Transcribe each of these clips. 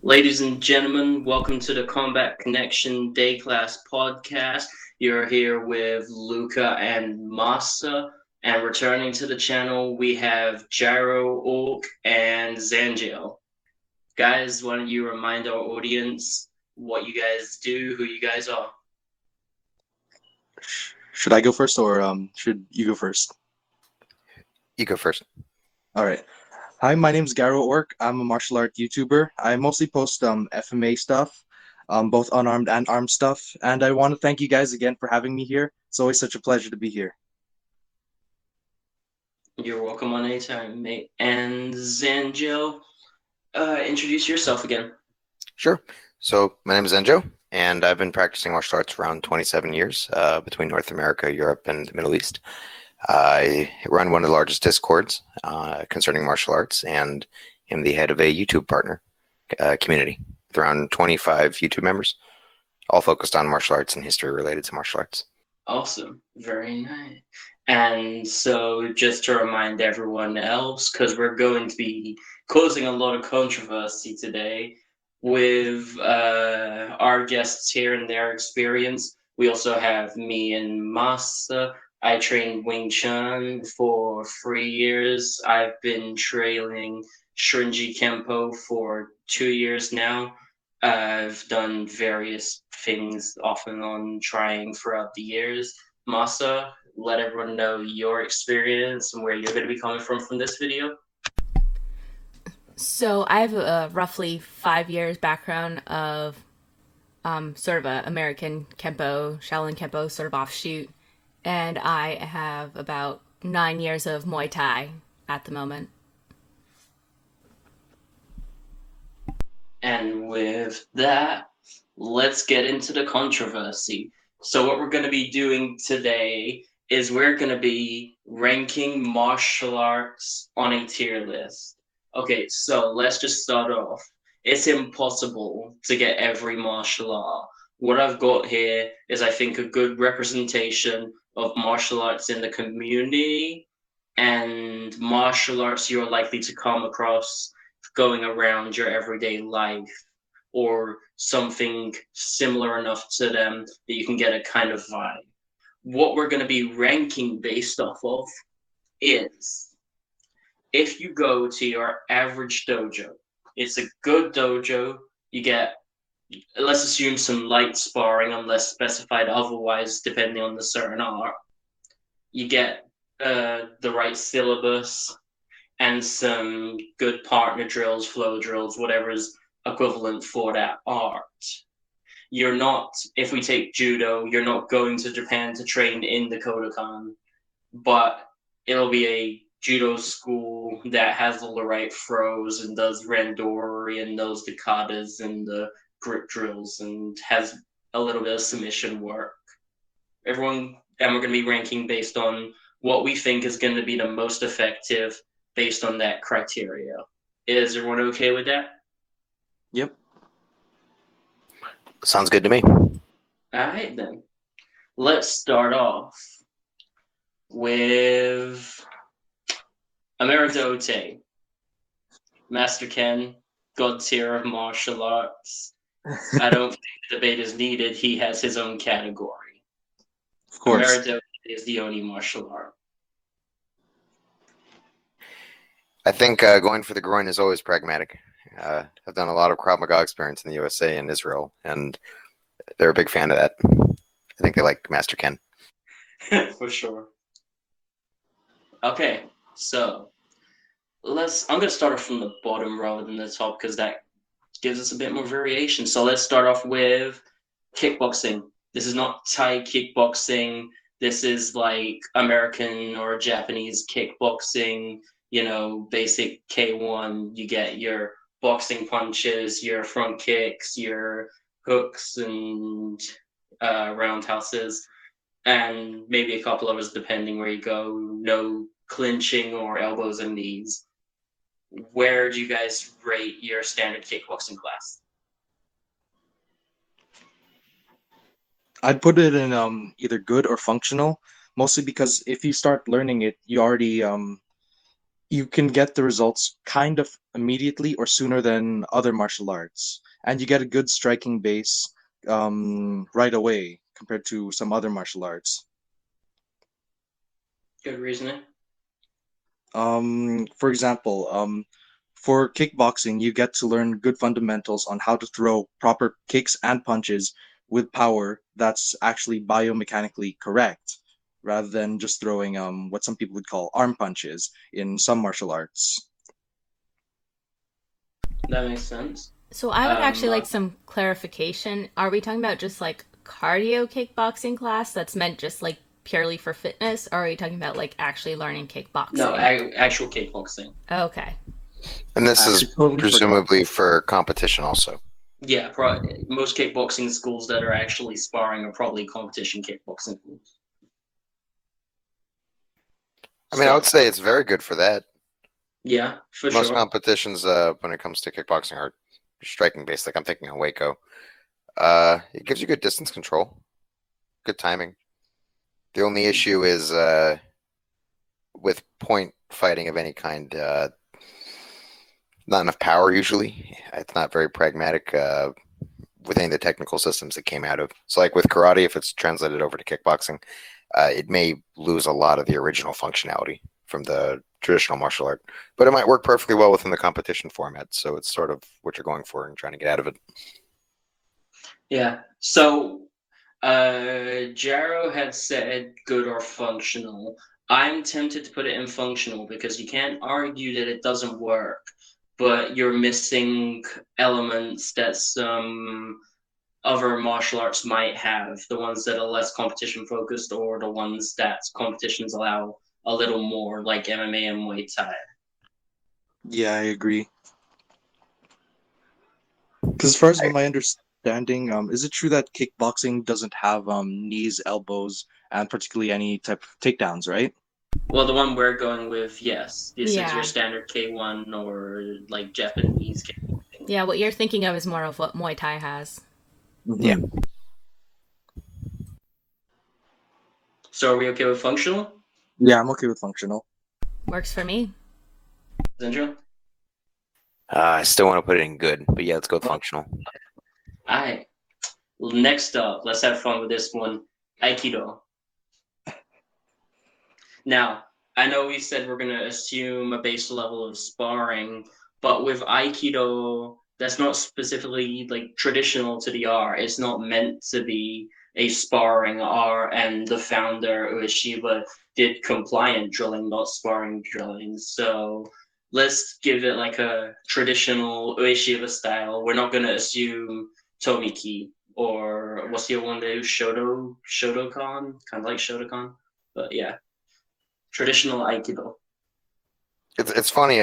Ladies and gentlemen, welcome to the Combat Connection Day Class podcast. You're here with Luca and Masa, and returning to the channel, we have Gyro, Orc, and Zanjil. Guys, why don't you remind our audience what you guys do, who you guys are? Should I go first or should you go first? You go first. All right. Hi, my name's Garo Orc. I'm a martial art YouTuber. I mostly post FMA stuff, both unarmed and armed stuff. And I want to thank you guys again for having me here. It's always such a pleasure to be here. You're welcome on any time, mate. And Zanjil, introduce yourself again. Sure. So my name is Enjo, and I've been practicing martial arts around 27 years between North America, Europe, and the Middle East. I run one of the largest discords concerning martial arts and am the head of a YouTube partner community with around 25 YouTube members, all focused on martial arts and history related to martial arts. Awesome. Very nice. And so just to remind everyone else, because we're going to be causing a lot of controversy today with our guests here and their experience. We also have me and Masa. I trained Wing Chun for 3 years. I've been trailing Shrinji Kempo for 2 years now. I've done various things off and on trying throughout the years. Masa, let everyone know your experience and where you're going to be coming from this video. So I have a roughly 5 years background of sort of a American Kempo, Shaolin Kempo sort of offshoot. And I have about 9 years of Muay Thai at the moment. And with that, let's get into the controversy. So what we're going to be doing today is we're going to be ranking martial arts on a tier list. Okay, so let's just start off. It's impossible to get every martial art. What I've got here is, I think, a good representation of martial arts in the community and martial arts you're likely to come across going around your everyday life, or something similar enough to them that you can get a kind of vibe. What we're going to be ranking based off of is, if you go to your average dojo, it's a good dojo, you get, let's assume, some light sparring unless specified otherwise, depending on the certain art. You get the right syllabus and some good partner drills, flow drills, whatever is equivalent for that art. You're not, if we take judo, you're not going to Japan to train in the Kodokan, but it'll be a judo school that has all the right throws and does randori and knows the katas and the grip drills and has a little bit of submission work. Everyone, and we're going to be ranking based on what we think is going to be the most effective based on that criteria. Is everyone okay with that? Yep. Sounds good to me. All right, then. Let's start off with Ameridote, Master Ken, God tier of martial arts. I don't think the debate is needed. He has his own category. Of course. Ameridote is the only martial art. I think going for the groin is always pragmatic. I've done a lot of Krav Maga experience in the USA and Israel, and they're a big fan of that. I think they like Master Ken. For sure. Okay, so I'm going to start off from the bottom rather than the top, because that gives us a bit more variation. So let's start off with kickboxing. This is not Thai kickboxing. This is like American or Japanese kickboxing, basic K1. You get your boxing punches, your front kicks, your hooks and roundhouses, and maybe a couple others depending where you go. No clinching or elbows and knees. Where do you guys rate your standard kickboxing class? I'd put it in either good or functional, mostly because if you start learning it, you already you can get the results kind of immediately or sooner than other martial arts, and you get a good striking base right away compared to some other martial arts. Good reasoning. For example, for kickboxing, you get to learn good fundamentals on how to throw proper kicks and punches with power that's actually biomechanically correct, rather than just throwing what some people would call arm punches in some martial arts. That makes sense. So I would Um, actually uh, like some clarification. Are we talking about just like cardio kickboxing class that's meant just like purely for fitness, or are you talking about like actually learning no, kickboxing? actual kickboxing. Okay. And this I is totally forgot. presumably for competition also. Yeah, most kickboxing schools that are actually sparring are probably competition kickboxing schools. I mean, I would So, say it's very good for that. yeah, for Most sure. competitions, when it comes to kickboxing, are striking based. Like I'm thinking of Waco. It gives you good distance control, good timing. The only issue is with point fighting of any kind, not enough power usually. It's not very pragmatic with any of the technical systems it came out of. So, like with karate, if it's translated over to kickboxing, it may lose a lot of the original functionality from the traditional martial art, but it might work perfectly well within the competition format. So it's sort of what you're going for and trying to get out of it. Yeah. So, Jaro had said good or functional. I'm tempted to put it in functional because you can't argue that it doesn't work, but you're missing elements that some other martial arts might have, the ones that are less competition focused or the ones that competitions allow a little more, like MMA and Muay Thai. Yeah, I agree. Because as far as my understanding, is it true that kickboxing doesn't have knees, elbows, and particularly any type of takedowns, right? Well, the one we're going with, yes, this is your Yeah. standard K1 or like Japanese kickboxing. Yeah, what you're thinking of is more of what Muay Thai has. Yeah. Hmm. So are we okay with functional, Yeah, I'm okay with functional. Works for me. Zendro? I still want to put it in good, but yeah, let's go with functional. All right. Next up, let's have fun with this one. Aikido. Now, I know we said we're gonna assume a base level of sparring, but with Aikido, that's not specifically like traditional to the art. It's not meant to be a sparring art, and the founder Ueshiba did compliant drilling, not sparring drilling. So let's give it like a traditional Ueshiba style. We're not gonna assume Tomiki or what's the other one they do? Shotokan? Kind of like Shotokan. But yeah, traditional Aikido. It's funny.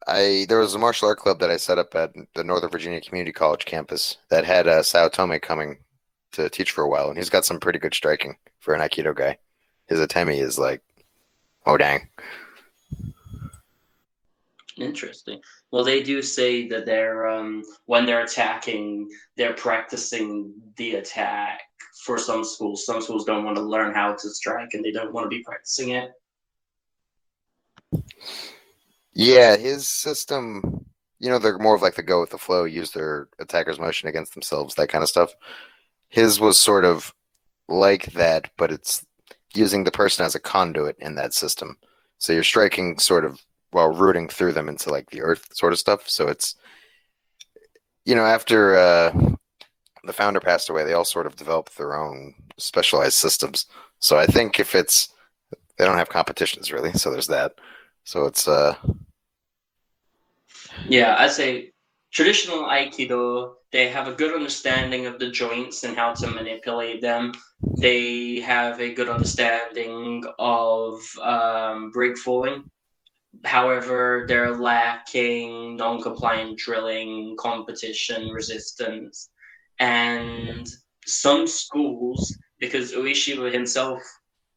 I there was a martial art club that I set up at the Northern Virginia Community College campus that had Sao Tome coming to teach for a while, and he's got some pretty good striking for an Aikido guy. His Atemi is like, oh dang. Interesting. Well, they do say that they're when they're attacking, they're practicing the attack for some schools. Some schools don't want to learn how to strike and they don't want to be practicing it. Yeah, his system, they're more of like the go with the flow, use their attacker's motion against themselves, that kind of stuff. His was sort of like that, but it's using the person as a conduit in that system. So you're striking sort of while rooting through them into like the earth sort of stuff. So it's, after the founder passed away, they all sort of developed their own specialized systems. So I think they don't have competitions really. So there's that. So it's, Yeah, I'd say traditional Aikido, they have a good understanding of the joints and how to manipulate them. They have a good understanding of break falling. However, they're lacking non-compliant drilling, competition resistance, and some schools, because Ueshiba himself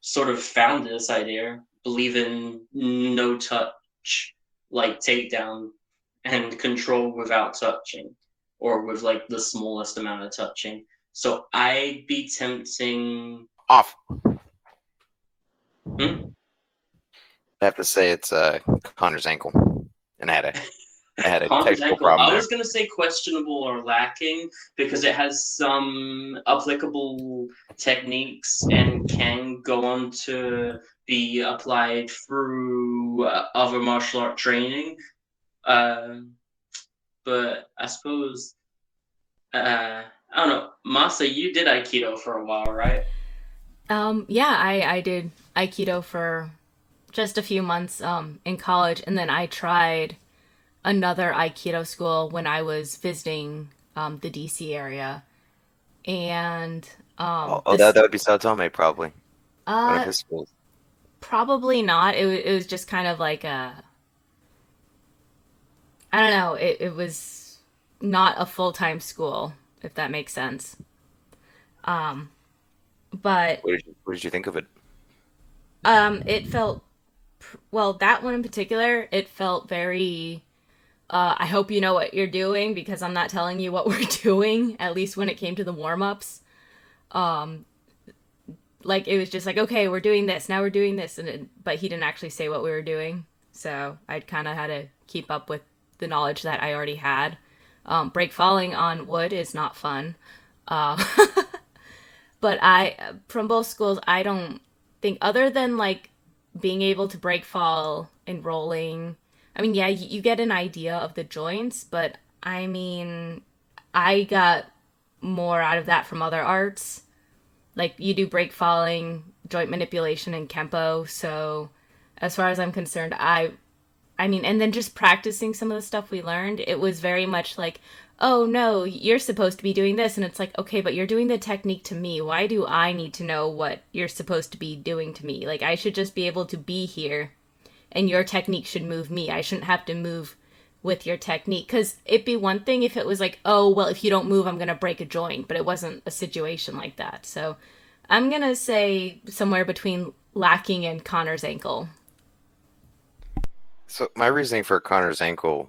sort of founded this idea, believe in no touch, like takedown and control without touching, or with like the smallest amount of touching. So I'd be tempting. off. Hmm? I have to say it's Connor's ankle, and I had a Connor's technical ankle. problem I there. was gonna say questionable or lacking because it has some applicable techniques and can go on to be applied through other martial art training. Um, but I suppose I don't know. Masa, you did Aikido for a while, right? Yeah, I did Aikido for just a few months in college, and then I tried another Aikido school when I was visiting the DC area, and Oh, this that would be Saotome probably one of uh his schools. probably not. It was just kind of like a, I don't know. It was not a full time school, if that makes sense. But What did you think of it? it felt, well, that one in particular, it felt very. I hope you know what you're doing because I'm not telling you what we're doing. At least when it came to the warm ups, like it was just like, okay, we're doing this now, we're doing this, but he didn't actually say what we were doing. So I kind of had to keep up with the knowledge that I already had. Break falling on wood is not fun. Uh, but from both schools, I don't think, other than like being able to break fall and rolling, I mean, yeah, you get an idea of the joints, but I mean, I got more out of that from other arts. Like you do break falling, joint manipulation, and kempo. So, as far as I'm concerned, I mean, and then just practicing some of the stuff we learned, it was very much like, oh no, you're supposed to be doing this. And it's like, okay, but you're doing the technique to me. Why do I need to know what you're supposed to be doing to me? Like, I should just be able to be here and your technique should move me. I shouldn't have to move with your technique. Because it'd be one thing if it was like, oh, well, if you don't move, I'm going to break a joint. But it wasn't a situation like that. So I'm going to say somewhere between lacking and Connor's ankle. So my reasoning for Connor's ankle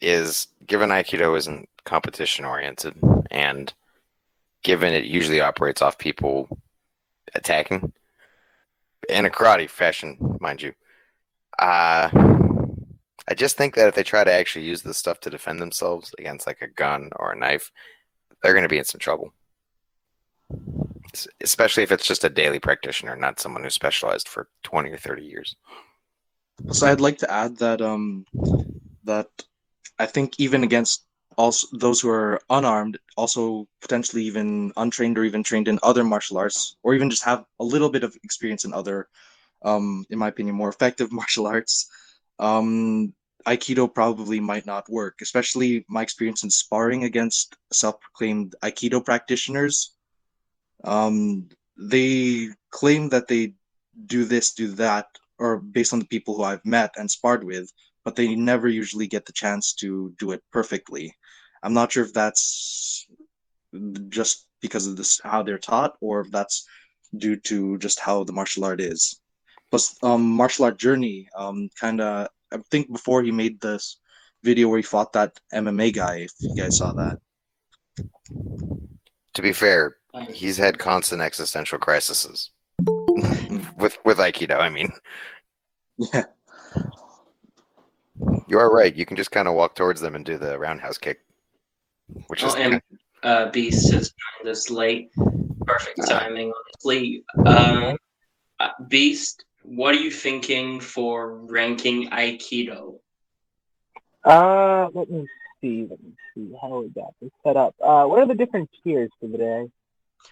is given Aikido isn't competition oriented, and given it usually operates off people attacking in a karate fashion, mind you. Uh, I just think that if they try to actually use this stuff to defend themselves against like a gun or a knife, they're going to be in some trouble. Especially if it's just a daily practitioner, not someone who specialized for 20 or 30 years. So I'd like to add that that I think even against also those who are unarmed, also potentially even untrained or even trained in other martial arts, or even just have a little bit of experience in other, in my opinion, more effective martial arts, Aikido probably might not work. Especially my experience in sparring against self-proclaimed Aikido practitioners. They claim that they do this, do that, or based on the people who I've met and sparred with, but they never usually get the chance to do it perfectly. I'm not sure if that's just because of this how they're taught, or if that's due to just how the martial art is. Plus, martial art journey, kind of. I think before he made this video where he fought that MMA guy, if you guys saw that. To be fair, Um, he's had constant existential crises with Aikido. I mean, Yeah. you are right. You can just kind of walk towards them and do the roundhouse kick, which oh, is and Beast has joined us late. Perfect uh, timing, honestly. Beast, what are you thinking for ranking Aikido? Let me see. Let me see how we got this set up. What are the different tiers for the day?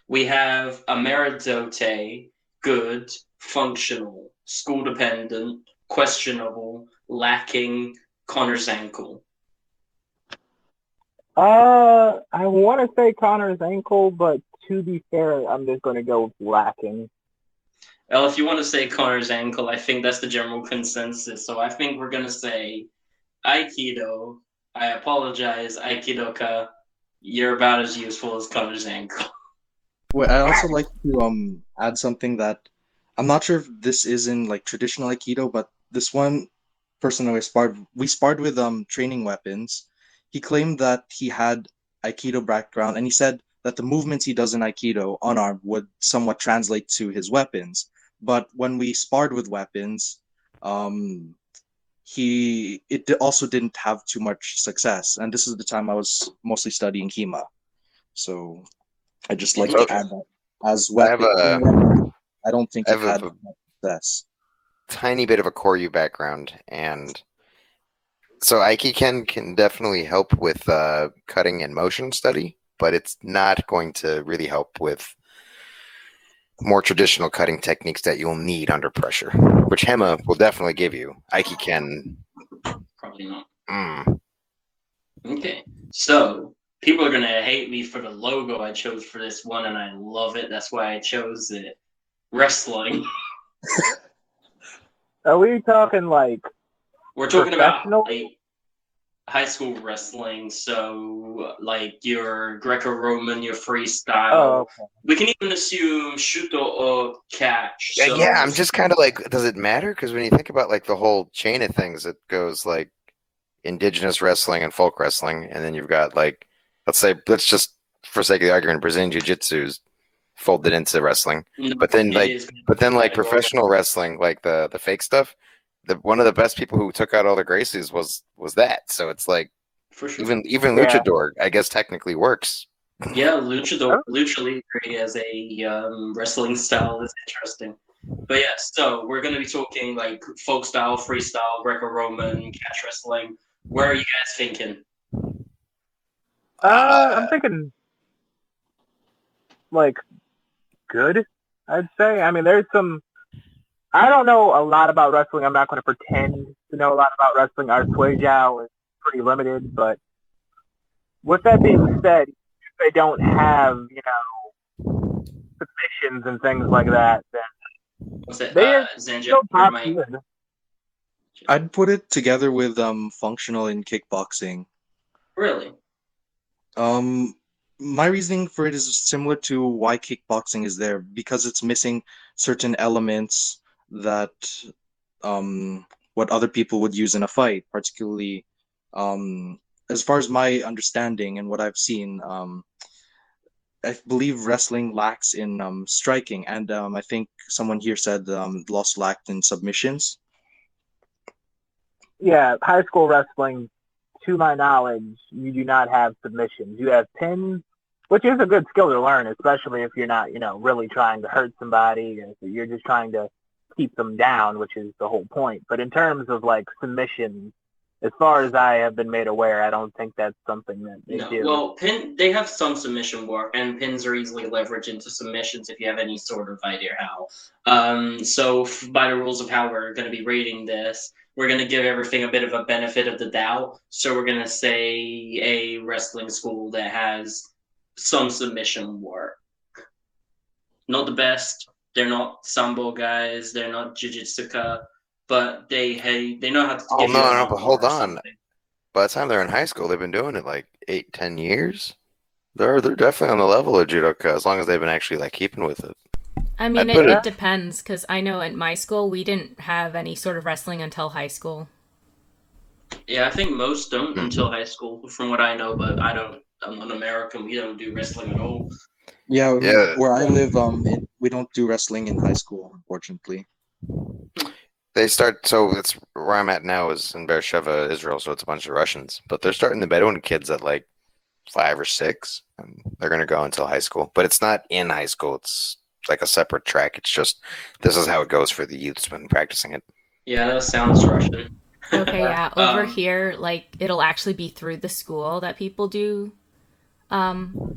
We have Ameridote, good, functional, school dependent, questionable, lacking, Connor's ankle. I want to say Connor's ankle, but to be fair, I'm just going to go with lacking. Well, if you want to say Connor's ankle, I think that's the general consensus. So I think we're going to say Aikido. I apologize, Aikidoka. You're about as useful as Connor's ankle. Well, I also like to add something that I'm not sure if this is in like traditional Aikido, but this one person who we sparred with training weapons. He claimed that he had Aikido background, and he said that the movements he does in Aikido unarmed would somewhat translate to his weapons. But when we sparred with weapons, um, also didn't have too much success, and this is the time I was mostly studying HEMA. So I just like So to Interesting. add that as I have weapon. a I don't think I it have had a much success. tiny bit of a Koryu background, and so Aikiken can definitely help with cutting and motion study, but it's not going to really help with more traditional cutting techniques that you'll need under pressure, which Hema will definitely give you. Aikiken, Probably not. mm, Okay. So people are gonna hate me for the logo I chose for this one, and I love it. That's why I chose it. Wrestling. Are we talking like We're talking about professional? like high school wrestling, so like your Greco-Roman, your freestyle. Oh, okay. We can even assume shuto or catch. yeah, So I'm just kind of like, does it matter? Because when you think about like the whole chain of things, it goes like indigenous wrestling and folk wrestling, and then you've got like, let's just for sake of the argument, Brazilian jiu-jitsu's folded into wrestling, no, but then it like, is but then like category. professional wrestling, like the fake stuff, the one of the best people who took out all the Gracies was that. So it's like For sure. even Yeah. luchador, I guess technically works. Yeah, luchador, Oh, lucha libre as a wrestling style is interesting. But yeah, so we're gonna be talking like folk style, freestyle, Greco-Roman, catch wrestling. Where are you guys thinking? I'm thinking like good. I'd say. I mean, there's some. I don't know a lot about wrestling. I'm not going to pretend to know a lot about wrestling. Our Sui Jiao is pretty limited, but with that being said, if they don't have submissions and things like that, then What's it? they are Zanjo, still you're top my tier. I'd put it together with functional in kickboxing. really. Um, my reasoning for it is similar to why kickboxing is there because it's missing certain elements that what other people would use in a fight, particularly as far as my understanding and what I've seen. I believe wrestling lacks in striking, and I think someone here said lost lacked in submissions. Yeah, high school wrestling, to my knowledge, you do not have submissions. You have pins, which is a good skill to learn, especially if you're not, really trying to hurt somebody. If you're just trying to keep them down, which is the whole point. But in terms of like submissions, as far as I have been made aware, I don't think that's something that they No, do. well, they have some submission work, and pins are easily leveraged into submissions if you have any sort of idea how. So by the rules of how we're going to be rating this, we're going to give everything a bit of a benefit of the doubt. So we're going to say a wrestling school that has some submission work. Not the best. They're not sambo guys. They're not jiu-jitsu, but they know how to Oh give you an no, arm but bar hold or on. something. By the time they're in high school, they've been doing it like 8, 10 years. They're definitely on the level of judoka as long as they've been actually like keeping with it. I mean, I'd it, put it. it depends because I know at my school we didn't have any sort of wrestling until high school. Yeah, I think most don't Hmm. until high school, from what I know. But I don't. I'm an American. We don't do wrestling at all. Yeah, Yeah, where I live, we don't do wrestling in high school, unfortunately. they start. So that's where I'm at now is in Beersheba, Israel. So it's a bunch of Russians, but they're starting the Bedouin kids at like 5 or 6, and they're gonna go until high school. But it's not in high school. It's like a separate track. It's just this is how it goes for the youths when practicing it. Yeah, that sounds Russian. Okay, yeah. Over um, here, like it'll actually be through the school that people do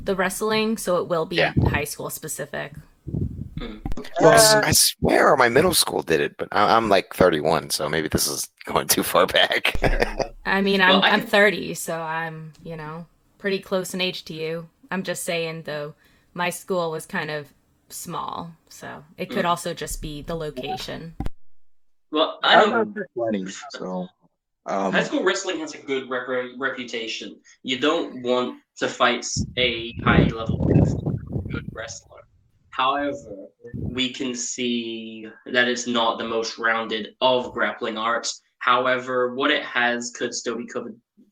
the wrestling, so it will Yeah. be high school specific. hmm. Well, Uh, I swear my middle school did it, but I'm like 31, so maybe this is going too far back. Fair enough. I mean, Well, I'm 30, so I'm, pretty close in age to you. I'm just saying though, my school was kind of small, so it could mm. also just be the location. Well, I I'm don't. not I'm sure. 20, so High um, school wrestling has a good reputation. You don't want to fight a high level good wrestler. However, we can see that it's not the most rounded of grappling arts. However, what it has could still be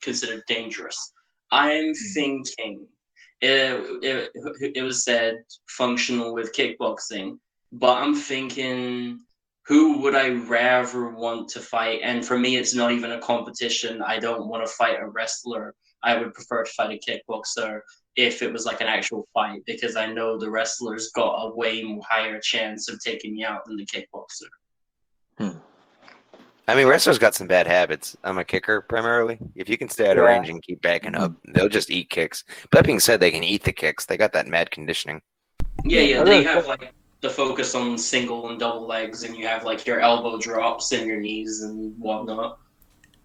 considered dangerous. I'm thinking it was said functional with kickboxing, but I'm thinking who would I rather want to fight? And for me, it's not even a competition. I don't want to fight a wrestler. I would prefer to fight a kickboxer if it was like an actual fight, because I know the wrestler's got a way higher chance of taking me out than the kickboxer. Hmm. I mean, wrestlers got some bad habits. I'm a kicker primarily. If you can stay out of Yeah. range and keep backing up, they'll just eat kicks. But that being said, they can eat the kicks. They got that mad conditioning. Yeah, I they was have gonna like the focus on single and double legs, and you have like your elbow drops and your knees and whatnot.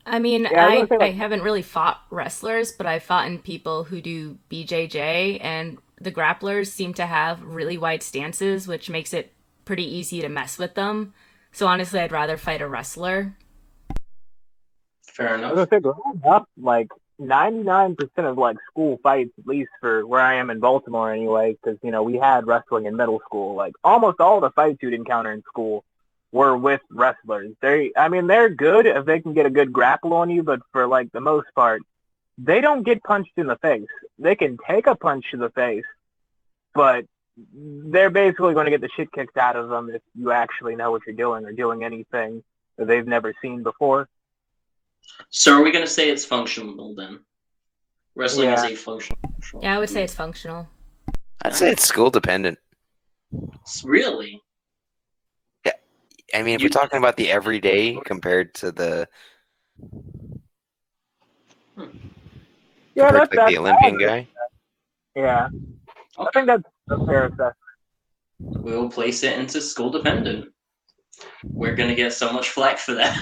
I mean, Yeah, I was gonna say I like haven't really fought wrestlers, but I've fought in people who do BJJ, and the grapplers seem to have really wide stances, which makes it pretty easy to mess with them. So honestly, I'd rather fight a wrestler. Fair I was enough. gonna say growing up, like 99% of like school fights, at least for where I am in Baltimore anyway, because we had wrestling in middle school. Like almost all the fights you'd encounter in school were with wrestlers. I mean, they're good if they can get a good grapple on you, but for like the most part, they don't get punched in the face. They can take a punch to the face, but they're basically going to get the shit kicked out of them if you actually know what you're doing or doing anything that they've never seen before. So are we gonna say it's functional then? Wrestling is Yeah. a functional. Yeah, I would say it's functional. I'd say it's school dependent. Really? Yeah, I mean, if You we're talking about the everyday compared to the Yeah, compared to like the that's Olympian guy. yeah. I okay? think that's a fair assessment. We'll place it into school dependent. We're gonna get so much flack for that.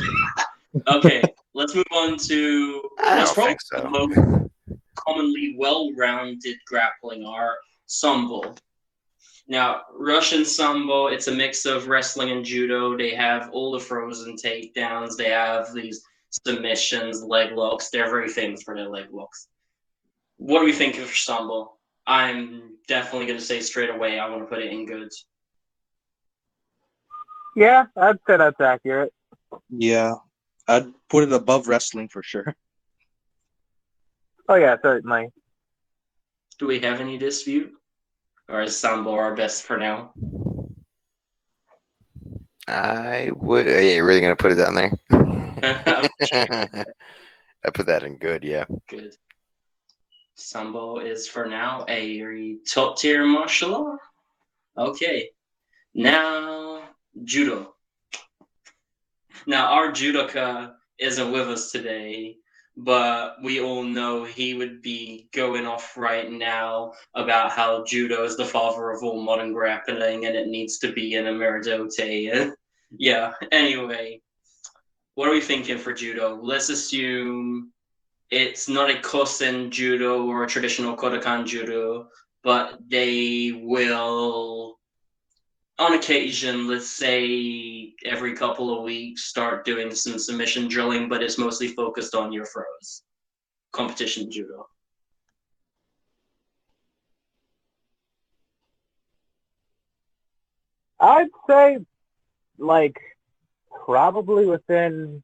Okay, let's move on to I what's don't probably think the so. most commonly well-rounded grappling art, sambo. Now, Russian sambo, it's a mix of wrestling and judo. They have all the frozen takedowns. They have these submissions, leg locks. They're very famous for their leg locks. What do we think of sambo? I'm definitely going to say straight away I want to put it in goods. Yeah, I'd say that's accurate. Yeah, I'd put it above wrestling for sure. Oh yeah, certainly. Do we have any dispute? Or is sambo our best for now? I would. Yeah, you're really gonna put it down there? Good. I put that in good. Yeah. Sambo is for now a top tier martial art. Okay. Now, judo. Now, our judoka isn't with us today, but we all know he would be going off right now about how judo is the father of all modern grappling and it needs to be in a Meridote. Yeah, anyway, what are we thinking for judo? Let's assume it's not a Kosen judo or a traditional Kodokan judo, but they will, on occasion, let's say every couple of weeks, start doing some submission drilling, but it's mostly focused on your throws. Competition judo. I'd say like probably within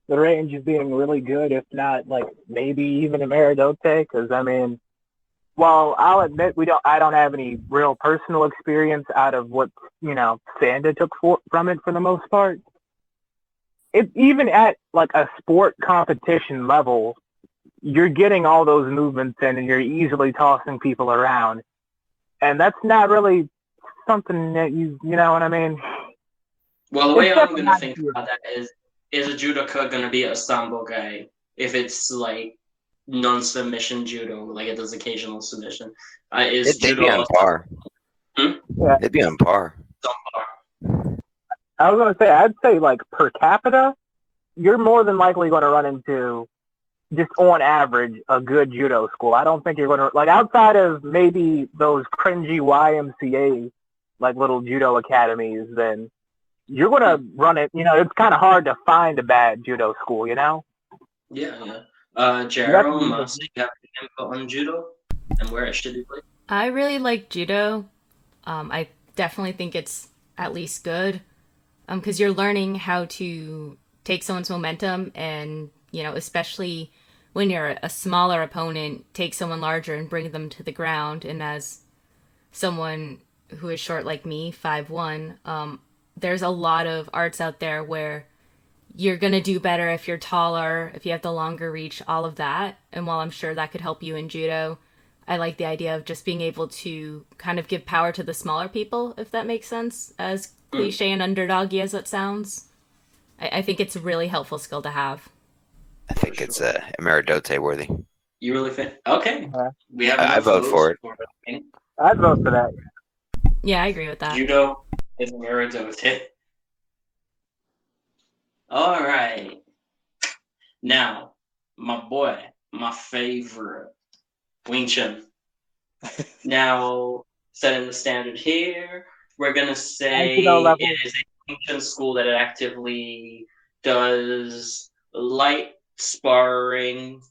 the range of being really good, if not like maybe even a Meridote, because I mean, well, I'll admit I don't have any real personal experience out of what Sanda took from it for the most part. It even at like a sport competition level, you're getting all those movements in, and you're easily tossing people around, and that's not really something that you know what I mean. Well, the It's way I'm definitely going to not think easy. about that is a judoka going to be a sambo guy if it's like non-submission judo, like it does occasional submission? Is They'd be judo on a par. Yeah, They'd be on par. sambo? I was gonna say I'd say like per capita, you're more than likely going to run into just on average a good judo school. I don't think you're going to like outside of maybe those cringy YMCA like little judo academies. Then you're going to run it. It's kind of hard to find a bad judo school. Yeah. You have to Jaro, be Masa, you have any input on judo and where it should be played? I really like judo. I definitely think it's at least good because you're learning how to take someone's momentum and, especially when you're a smaller opponent, take someone larger and bring them to the ground. And as someone who is short like me, 5'1", there's a lot of arts out there where you're going to do better if you're taller, if you have the longer reach, all of that. And while I'm sure that could help you in judo, I like the idea of just being able to kind of give power to the smaller people, if that makes sense, as Mm. cliche and underdoggy as it sounds. I think it's a really helpful skill to have. I For think it's sure. Emeridote worthy. You really think? Okay, Uh, we have I enough vote votes for it. for it. I think. I'd vote for that. Yeah, I agree with that. Judo is Meridote. All right. Now, my boy, my favorite, Wing Chun. Now, setting the standard here, we're gonna say level. it is a Wing Chun school that actively does light sparring.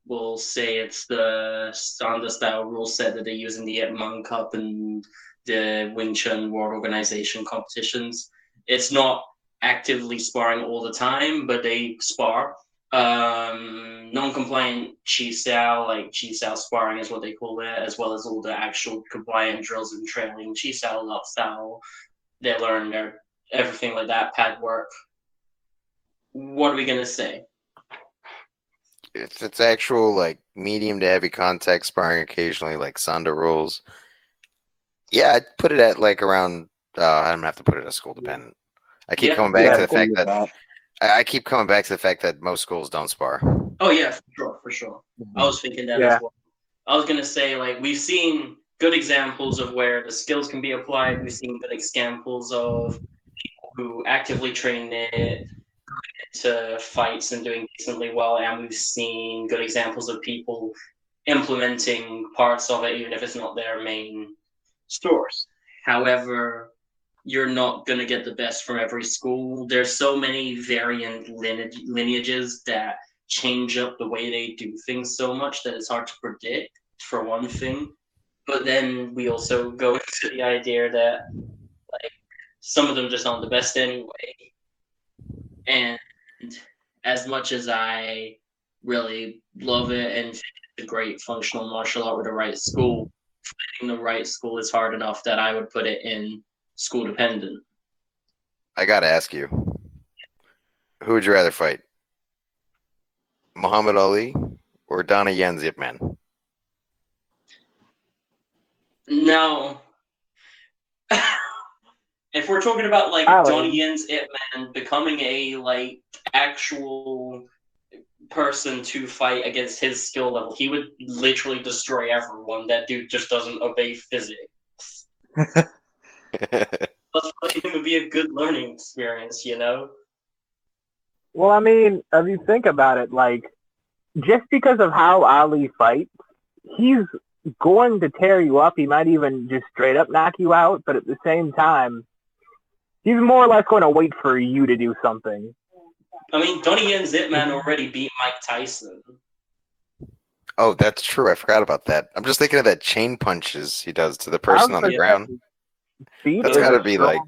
We'll say it's the Sanda style rule set that they use in the Ip Man Cup and the Wing Chun World Organization competitions. It's not actively sparring all the time, but they spar. Non-compliant chi sao, like chi sao sparring is what they call it, as well as all the actual compliant drills and training, chi sao, love style. They learn their everything like that, pad work. What are we gonna say? If it's actual like medium to heavy contact sparring occasionally, like Sanda rules, yeah, I'd put it at like around. I'm gonna have to put it at school dependent. I keep Yeah. coming back to I the agree fact with that that. I keep coming back to the fact that most schools don't spar. Oh yeah, for sure, for sure. I was thinking that as Yeah. well. I was gonna say like we've seen good examples of where the skills can be applied. We've seen good examples of who actively train it to fights and doing decently well, and we've seen good examples of people implementing parts of it, even if it's not their main source. However, you're not going to get the best from every school. There's so many variant lineages that change up the way they do things so much that it's hard to predict, for one thing. But then we also go into the idea that like some of them just aren't the best anyway. And as much as I really love it and think it's a great functional martial art with the right school, finding the right school is hard enough that I would put it in school dependent. I gotta ask you, who would you rather fight, Muhammad Ali or Donnie Yen Zip Man? Now, if we're talking about like Ali. Donnie Yen's Ip Man becoming a like actual person to fight against his skill level, he would literally destroy everyone. That dude just doesn't obey physics. But for him, it would be a good learning experience, you know? Well, I mean, if you think about it, like just because of how Ali fights, he's going to tear you up. He might even just straight up knock you out. But at the same time, he's more or less going to wait for you to do something. I mean, Donnie Yen Zip Man already beat Mike Tyson. Oh, that's true. I forgot about that. I'm just thinking of that chain punches he does to the person on the ground. Speed That's is gotta a be strong. like,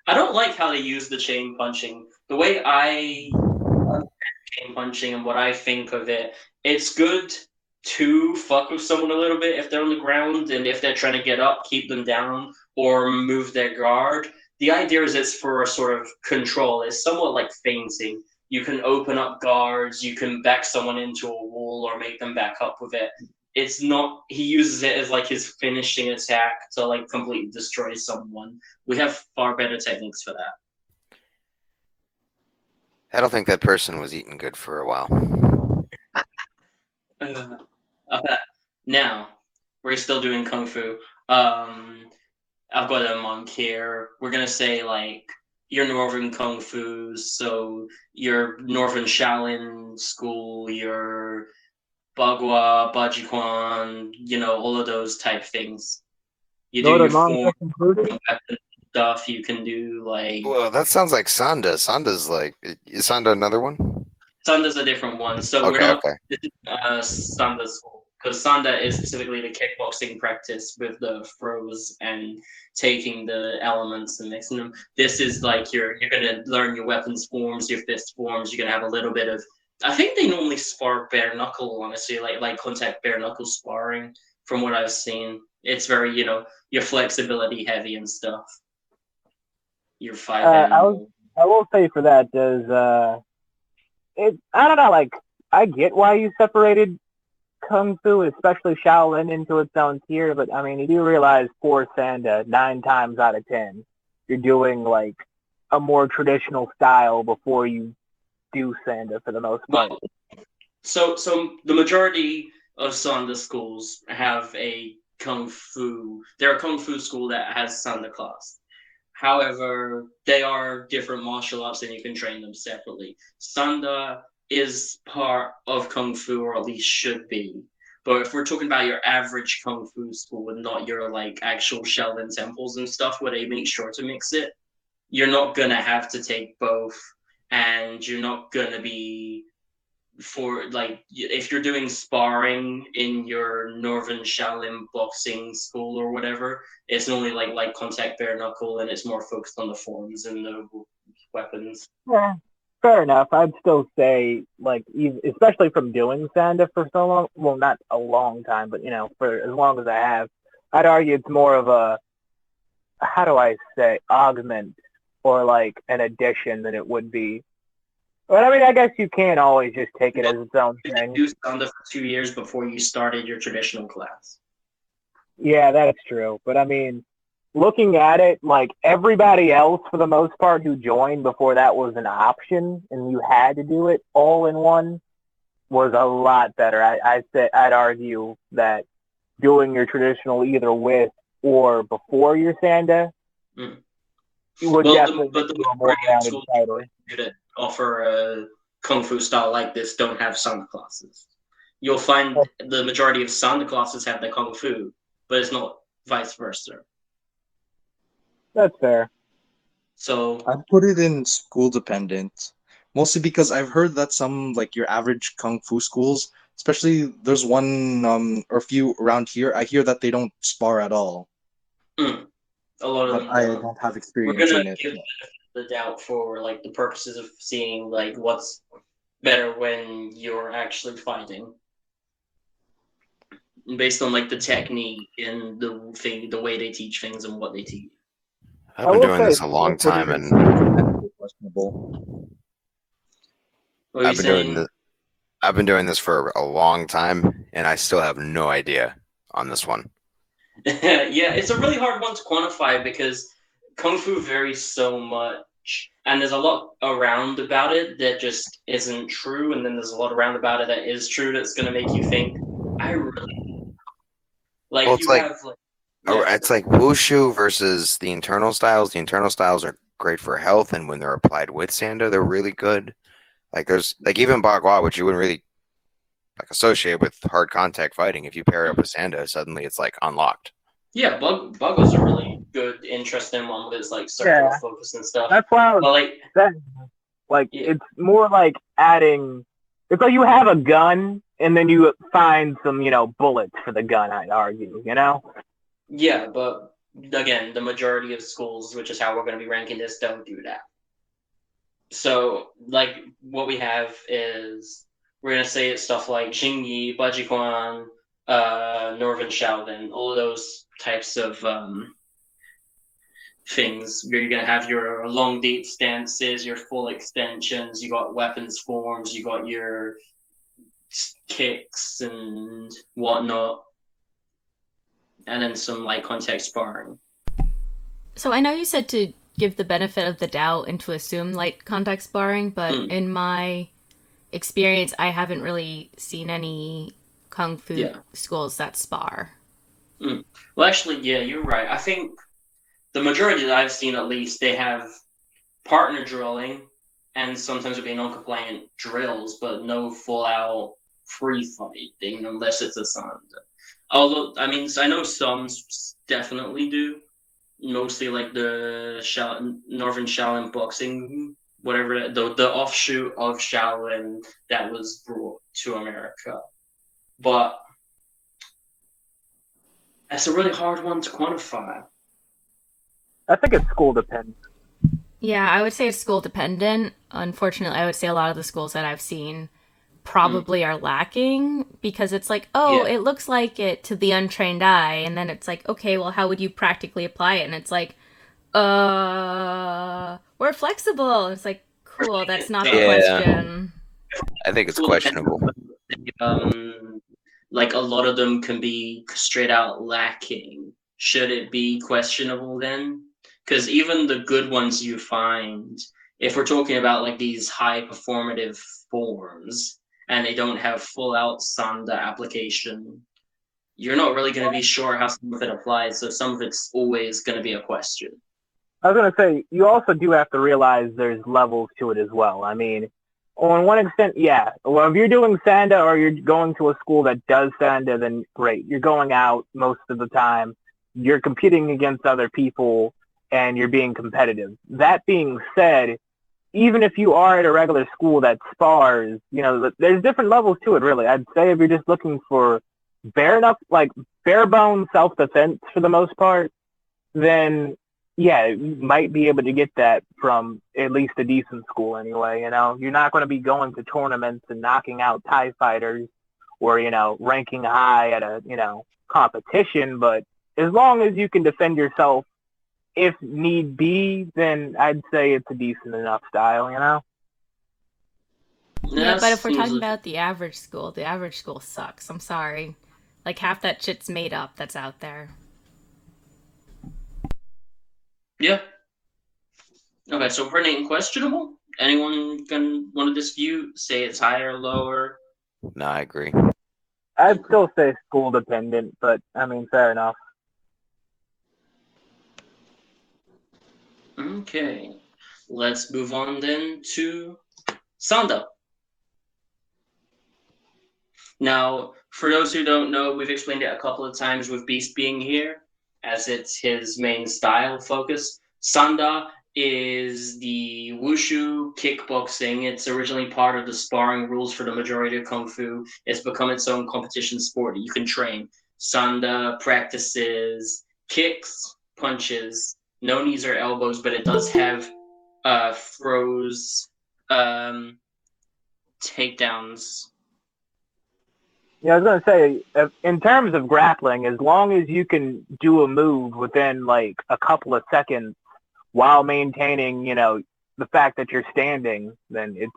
I don't like how they use the chain punching. The way I chain punching and what I think of it, it's good to fuck with someone a little bit if they're on the ground, and if they're trying to get up, keep them down or move their guard. The idea is it's for a sort of control. It's somewhat like feinting. You can open up guards, you can back someone into a wall or make them back up with it. It's not, he uses it as like his finishing attack to like completely destroy someone. We have far better techniques for that. I don't think that person was eating good for a while. Okay. Now, we're still doing Kung Fu. I've got a monk here. We're gonna say like your Northern Kung Fu, so your Northern Shaolin school, your Bagua, Bajiquan, all of those type things. You do Go to your Monza form concluded. weapon stuff. You can do like Well, that sounds like Sanda. Sanda's like, is Sanda another one? Sanda's a different one. So we're Okay, not okay. this is Sanda's school, because Sanda is specifically the kickboxing practice with the throws and taking the elements and mixing them. This is like you're gonna learn your weapons forms, your fist forms. You're gonna have a little bit of. I think they normally spar bare knuckle, honestly, like contact bare knuckle sparring. From what I've seen, it's very your flexibility heavy and stuff. Your five I was animal. I will say for that does I don't know, like I get why you separated kung fu, especially Shaolin, into its own tier, but I mean you do realize for Sanda 9 times out of 10 you're doing like a more traditional style before you do Sanda for the most part. Well, so the majority of Sanda schools have a kung fu. They're a kung fu school that has Sanda class. However, they are different martial arts and you can train them separately. Sanda is part of Kung Fu, or at least should be. But if we're talking about your average Kung Fu school and not your like actual Shaolin temples and stuff where they make sure to mix it, you're not gonna have to take both, and you're not gonna be for like if you're doing sparring in your Northern Shaolin boxing school or whatever, it's only like light contact bare knuckle, and it's more focused on the forms and the weapons. Yeah, fair enough. I'd still say, like, especially from doing Sanda for so long, well, not a long time, but, for as long as I have, I'd argue it's more of a, how do I say, augment or like an addition than it would be. But I mean, I guess you can't always just take it Well, as its own you did thing. do Sanda for 2 years before you started your traditional class. Yeah, that's true. But I mean, looking at it, like everybody else for the most part who joined before that was an option and you had to do it all in one was a lot better. I'd argue that doing your traditional either with or before your Sanda Mm. would Well, definitely make but the you a more majority of rounded schools fighter. that offer a kung fu style like this don't have Sanda classes. You'll find the majority of Sanda classes have the kung fu, but it's not vice versa. That's fair. So I've put it in school dependent, mostly because I've heard that some like your average kung fu schools, especially there's one or a few around here, I hear that they don't spar at all, mm, a lot of but them I don't. don't have We're experience gonna in it. give the doubt for like the purposes of seeing like what's better when you're actually fighting, based on like the technique and the way they teach things and what they teach. I've I been will doing say, this a I long put it time, in and school dependent, questionable. What are you I've been doing saying? this. I've been doing this for a long time, and I still have no idea on this one. Yeah, it's a really hard one to quantify because kung fu varies so much, and there's a lot around about it that just isn't true, and then there's a lot around about it that is true that's gonna make you think. I really Well, like it's you like have like yeah. it's like wushu versus the internal styles. The internal styles are great for health, and when they're applied with sanda, they're really good. Like there's like even bagua, which you wouldn't really like associate with hard contact fighting. If you pair it up with sanda, suddenly it's like unlocked. Yeah, Bugle's a really good, interesting one with its like circular yeah, focus and stuff. that's why I was But like, saying, like, yeah, it's more like adding, it's like you have a gun and then you find some, bullets for the gun, I'd argue. yeah, but again, the majority of schools, which is how we're going to be ranking this, don't do that. So, like, what we have is we're going to say it's stuff like Jingyi, Bajikuan, Northern Shaolin, all of those types of things. You're going to have your long, deep stances, your full extensions, you got weapons forms, you got your kicks and whatnot, and then some light contact sparring. So I know you said to give the benefit of the doubt and to assume light contact sparring, but Mm, in my experience, I haven't really seen any kung fu yeah. schools that spar. Mm. Well, actually, yeah, you're right. I think the majority that I've seen, at least, they have partner drilling and sometimes it'll be non-compliant drills, but no full-out free fighting unless it's assigned. Although, I mean, I know some definitely do. Mostly like the Northern Shaolin boxing, whatever the offshoot of Shaolin that was brought to America. But that's a really hard one to quantify. I think it's school dependent. Yeah, I would say it's school dependent. Unfortunately, I would say a lot of the schools that I've seen Mm, probably are lacking because it's like, oh, yeah, it looks like it to the untrained eye. And then it's like, okay, well, how would you practically apply it? And it's like, We're flexible. It's like, cool. That's not the Yeah, question. I think it's School dependent. questionable. Like a lot of them can be straight out lacking. Should it be questionable then? Because even the good ones you find, if we're talking about like these high performative forms and they don't have full out Sanda application, you're not really going to be sure how some of it applies. So some of it's always going to be a question. I was gonna say you also do have to realize there's levels to it as well. I mean, on one extent, yeah. Well, if you're doing Sanda or you're going to a school that does Sanda, then great. You're going out most of the time. You're competing against other people and you're being competitive. That being said, even if you are at a regular school that spars, there's different levels to it. Really, I'd say if you're just looking for bare bones self defense for the most part, then yeah, you might be able to get that from at least a decent school anyway. You're not going to be going to tournaments and knocking out TIE fighters or, ranking high at a, competition. But as long as you can defend yourself if need be, then I'd say it's a decent enough style. Yeah, but Yes, if we're talking about the average school sucks. I'm sorry. Like half that shit's made up that's out there. yeah. Okay, so for Nate questionable, anyone can want to dispute, say it's higher, lower? No, I agree. I'd still say school dependent, but I mean, fair enough. Okay, let's move on then to Sanda. Now, for those who don't know, we've explained it a couple of times with Beast being here, as it's his main style focus. Sanda is the wushu kickboxing. It's originally part of the sparring rules for the majority of Kung Fu. It's become its own competition sport that you can train. Sanda practices kicks, punches, no knees or elbows, but it does have throws, takedowns. Yeah, I was gonna say, in terms of grappling, as long as you can do a move within like a couple of seconds while maintaining, the fact that you're standing, then it's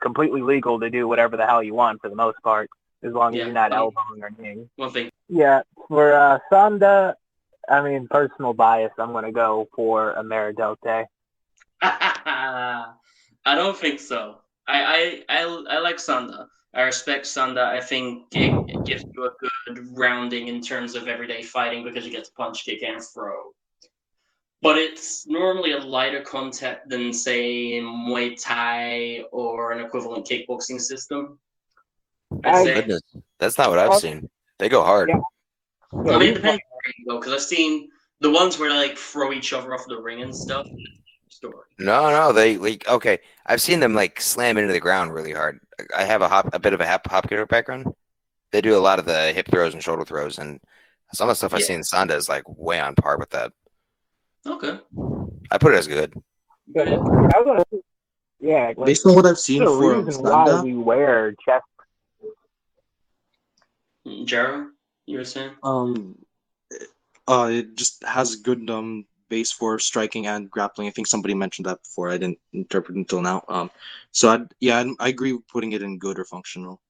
completely legal to do whatever the hell you want for the most part, as long as Yeah, you're not elbowing or kneeing. one thing. Yeah, for Sanda, I mean, personal bias, I'm gonna go for Ameridote. I don't think so. I like Sanda. I respect Sanda. I think it gives you a good rounding in terms of everyday fighting because you get to punch, kick, and throw. But it's normally a lighter contact than, say, Muay Thai or an equivalent kickboxing system. I'd Oh I, say. goodness, that's not what I've seen. They go hard. yeah, yeah, I mean, it he's depends where you go because I've seen the ones where they like throw each other off the ring and stuff. Story. No, no, they like okay. I've seen them like slam into the ground really hard. I have a bit of a hop kicker background. They do a lot of the hip throws and shoulder throws, and some of the stuff I've Yeah. seen in Sanda is like way on par with that. Okay. I put it as good. good. Yeah. I was gonna, yeah, like Based on what I've seen there's a for reason why Sanda, we wear chest. Jaro, you were saying? um, it just has good base for striking and grappling. I think somebody mentioned that before. I didn't interpret until now. So I agree with putting it in good or functional.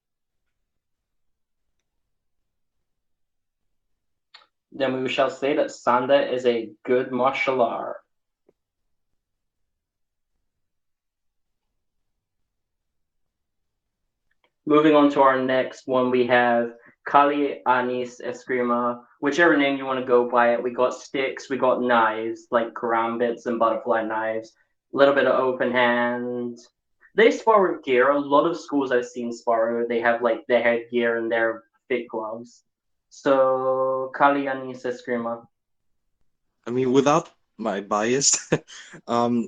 Then we shall say that Sanda is a good martial art. Moving on to our next one, we have Kali Anis Eskrima. Whichever name you want to go by it. We got sticks, we got knives, like karambits and butterfly knives. A little bit of open hand. They spar with gear. A lot of schools I've seen spar, they have like their headgear and their thick gloves. So Kali Anis Eskrima. I mean, without my bias, um,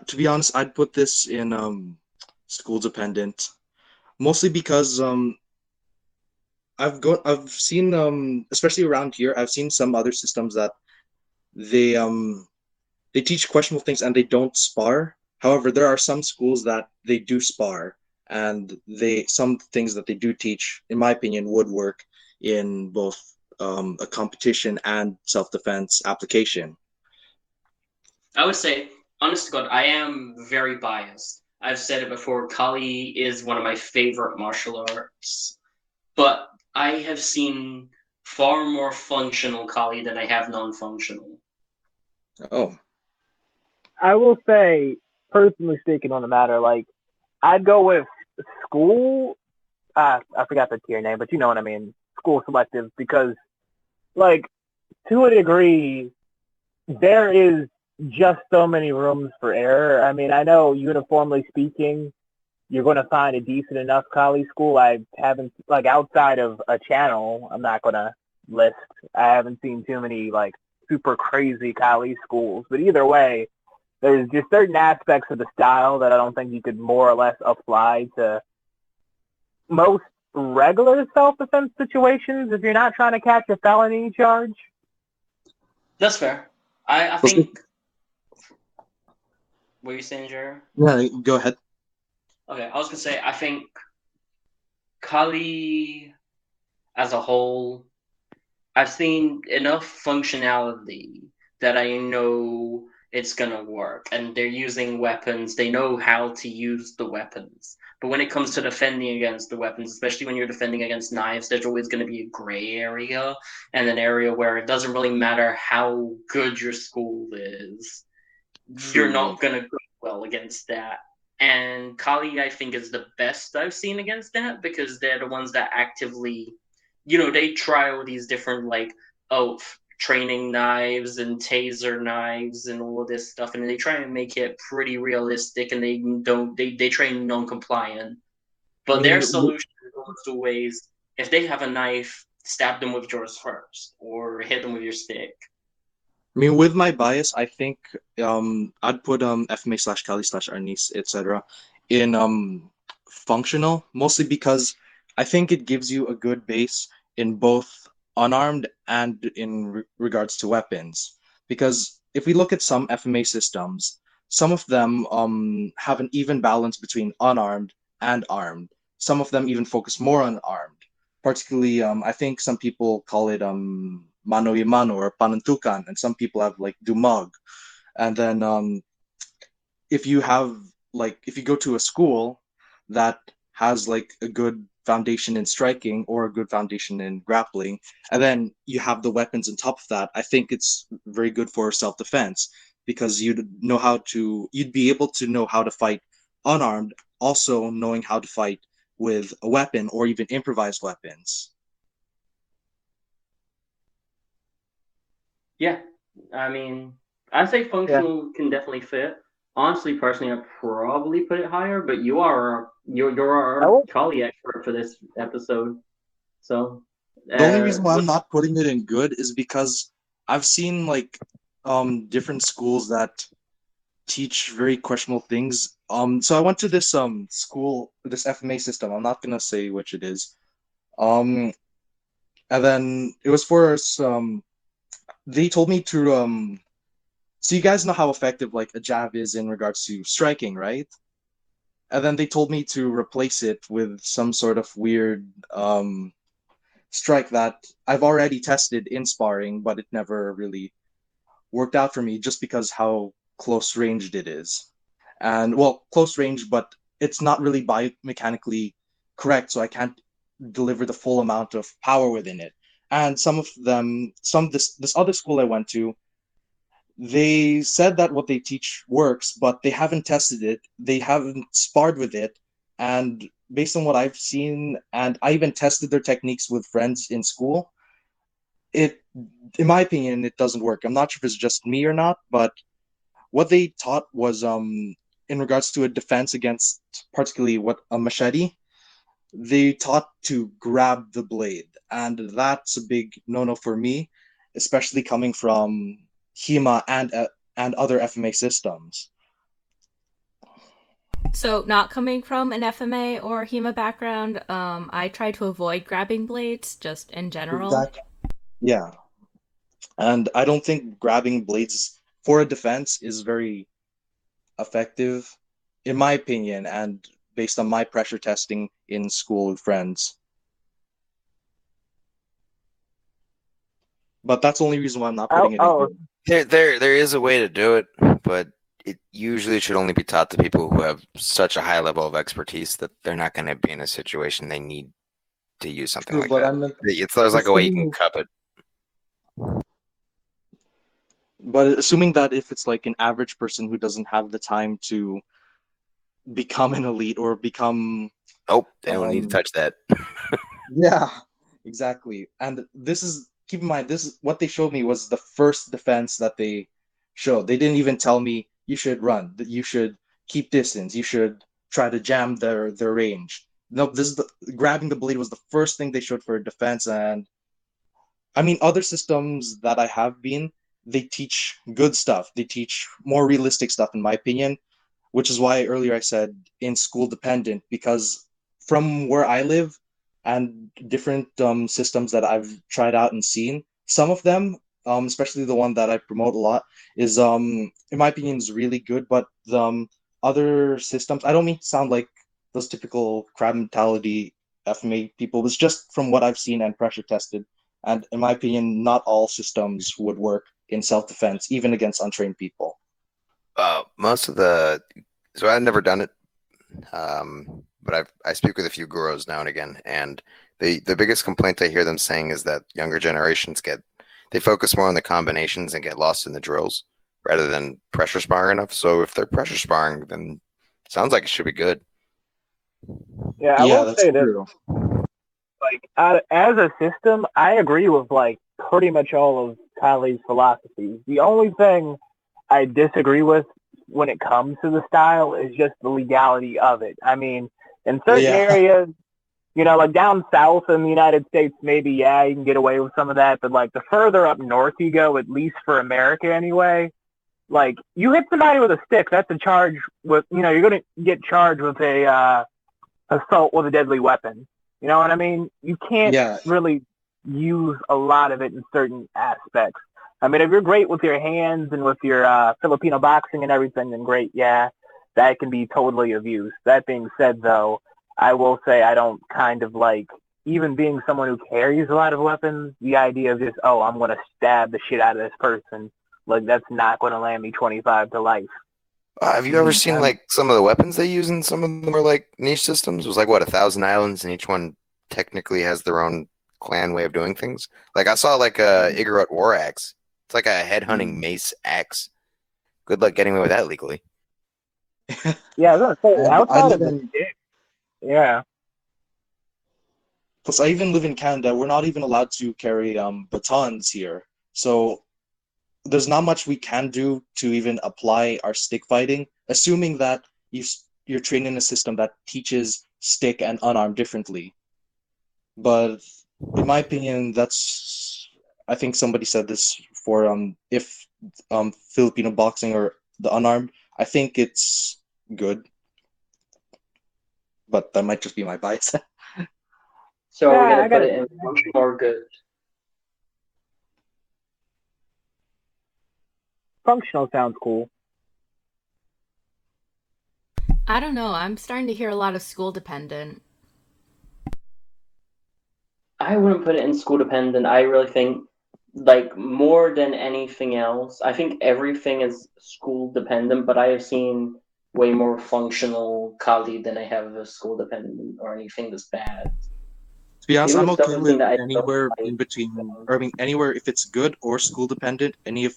to be honest, I'd put this in school dependent, mostly because I've seen especially around here, I've seen some other systems that they they teach questionable things and they don't spar. However, there are some schools that they do spar, and they some things that they do teach, in my opinion, would work in both a competition and self defense application. I would say, honest to God, I am very biased. I've said it before, Kali is one of my favorite martial arts, but I have seen far more functional Kali than I have non-functional. Oh, I will say, personally speaking on the matter, like I'd go with school. I forgot the tier name, but you know what I mean. School selective because, like, to a degree, there is just so many rooms for error. I mean, I know uniformly speaking, you're going to find a decent enough college school. I haven't, like, outside of a channel, I'm not going to list. I haven't seen too many, like, super crazy college schools. But either way, there's just certain aspects of the style that I don't think you could more or less apply to most regular self-defense situations if you're not trying to catch a felony charge. That's fair. I so, think. What are you saying, Jared? yeah, go ahead. Okay, I was gonna say I think Kali as a whole, I've seen enough functionality that I know it's gonna work, and they're using weapons. They know how to use the weapons. But when it comes to defending against the weapons, especially when you're defending against knives, there's always going to be a gray area and an area where it doesn't really matter how good your school is. You're True. not going to go well against that. And Kali, I think, is the best I've seen against that because they're the ones that actively, they try all these different, like, training knives and taser knives and all of this stuff, and they try and make it pretty realistic, and they train non-compliant. I But their mean, solution is always, if they have a knife, stab them with yours first, or hit them with your stick. with my bias, I think I'd put FMA slash Kali slash Arnis, etc. in functional, mostly because I think it gives you a good base in both unarmed and in regards to weapons. Because if we look at some FMA systems, some of them have an even balance between unarmed and armed. Some of them even focus more on armed. Particularly, I think some people call it mano y mano or panantukan, and some people have like dumag. And then if you have if you go to a school that has like a good foundation in striking or a good foundation in grappling, and then you have the weapons on top of that, I think it's very good for self-defense because you'd be able to know how to fight unarmed, also knowing how to fight with a weapon or even improvised weapons. Yeah, I mean, I say Yeah. functional can definitely fit. Honestly, personally, I'd probably put it higher, but you're I our will. Kali expert for this episode, so The only reason why I'm what? not putting it in good is because I've seen different schools that teach very questionable things. So I went to this school, this FMA system. I'm not gonna say which it is. Um, and then it was for some. They told me to So you guys know how effective like a jab is in regards to striking, right? And then they told me to replace it with some sort of weird strike that I've already tested in sparring, but it never really worked out for me just because how close ranged it is. And well, close range, but it's not really biomechanically correct, so I can't deliver the full amount of power within it. And this other school I went to, they said that what they teach works, but they haven't tested it. They haven't sparred with it. And based on what I've seen, and I even tested their techniques with friends in school, it, in my opinion, it doesn't work. I'm not sure if it's just me or not, but what they taught was in regards to a defense against particularly what a machete, they taught to grab the blade, and that's a big no-no for me, especially coming from HEMA and other FMA systems. So, not coming from an FMA or HEMA background, I try to avoid grabbing blades just in general. Exactly. Yeah, and I don't think grabbing blades for a defense is very effective, in my opinion, and based on my pressure testing in school with friends. But that's the only reason why I'm not Oh, putting it in oh, good. There is a way to do it, but it usually should only be taught to people who have such a high level of expertise that they're not going to be in a situation they need to use something True, like but that. I'm There's like a way you can assuming, cup it. but assuming that if it's like an average person who doesn't have the time to become an elite or become, Nope, they don't need to um, touch that. yeah, exactly. And this is, keep in mind, this is what they showed me was the first defense that they showed. They didn't even tell me you should run, that you should keep distance, you should try to jam their range. No, this is grabbing the blade was the first thing they showed for defense. And I mean, other systems that I have been, they teach good stuff. They teach more realistic stuff, in my opinion, which is why earlier I said in school dependent, because from where I live and different systems that I've tried out and seen, some of them, especially the one that I promote a lot, is in my opinion is really good. But the other systems, I don't mean to sound like those typical crab mentality FMA people. It's just from what I've seen and pressure tested. And in my opinion, not all systems would work in self defense, even against untrained people. Most of the so I've never done it, but I speak with a few gurus now and again, and the biggest complaint I hear them saying is that younger generations they focus more on the combinations and get lost in the drills rather than pressure sparring enough. So if they're pressure sparring, then it sounds like it should be good. Yeah, I Yeah, will that's say this. true. Like, as a system, I agree with like pretty much all of Kylie's philosophies. The only thing I disagree with when it comes to the style is just the legality of it. I mean, in certain Yeah. areas, like down south in the United States, maybe, yeah, you can get away with some of that. But like the further up north you go, at least for America anyway, like you hit somebody with a stick, that's a charge with, you're going to get charged with a assault with a deadly weapon. You know what I mean? You can't Yeah. really use a lot of it in certain aspects. I mean, if you're great with your hands and with your Filipino boxing and everything, then great, yeah, that can be totally of use. That being said, though, I will say I don't kind of like, even being someone who carries a lot of weapons, the idea of just, oh, I'm going to stab the shit out of this person, like that's not going to land me 25 to life. Have you ever seen And like some of the weapons they use in some of the more like niche systems? It was like what, 1,000 islands, and each one technically has their own clan way of doing things. Like I saw like a Igorot war axe. It's like a head hunting mace axe. Good luck getting away with that legally. Yeah, I was going to say, and I outside of live the in stick, yeah. plus I even live in Canada. We're not even allowed to carry batons here. So there's not much we can do to even apply our stick fighting, assuming that you're trained in a system that teaches stick and unarmed differently. But in my opinion, that's I think somebody said this for if Filipino boxing or the unarmed, I think it's good, but that might just be my bias. So are we Yeah, gonna I put got it in functional or good? functional sounds cool. I don't know. I'm starting to hear a lot of school dependent. I wouldn't put it in school dependent. I really think, like, more than anything else, I think everything is school dependent, but I have seen way more functional Kali than I have a school dependent or anything that's bad. To be honest, Even I'm the stuff okay I've seen with that I don't anywhere like. in between, or I mean, anywhere if it's good or school dependent. Any if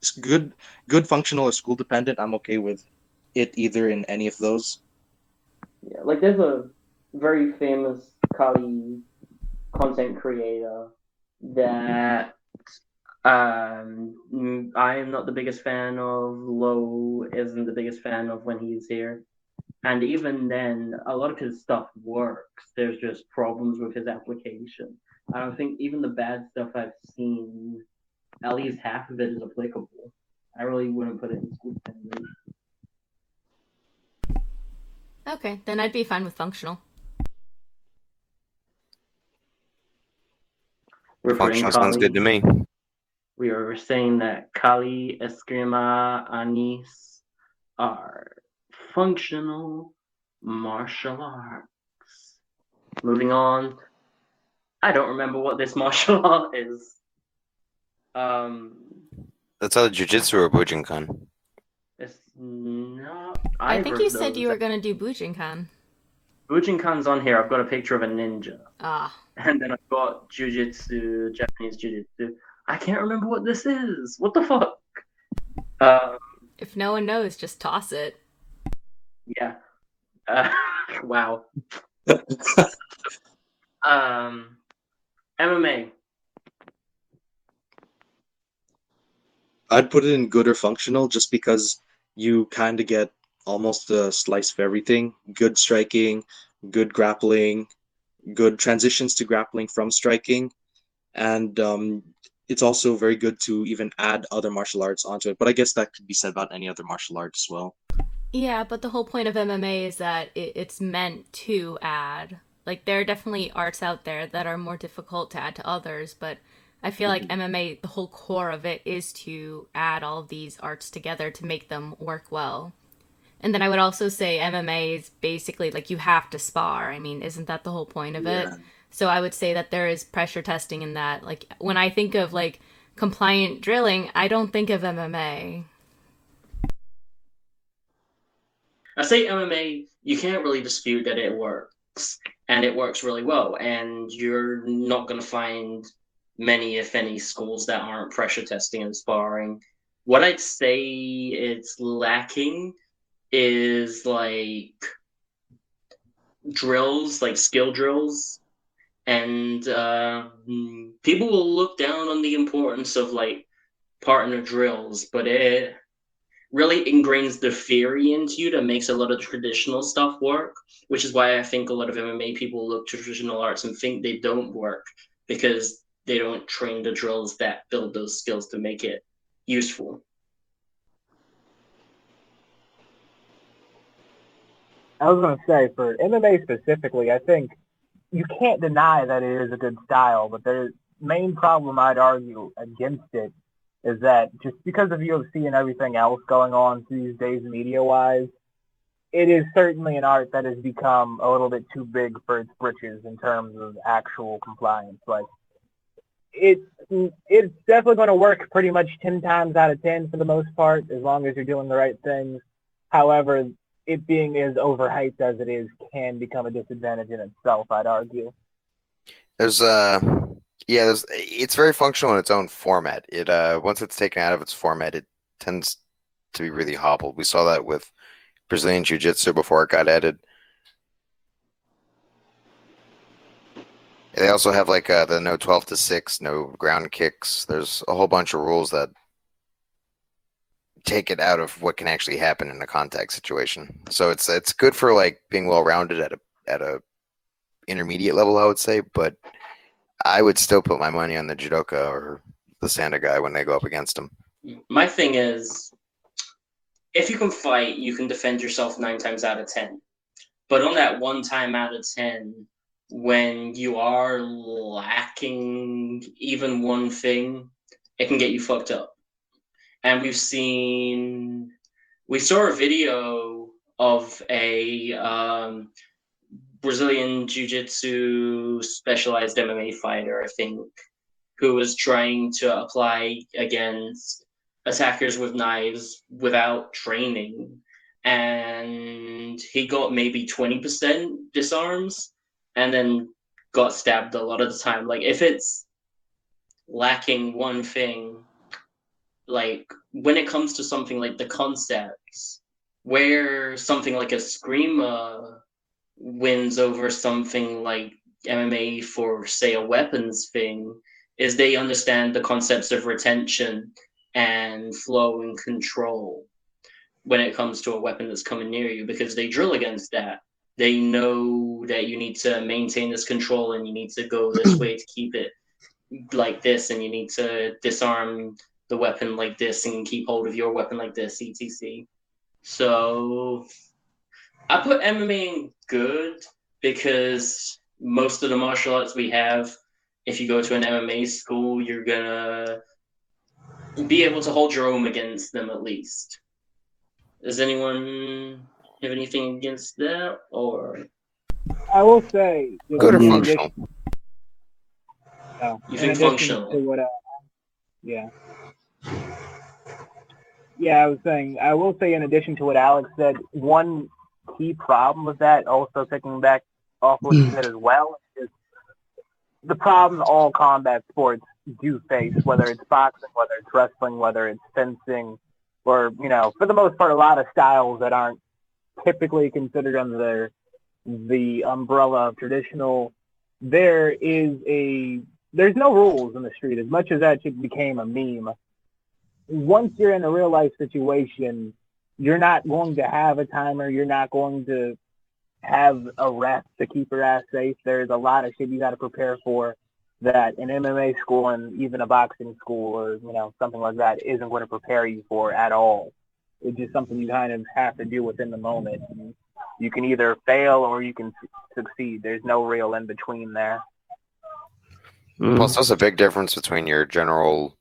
it's good functional or school dependent, I'm okay with it either in any of those. Yeah, like there's a very famous Kali content creator that I am not the biggest fan of. Low isn't the biggest fan of when he's here. And even then, a lot of his stuff works. There's just problems with his application. I don't think even the bad stuff I've seen, at least half of it is applicable. I really wouldn't put it in school dependent. Okay, then I'd be fine with functional. We're putting Functional sounds good to Kali. me. We are saying that Kali, Eskrima, Anis are functional martial arts. Moving on. I don't remember what this martial art is. Um, That's how Jiu-jitsu or Bujinkan. It's not I either think you of said you those. were gonna do Bujinkan. Bujinkan's on here. I've got a picture of a ninja. Ah, And then I've got Jiu-jitsu, Japanese Jiu-jitsu. I can't remember what this is. What the fuck? Uh, if no one knows, just toss it. yeah. Uh, wow. MMA. I'd put it in good or functional just because you kind of get almost a slice of everything. Good striking, good grappling, good transitions to grappling from striking, and it's also very good to even add other martial arts onto it. But I guess that could be said about any other martial art as well. Yeah, but the whole point of MMA is that it's meant to add. Like, there are definitely arts out there that are more difficult to add to others, but I feel like Mhm. MMA, the whole core of it is to add all of these arts together to make them work well. And then I would also say MMA is basically like you have to spar. I mean, isn't that the whole point of it? Yeah. So I would say that there is pressure testing in that. Like, when I think of like compliant drilling, I don't think of MMA. I say MMA, you can't really dispute that it works, and it works really well. And you're not going to find many, if any, schools that aren't pressure testing and sparring. What I'd say it's lacking is like drills, like skill drills, and people will look down on the importance of like partner drills, but it really ingrains the theory into you that makes a lot of traditional stuff work, which is why I think a lot of MMA people look to traditional arts and think they don't work because they don't train the drills that build those skills to make it useful. I was going to say, for MMA specifically, I think you can't deny that it is a good style, but the main problem I'd argue against it is that just because of UFC and everything else going on these days media wise, it is certainly an art that has become a little bit too big for its britches in terms of actual compliance. Like it, it's definitely going to work pretty much 10 times out of 10 for the most part, as long as you're doing the right things. However, it being as overhyped as it is can become a disadvantage in itself, I'd argue. There's yeah, it's very functional in its own format. It once it's taken out of its format, it tends to be really hobbled. We saw that with Brazilian Jiu-Jitsu before it got added. They also have like the no 12 to 6, no ground kicks. There's a whole bunch of rules that take it out of what can actually happen in a contact situation. So it's good for like being well rounded at a intermediate level, I would say, but I would still put my money on the judoka or the Sanda guy when they go up against him. My thing is, if you can fight, you can defend yourself 9 times out of 10. But on that 1 time out of 10, when you are lacking even one thing, it can get you fucked up. And we saw a video of a Brazilian Jiu-Jitsu specialized MMA fighter, I think, who was trying to apply against attackers with knives without training. And he got maybe 20% disarms and then got stabbed a lot of the time. Like, if it's lacking one thing, like, when it comes to something like the concepts, where something like a Screamer wins over something like MMA for, say, a weapons thing, is they understand the concepts of retention and flow and control when it comes to a weapon that's coming near you, because they drill against that. They know that you need to maintain this control and you need to go this way to keep it like this, and you need to disarm the weapon like this and keep hold of your weapon like this, etc. So I put MMA in good because most of the martial arts we have, if you go to an MMA school, you're gonna be able to hold your own against them at least. Does anyone have anything against that, or I will say, just Good or in functional? addition, you in think addition to functional? what, yeah, Yeah, I was saying, I will say, in addition to what Alex said, one key problem with that, also picking back off what he said as well, is the problem all combat sports do face, whether it's boxing, whether it's wrestling, whether it's fencing, or, for the most part, a lot of styles that aren't typically considered under the umbrella of traditional. There is there's no rules in the street. As much as that shit became a meme, once you're in a real life situation, you're not going to have a timer. You're not going to have a ref to keep your ass safe. There's a lot of shit you got to prepare for that an MMA school and even a boxing school or something like that isn't going to prepare you for at all. It's just something you kind of have to do within the moment. And you can either fail or you can succeed. There's no real in between there. Plus, there's a big difference between your general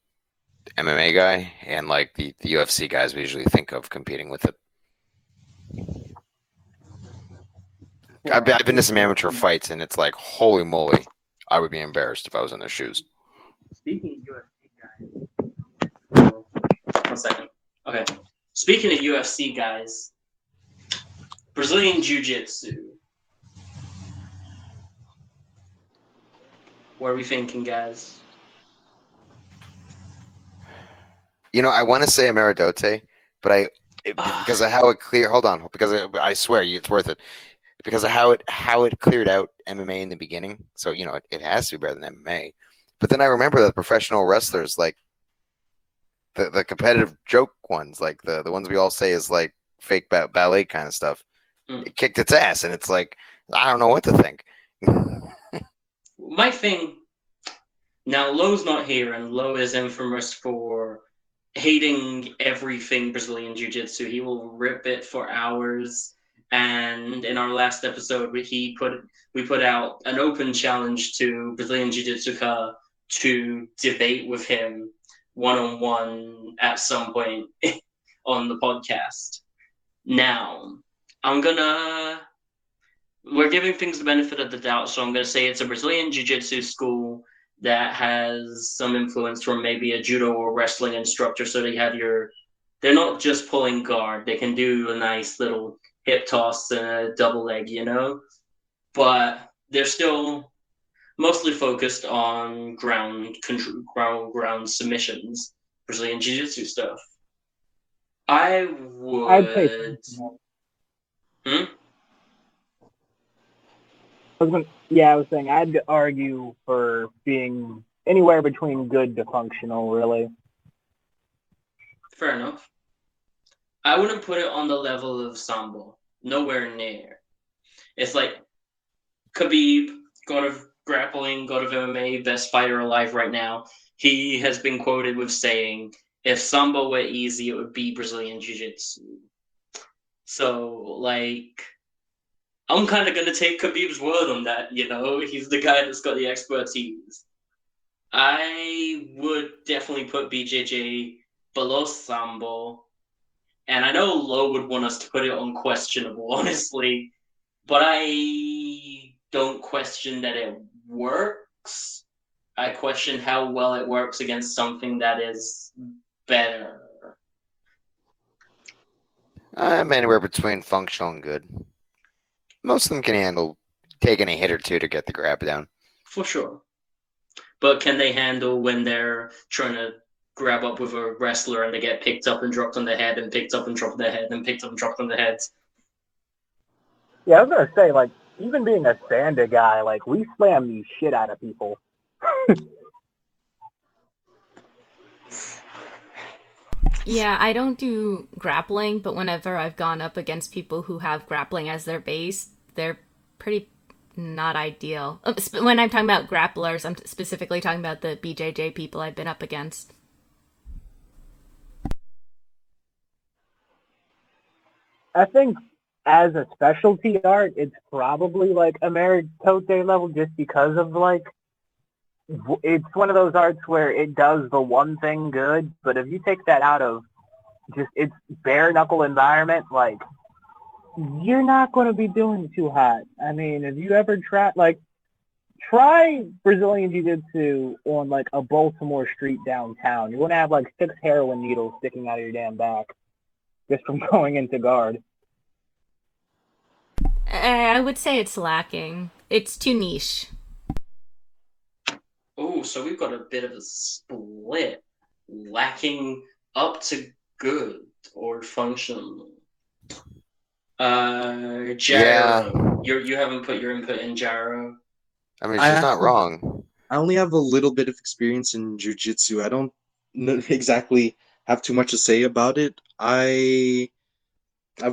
MMA guy and like the UFC guys we usually think of competing with it. I've been to some amateur fights, and it's like, holy moly, I would be embarrassed if I was in their shoes. Speaking of UFC guys, 1 second. Okay. Speaking of UFC guys, Brazilian Jiu-jitsu. What are we thinking, guys? I want to say Ameridote, but because of how it cleared. Hold on, because I swear it's worth it. Because of how it cleared out MMA in the beginning, so it has to be better than MMA. But then I remember the professional wrestlers, like the competitive joke ones, like the ones we all say is like fake ballet kind of stuff. It kicked its ass, and it's like I don't know what to think. My thing now, Lowe's not here, and Lowe is infamous for hating everything Brazilian Jiu-Jitsu. He will rip it for hours. And in our last episode, we put out an open challenge to Brazilian Jiu-Jitsu to debate with him one-on-one at some point on the podcast. Now, we're giving things the benefit of the doubt, so I'm going to say it's a Brazilian Jiu-Jitsu school that has some influence from maybe a judo or wrestling instructor, so they're not just pulling guard, they can do a nice little hip toss and a double leg, but they're still mostly focused on ground submissions, Brazilian Jiu-Jitsu stuff. I I'd say. I was saying I'd argue for being anywhere between good to functional, really. Fair enough. I wouldn't put it on the level of Sambo. Nowhere near. It's like Khabib, god of grappling, god of MMA, best fighter alive right now. He has been quoted with saying, if Sambo were easy, it would be Brazilian Jiu-Jitsu. So, I'm kind of going to take Khabib's word on that, He's the guy that's got the expertise. I would definitely put BJJ below Sambo. And I know Lowe would want us to put it on questionable, honestly. But I don't question that it works. I question how well it works against something that is better. I'm anywhere between functional and good. Most of them can handle taking a hit or two to get the grab down. For sure. But can they handle when they're trying to grab up with a wrestler and they get picked up and dropped on their head and picked up and dropped on their head and picked up and dropped on their heads? Yeah, I was going to say, even being a Sanda guy, we slam the shit out of people. Yeah, I don't do grappling, but whenever I've gone up against people who have grappling as their base, they're pretty not ideal. When I'm talking about grapplers, I'm specifically talking about the BJJ people I've been up against. I think as a specialty art, it's probably Ameritote level just because of it's one of those arts where it does the one thing good, but if you take that out of just its bare knuckle environment, you're not going to be doing too hot. I mean, if you ever try Brazilian Jiu-Jitsu on like a Baltimore street downtown. You want to have like 6 heroin needles sticking out of your damn back just from going into guard. I would say it's lacking. It's too niche. Oh, so we've got a bit of a split. Lacking up to good or functional. Yeah, Jaro, you haven't put your input in Jaro. I mean, I she's not actually wrong. I only have a little bit of experience in jiu-jitsu. I don't exactly have too much to say about it. I've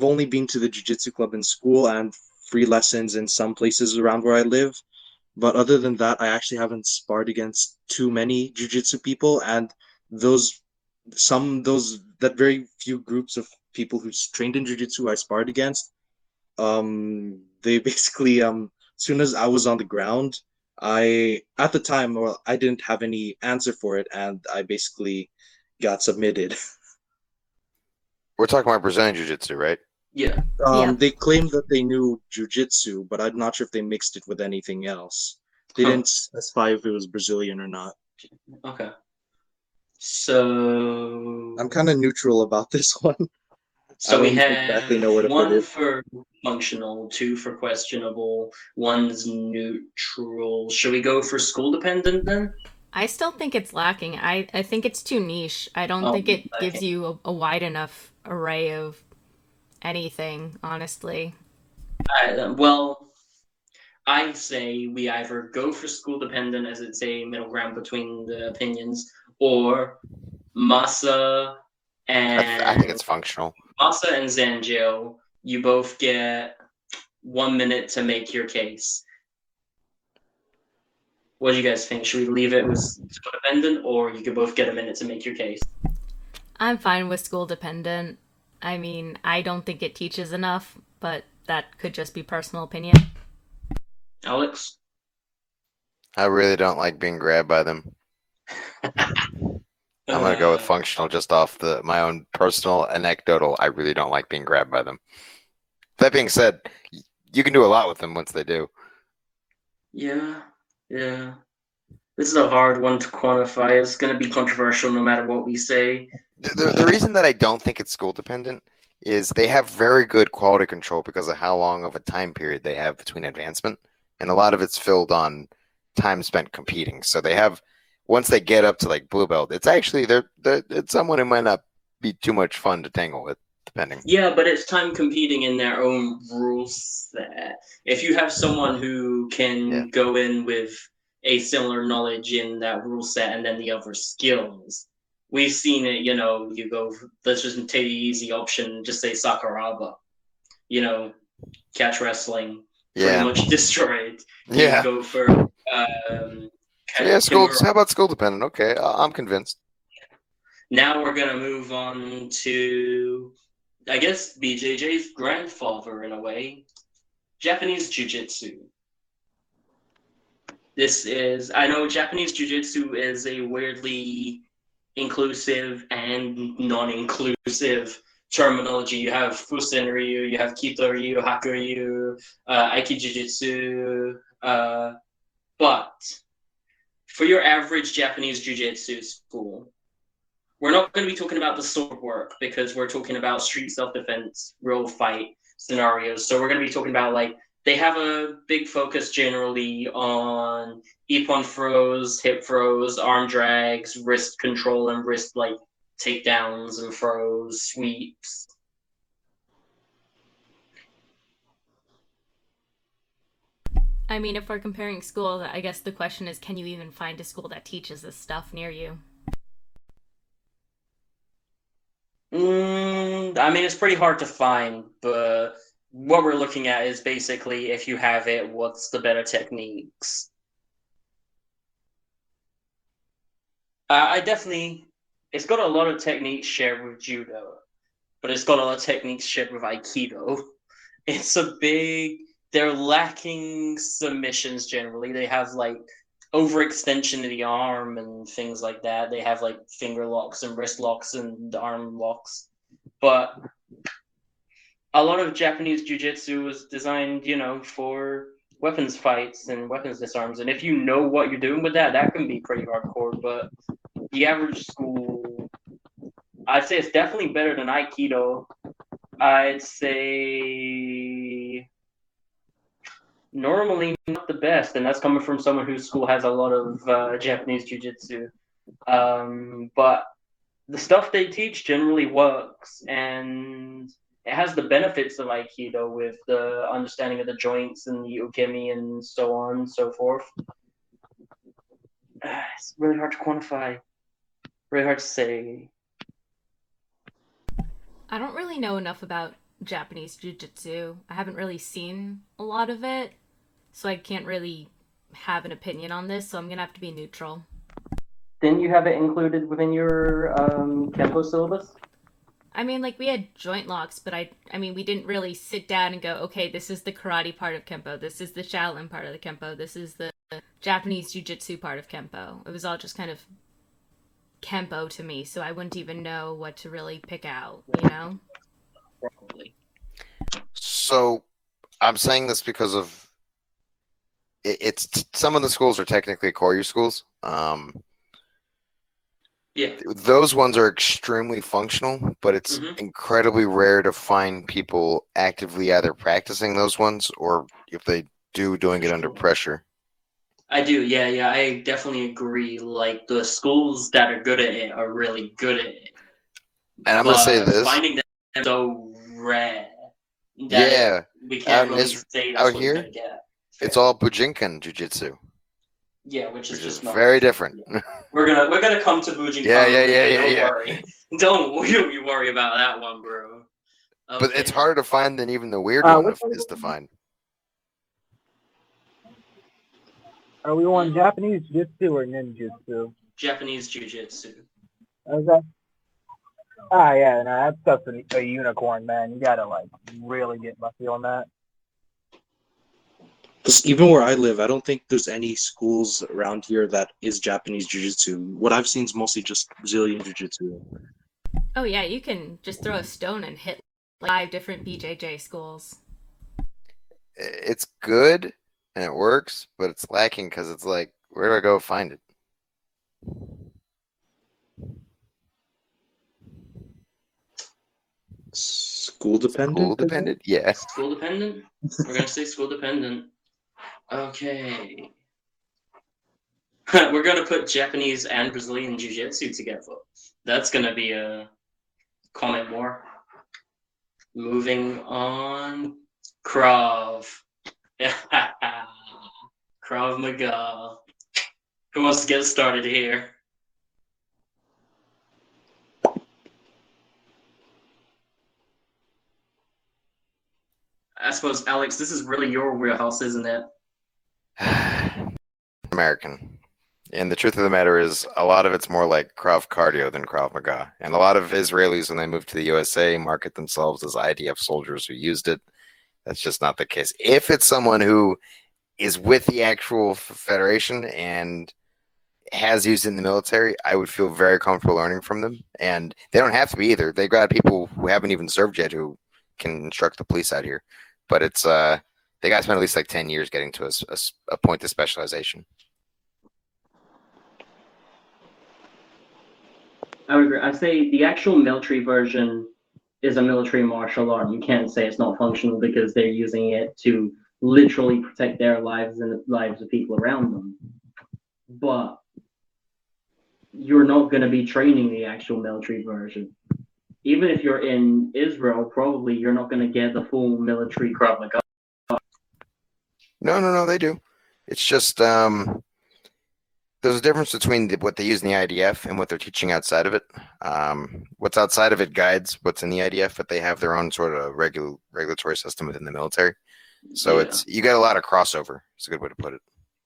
only been to the jiu-jitsu club in school and free lessons in some places around where I live. But other than that, I actually haven't sparred against too many jiu-jitsu people, and those those that very few groups of people who's trained in jiu-jitsu I sparred against, they basically as soon as I was on the ground, I at the time, well, I didn't have any answer for it, and I basically got submitted. We're talking about Brazilian Jiu-Jitsu, right? Yeah. Yep. They claimed that they knew jujitsu, but I'm not sure if they mixed it with anything else. They Huh. didn't specify if it was Brazilian or not. Okay. I'm So kind of neutral about this one. I so we don't exactly have know where to put one it. for functional, two for questionable, one's neutral. Should we go for school dependent then? I still think it's lacking. I think it's too niche. I don't Oh, think it gives lacking. you a wide enough array of anything, honestly. Well, I say we either go for school dependent as it's a middle ground between the opinions, or Masa I think and it's functional. Masa and Zanjil, you both get 1 minute to make your case. What do you guys think? Should we leave it with school dependent, or you could both get a minute to make your case? I'm fine with school dependent. I mean, I don't think it teaches enough, but that could just be personal opinion. Alex? I really don't like being grabbed by them. I'm gonna go with Uh, functional just off my own personal anecdotal. I really don't like being grabbed by them. That being said, you can do a lot with them once they do. yeah, yeah. This is a hard one to quantify. It's going to be controversial no matter what we say. The reason that I don't think it's school dependent is they have very good quality control because of how long of a time period they have between advancement, and a lot of it's filled on time spent competing. So they have once they get up to like blue belt, it's actually it's someone who might not be too much fun to tangle with, depending. Yeah, but it's time competing in their own rules set. If you have someone who Yeah, can go in with a similar knowledge in that rule set and then the other skills, we've seen it, you go, let's just take the easy option, just say Sakuraba, catch wrestling, pretty yeah, much destroyed. You yeah. go for So yeah, school. Kimura. How about school dependent? Okay, I'm convinced. Now we're going to move on to, I guess, BJJ's grandfather in a way, Japanese Jiu-Jitsu. I know Japanese Jiu-Jitsu is a weirdly inclusive and non-inclusive terminology. You have Fusen Ryu, you have Kito Ryu, Haku Ryu, Aiki Jiu-Jitsu, but for your average Japanese Jiu-Jitsu school, we're not going to be talking about the sword work because we're talking about street self-defense, real fight scenarios. So we're going to be talking about they have a big focus generally on ippon throws, hip throws, arm drags, wrist control, and wrist takedowns and throws, sweeps. I mean, if we're comparing schools, I guess the question is, can you even find a school that teaches this stuff near you? I mean, it's pretty hard to find, but what we're looking at is basically if you have it, what's the better techniques? I definitely, it's got a lot of techniques shared with judo, but it's got a lot of techniques shared with aikido. It's they're lacking submissions generally. They have overextension of the arm and things like that. They have finger locks and wrist locks and arm locks. But a lot of Japanese jiu-jitsu was designed, for weapons fights and weapons disarms, and if you know what you're doing with that, that can be pretty hardcore. But the average school, I'd say it's definitely better than Aikido. I'd say normally not the best, and that's coming from someone whose school has a lot of Japanese jiu-jitsu. But the stuff they teach generally works, and it has the benefits of Aikido with the understanding of the joints and the ukemi and so on and so forth. It's really hard to quantify, really hard to say. I don't really know enough about Japanese jiu-jitsu. I haven't really seen a lot of it, so I can't really have an opinion on this, so I'm gonna have to be neutral. Didn't you have it included within your Kempo syllabus? I mean, like, we had joint locks, but I mean, we didn't really sit down and go, okay, this is the karate part of Kempo, this is the Shaolin part of the Kempo, this is the Japanese jiu-jitsu part of Kempo. It was all just kind of Kempo to me, so I wouldn't even know what to really pick out, you know? Probably. So I'm saying this because of it's some of the schools are technically Koryu schools. Yeah. Those ones are extremely functional, but it's incredibly rare to find people actively either practicing those ones or if they do, doing it under pressure. I do, yeah, I definitely agree. Like, the schools that are good at it are really good at it. And I'm going to say this. Finding them so rare that we can't really say that's out what here, we're going to get. It's all Bujinkan Jiu-Jitsu. Yeah, which is just very different. Yeah. We're gonna come to Bujinkan. Yeah. Don't worry. Don't you worry about that one, bro. Okay. But it's harder to find than even the weird one is to find. Are we on Japanese Jiu-Jitsu or Ninjutsu? Japanese Jiu-Jitsu. Okay. Yeah, no, that stuff's a unicorn, man. You gotta like really get lucky on that. Because even where I live, I don't think there's any schools around here that is Japanese Jiu-Jitsu. What I've seen is mostly just Brazilian Jiu-Jitsu. Oh yeah, you can just throw a stone and hit like 5 different BJJ schools. It's good and it works, but it's lacking because it's like, where do I go find it? School dependent? School dependent? Yeah. School dependent? We're gonna say school dependent. Okay. We're gonna put Japanese and Brazilian Jiu-Jitsu together. That's gonna be a comment more. Moving on. Krav. Krav Maga. Who wants to get started here? I suppose, Alex, this is really your wheelhouse, isn't it? American. And the truth of the matter is, a lot of it's more like Krav cardio than Krav Maga. And a lot of Israelis, when they move to the USA, market themselves as IDF soldiers who used it. That's just not the case. If it's someone who is with the actual federation and has used it in the military, I would feel very comfortable learning from them. And they don't have to be either. They've got people who haven't even served yet who can instruct the police out here. But it's they got to spend at least like 10 years getting to a point of specialization. I would agree. I'd say the actual military version is a military martial art. You can't say it's not functional because they're using it to literally protect their lives and the lives of people around them. But you're not going to be training the actual military version. Even if you're in Israel, probably you're not going to get the full military Krav Maga. No, they do. It's just there's a difference between what they use in the IDF and what they're teaching outside of it. What's outside of it guides what's in the IDF, but they have their own sort of regulatory system within the military. So you get a lot of crossover. It's a good way to put it.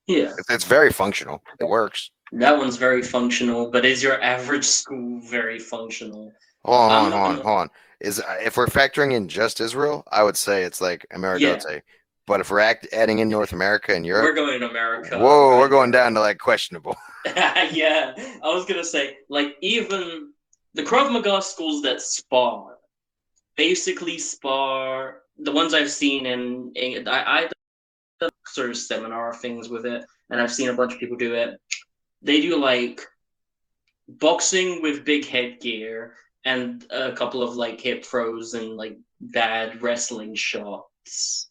Yeah. It's very functional. It works. That one's very functional, but is your average school very functional? Hold on. If we're factoring in just Israel, I would say it's like Ameridote. Yeah. But if we're adding in North America and Europe, we're going to America. Whoa, right? We're going down to like questionable. Yeah, I was gonna say, like, even the Krav Maga schools that spar, basically spar. The ones I've seen in I sort of seminar things with it, and I've seen a bunch of people do it. They do like boxing with big headgear and a couple of like hip throws and like bad wrestling shots.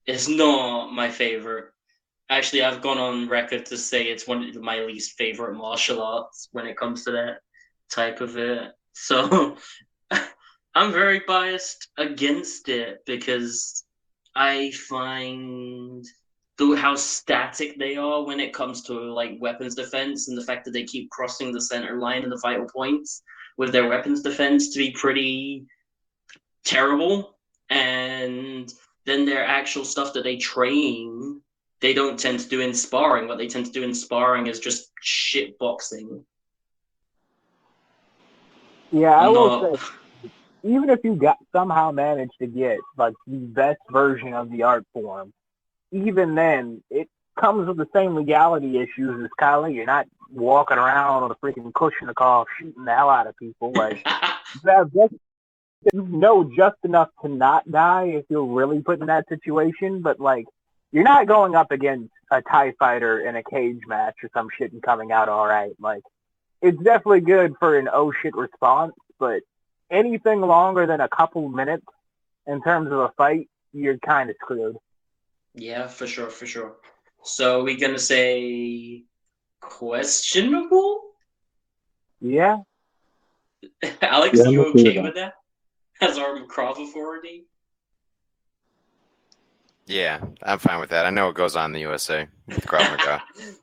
It's not my favorite. Actually, I've gone on record to say it's one of my least favorite martial arts when it comes to that type of it. So I'm very biased against it because I find how static they are when it comes to like weapons defense and the fact that they keep crossing the center line and the vital points with their weapons defense to be pretty terrible. And then their actual stuff that they train, they don't tend to do in sparring. What they tend to do in sparring is just shit boxing. Yeah, I will Not say, even if you somehow managed to get like the best version of the art form, even then it comes with the same legality issues as Kylie. You're not walking around with a freaking Kushnikov shooting the hell out of people. Like you know just enough to not die if you're really put in that situation, but like you're not going up against a TIE fighter in a cage match or some shit and coming out all right. Like it's definitely good for an oh shit response, but anything longer than a couple minutes in terms of a fight, you're kind of screwed. yeah, for sure, for sure. So we're gonna say questionable? Yeah. Alex, Yeah, I'm you okay with okay that. with that? As our Krav authority? Yeah, I'm fine with that. I know what goes on in the USA with Krav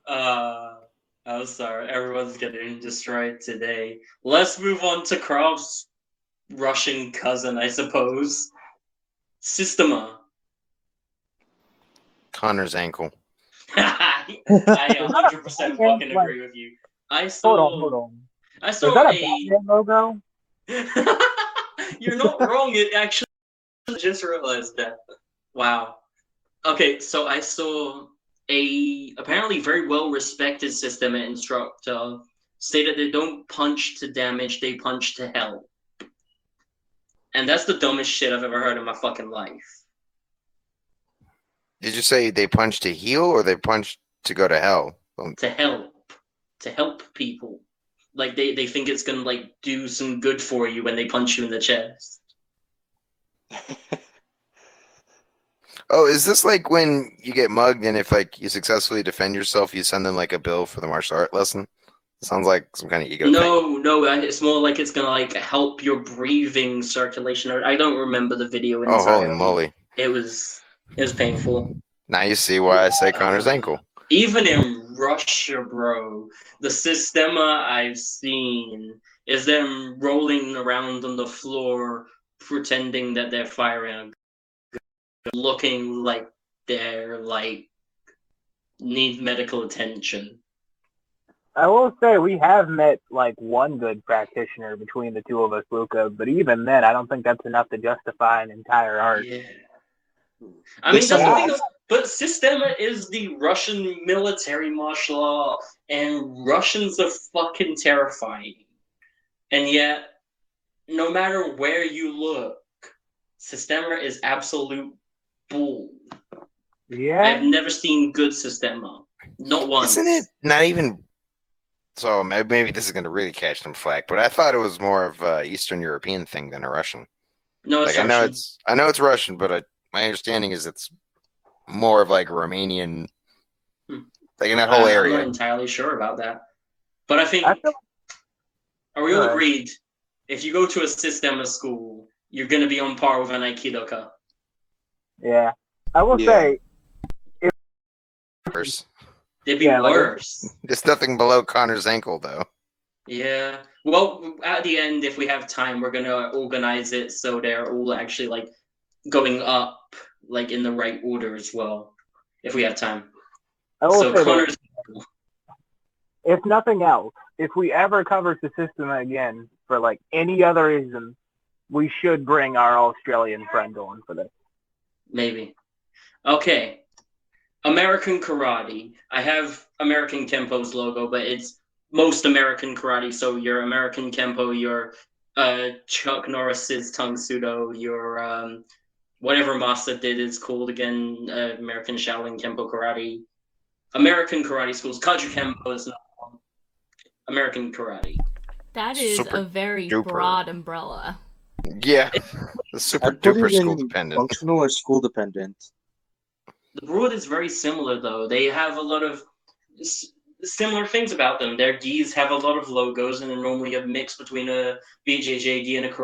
Maga. I'm sorry, everyone's getting destroyed today. Let's move on to Krav's Russian cousin, I suppose. Systema. Connor's ankle. I 100% fucking Like, agree with you. I hold saw on. I Is saw that a a Batman logo? You're not wrong, it actually just realized that. Wow. Okay, so I saw a apparently very well respected system instructor say that they don't punch to damage, they punch to help. And that's the dumbest shit I've ever heard in my fucking life. Did you say they punch to heal or they punch to go to hell? To help. To help people. Like they think it's gonna like do some good for you when they punch you in the chest. Oh, is this like when you get mugged and if like you successfully defend yourself, you send them like a bill for the martial art lesson? Sounds like some kind of ego thing. No, it's more like it's gonna like help your breathing circulation. I don't remember the video Oh, holy entirely. moly. It was painful. Now you see why I say Connor's ankle. Even in Russia, bro, the Sistema I've seen is them rolling around on the floor, pretending that they're firing a gun, looking like they're like need medical attention. I will say we have met like one good practitioner between the two of us, Luca, but even then, I don't think that's enough to justify an entire art. Yeah. I They mean, that's the somehow thing, though. But Sistema is the Russian military martial law, and Russians are fucking terrifying. And yet, no matter where you look, Sistema is absolute bull. Yeah. I've never seen good Sistema. Not once. Isn't it not even so? Maybe this is going to really catch some flack, but I thought it was more of a Eastern European thing than a Russian. No, it's Like Russian. I know it's Russian, but my understanding is it's more of like Romanian, like in that whole I'm not area. entirely sure about that. But I think, I feel are we all Alright. agreed? If you go to a Sistema school, you're going to be on par with an Aikidoka. yeah. I will Yeah. say Worse. It'd be Yeah, like- worse. There's nothing below Connor's ankle, though. Yeah. Well, at the end, if we have time, we're gonna organize it so they're all actually like going up, like in the right order as well, if we have time. I will So say Connor's this. If nothing else, if we ever cover the system again for like any other reason, we should bring our Australian friend on for this. maybe. Okay. American Karate. I have American Kempo's logo, but it's most American Karate. So your American Kempo, your Chuck Norris's Tung Sudo, your whatever master did is called again. American Shaolin Kempo Karate. American Karate Schools. Kaju Kempo is not one. American Karate. That is a Super very duper. broad umbrella. Yeah, super I'd put duper it school in dependent. functional or school dependent. The broad is very similar, though. They have a lot of similar things about them. Their gis have a lot of logos, and they're normally a mix between a BJJ gi and a karate.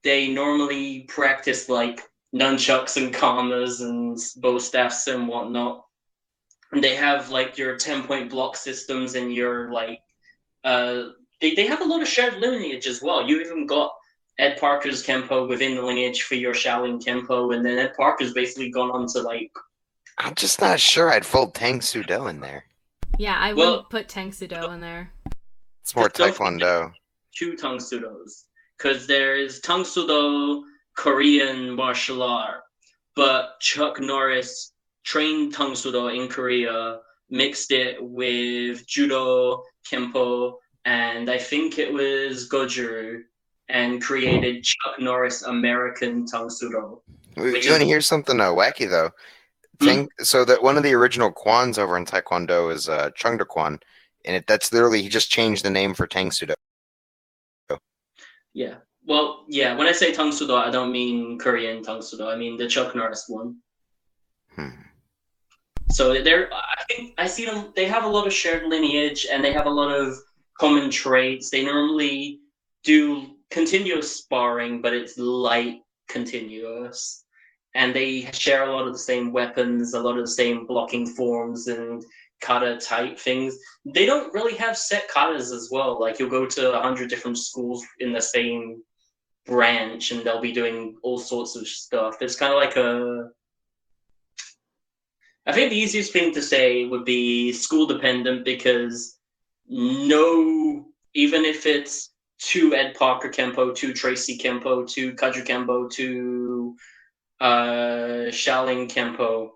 They normally practice like nunchucks and kamas and bow staffs and whatnot. And they have like your 10-point block systems and your like uh they have a lot of shared lineage as well. You even got Ed Parker's Kempo within the lineage for your Shaolin Kempo, and then Ed Parker's basically gone on to like I'm just not sure I'd fold Tang Sudo in there. Yeah, I well wouldn't put Tang Sudo in there. It's more don't forget Taekwondo. two Tang Sudos. Because there's Tang Sudo Korean martial art, but Chuck Norris trained Tang Sudo in Korea, mixed it with Judo, Kempo, and I think it was Goju, and created Chuck Norris American Tang Sudo, which You is want to hear something wacky though? hmm? So that one of the original Kwans over in Taekwondo is Chungda Kwan, and that's literally he just changed the name for Tang Sudo. Yeah. Well, yeah, when I say Tang Sudo, I don't mean Korean Tang Sudo, I mean the Chuck Norris one. Hmm. So I think I see them. They have a lot of shared lineage, and they have a lot of common traits. They normally do continuous sparring, but it's light continuous, and they share a lot of the same weapons, a lot of the same blocking forms and kata type things. They don't really have set katas as well. Like you'll go to 100 different schools in the same branch, and they'll be doing all sorts of stuff. It's kind of like a I think the easiest thing to say would be school dependent because no, even if it's two Ed Parker Kempo, two Tracy Kempo, two Kaju Kempo, two Shaolin Kempo,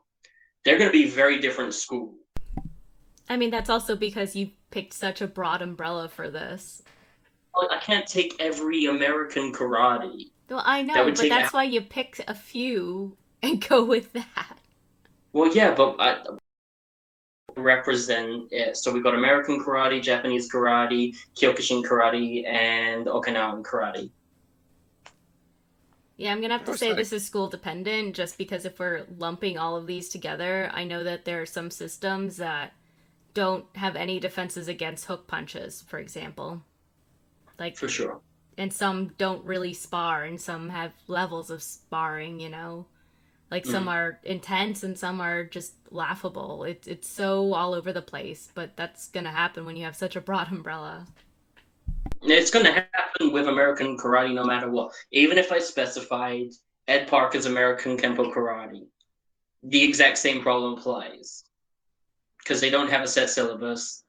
they're going to be very different school. I mean, that's also because you picked such a broad umbrella for this. Like, I can't take every American karate. Well, I That know, would but take. that's why you picked a few and go with that. Well, yeah, but I represent it. So we got American karate, Japanese karate, Kyokushin karate, and Okinawan karate. Yeah, I'm gonna have That to was say nice. this is school dependent just because if we're lumping all of these together, I know that there are some systems that don't have any defenses against hook punches, for example. Like, For sure. and some don't really spar, and some have levels of sparring, you know? Like, some Mm. are intense and some are just laughable. It's so all over the place, but that's gonna happen when you have such a broad umbrella. It's going to happen with American karate no matter what. Even if I specified Ed Parker's American Kempo karate, the exact same problem applies. Because they don't have a set syllabus.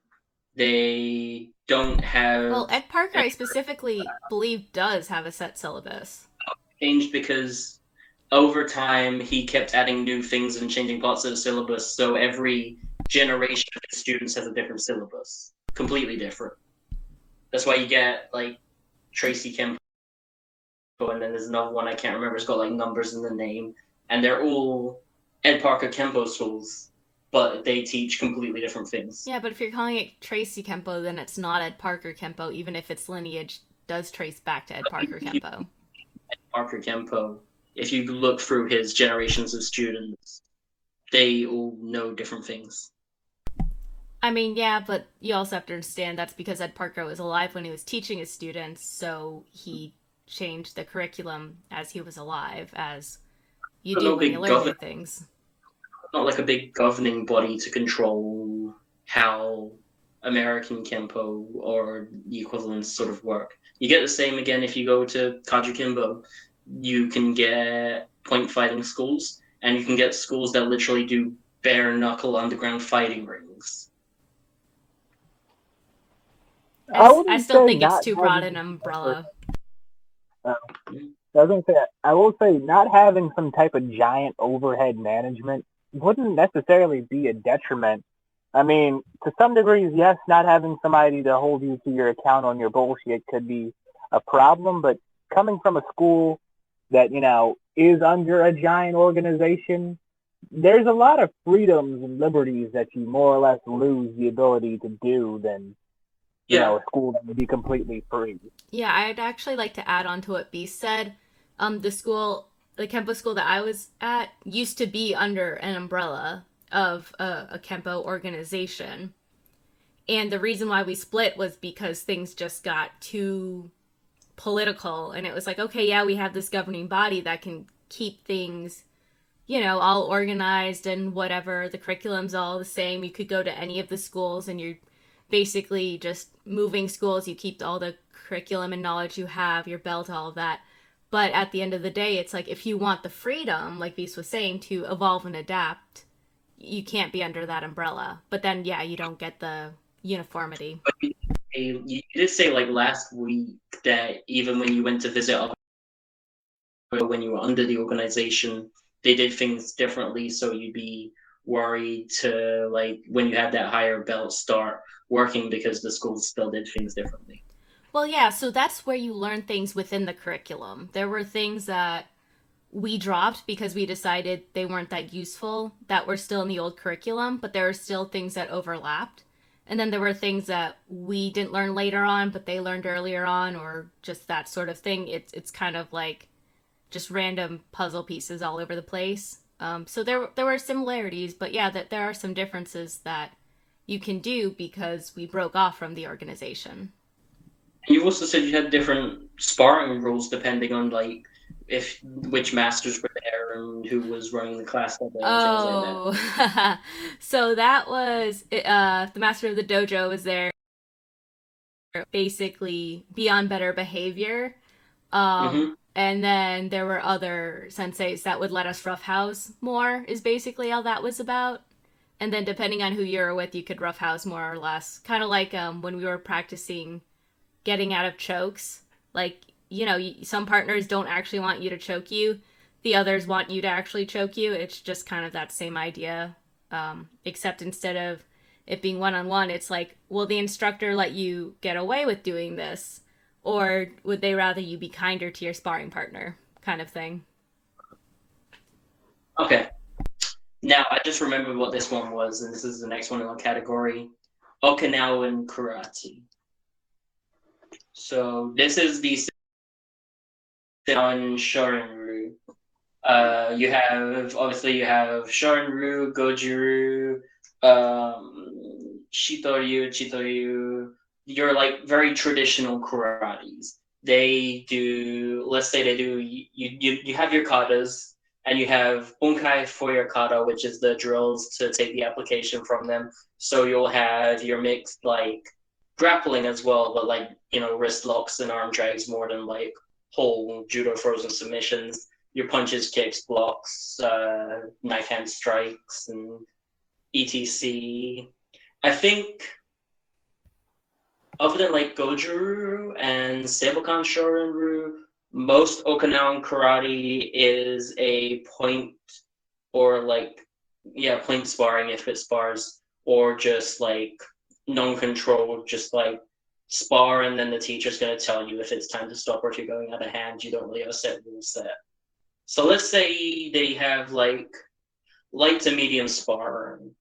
They don't Well, have Ed Parker, any I specifically believe, does have a set syllabus. change because over time he kept adding new things and changing parts of the syllabus. So every generation of students has a different syllabus, completely different. That's why you get like Tracy Kempo, and then there's another one I can't remember. It's got like numbers in the name, and they're all Ed Parker Kempo schools, but they teach completely different things. Yeah, but if you're calling it Tracy Kempo, then it's not Ed Parker Kempo, even if its lineage does trace back to Ed Parker Kempo. Parker Kempo, if you look through his generations of students, they all know different things. I mean, yeah, but you also have to understand that's because Ed Parker was alive when he was teaching his students, so he changed the curriculum as he was alive, as you do No when you big learn new govern, things. not like a big governing body to control how American Kempo or the equivalents sort of work. You get the same again if you go to Kaju Kimbo. You can get point fighting schools, and you can get schools that literally do bare knuckle underground fighting rings. I I wouldn't still say think it's not too broad having an some type of, umbrella. I was gonna say I will say not having some type of giant overhead management wouldn't necessarily be a detriment. I mean, to some degrees, yes, not having somebody to hold you to your account on your bullshit could be a problem, but coming from a school that, is under a giant organization, there's a lot of freedoms and liberties that you more or less lose the ability to do than, Yeah. a school that would be completely free. Yeah, I'd actually like to add on to what Beast said. The Kempo school that I was at, used to be under an umbrella of a Kempo organization. And the reason why we split was because things just got too political. And it was like, okay, yeah, we have this governing body that can keep things, all organized and whatever. The curriculum's all the same. You could go to any of the schools and you're basically just moving schools. You keep all the curriculum and knowledge you have, your belt, all of that. But at the end of the day, it's like if you want the freedom, like Beast was saying, to evolve and adapt, you can't be under that umbrella. But then, yeah, you don't get the uniformity. But you did say like last week that even when you went to visit when you were under the organization, they did things differently. So you'd be worried to like when you had that higher belt start working because the school still did things differently. Well, yeah, so that's where you learn things within the curriculum. There were things that we dropped because we decided they weren't that useful that were still in the old curriculum, but there were still things that overlapped. And then there were things that we didn't learn later on, but they learned earlier on, or just that sort of thing. It's kind of like just random puzzle pieces all over the place. So there were similarities, but yeah, that there are some differences that you can do because we broke off from the organization. You also said you had different sparring rules depending on like if which masters were there and who was running the class that day and things like that. Oh, so that was the master of the dojo was there, basically be on better behavior. And then there were other senseis that would let us roughhouse more, is basically all that was about. And then depending on who you were with, you could roughhouse more or less. Kind of like when we were practicing getting out of chokes. Like, some partners don't actually want you to choke you. The others want you to actually choke you. It's just kind of that same idea. Except instead of it being one-on-one, it's like, will the instructor let you get away with doing this? Or would they rather you be kinder to your sparring partner, kind of thing? Okay. Now I just remembered what this one was, and this is the next one in our category. Okinawan karate. So this is the on Shorin-ryu. You have Shorin-ryu, Goju-ryu, Shito-ryu. You're like very traditional karates. Let's say they do. You have your katas, and you have bunkai for your kata, which is the drills to take the application from them. So you'll have your mixed like grappling as well, but like wrist locks and arm drags more than like whole judo frozen submissions. Your punches, kicks, blocks, knife hand strikes, and etc. I think other than like Goju and Seibukan Shorin-ryu, most Okinawan karate is a point or point sparring if it spars, or just like non-controlled, just like spar and then the teacher's going to tell you if it's time to stop or if you're going out of hand. You don't really have a set rule set. So let's say they have like light to medium sparring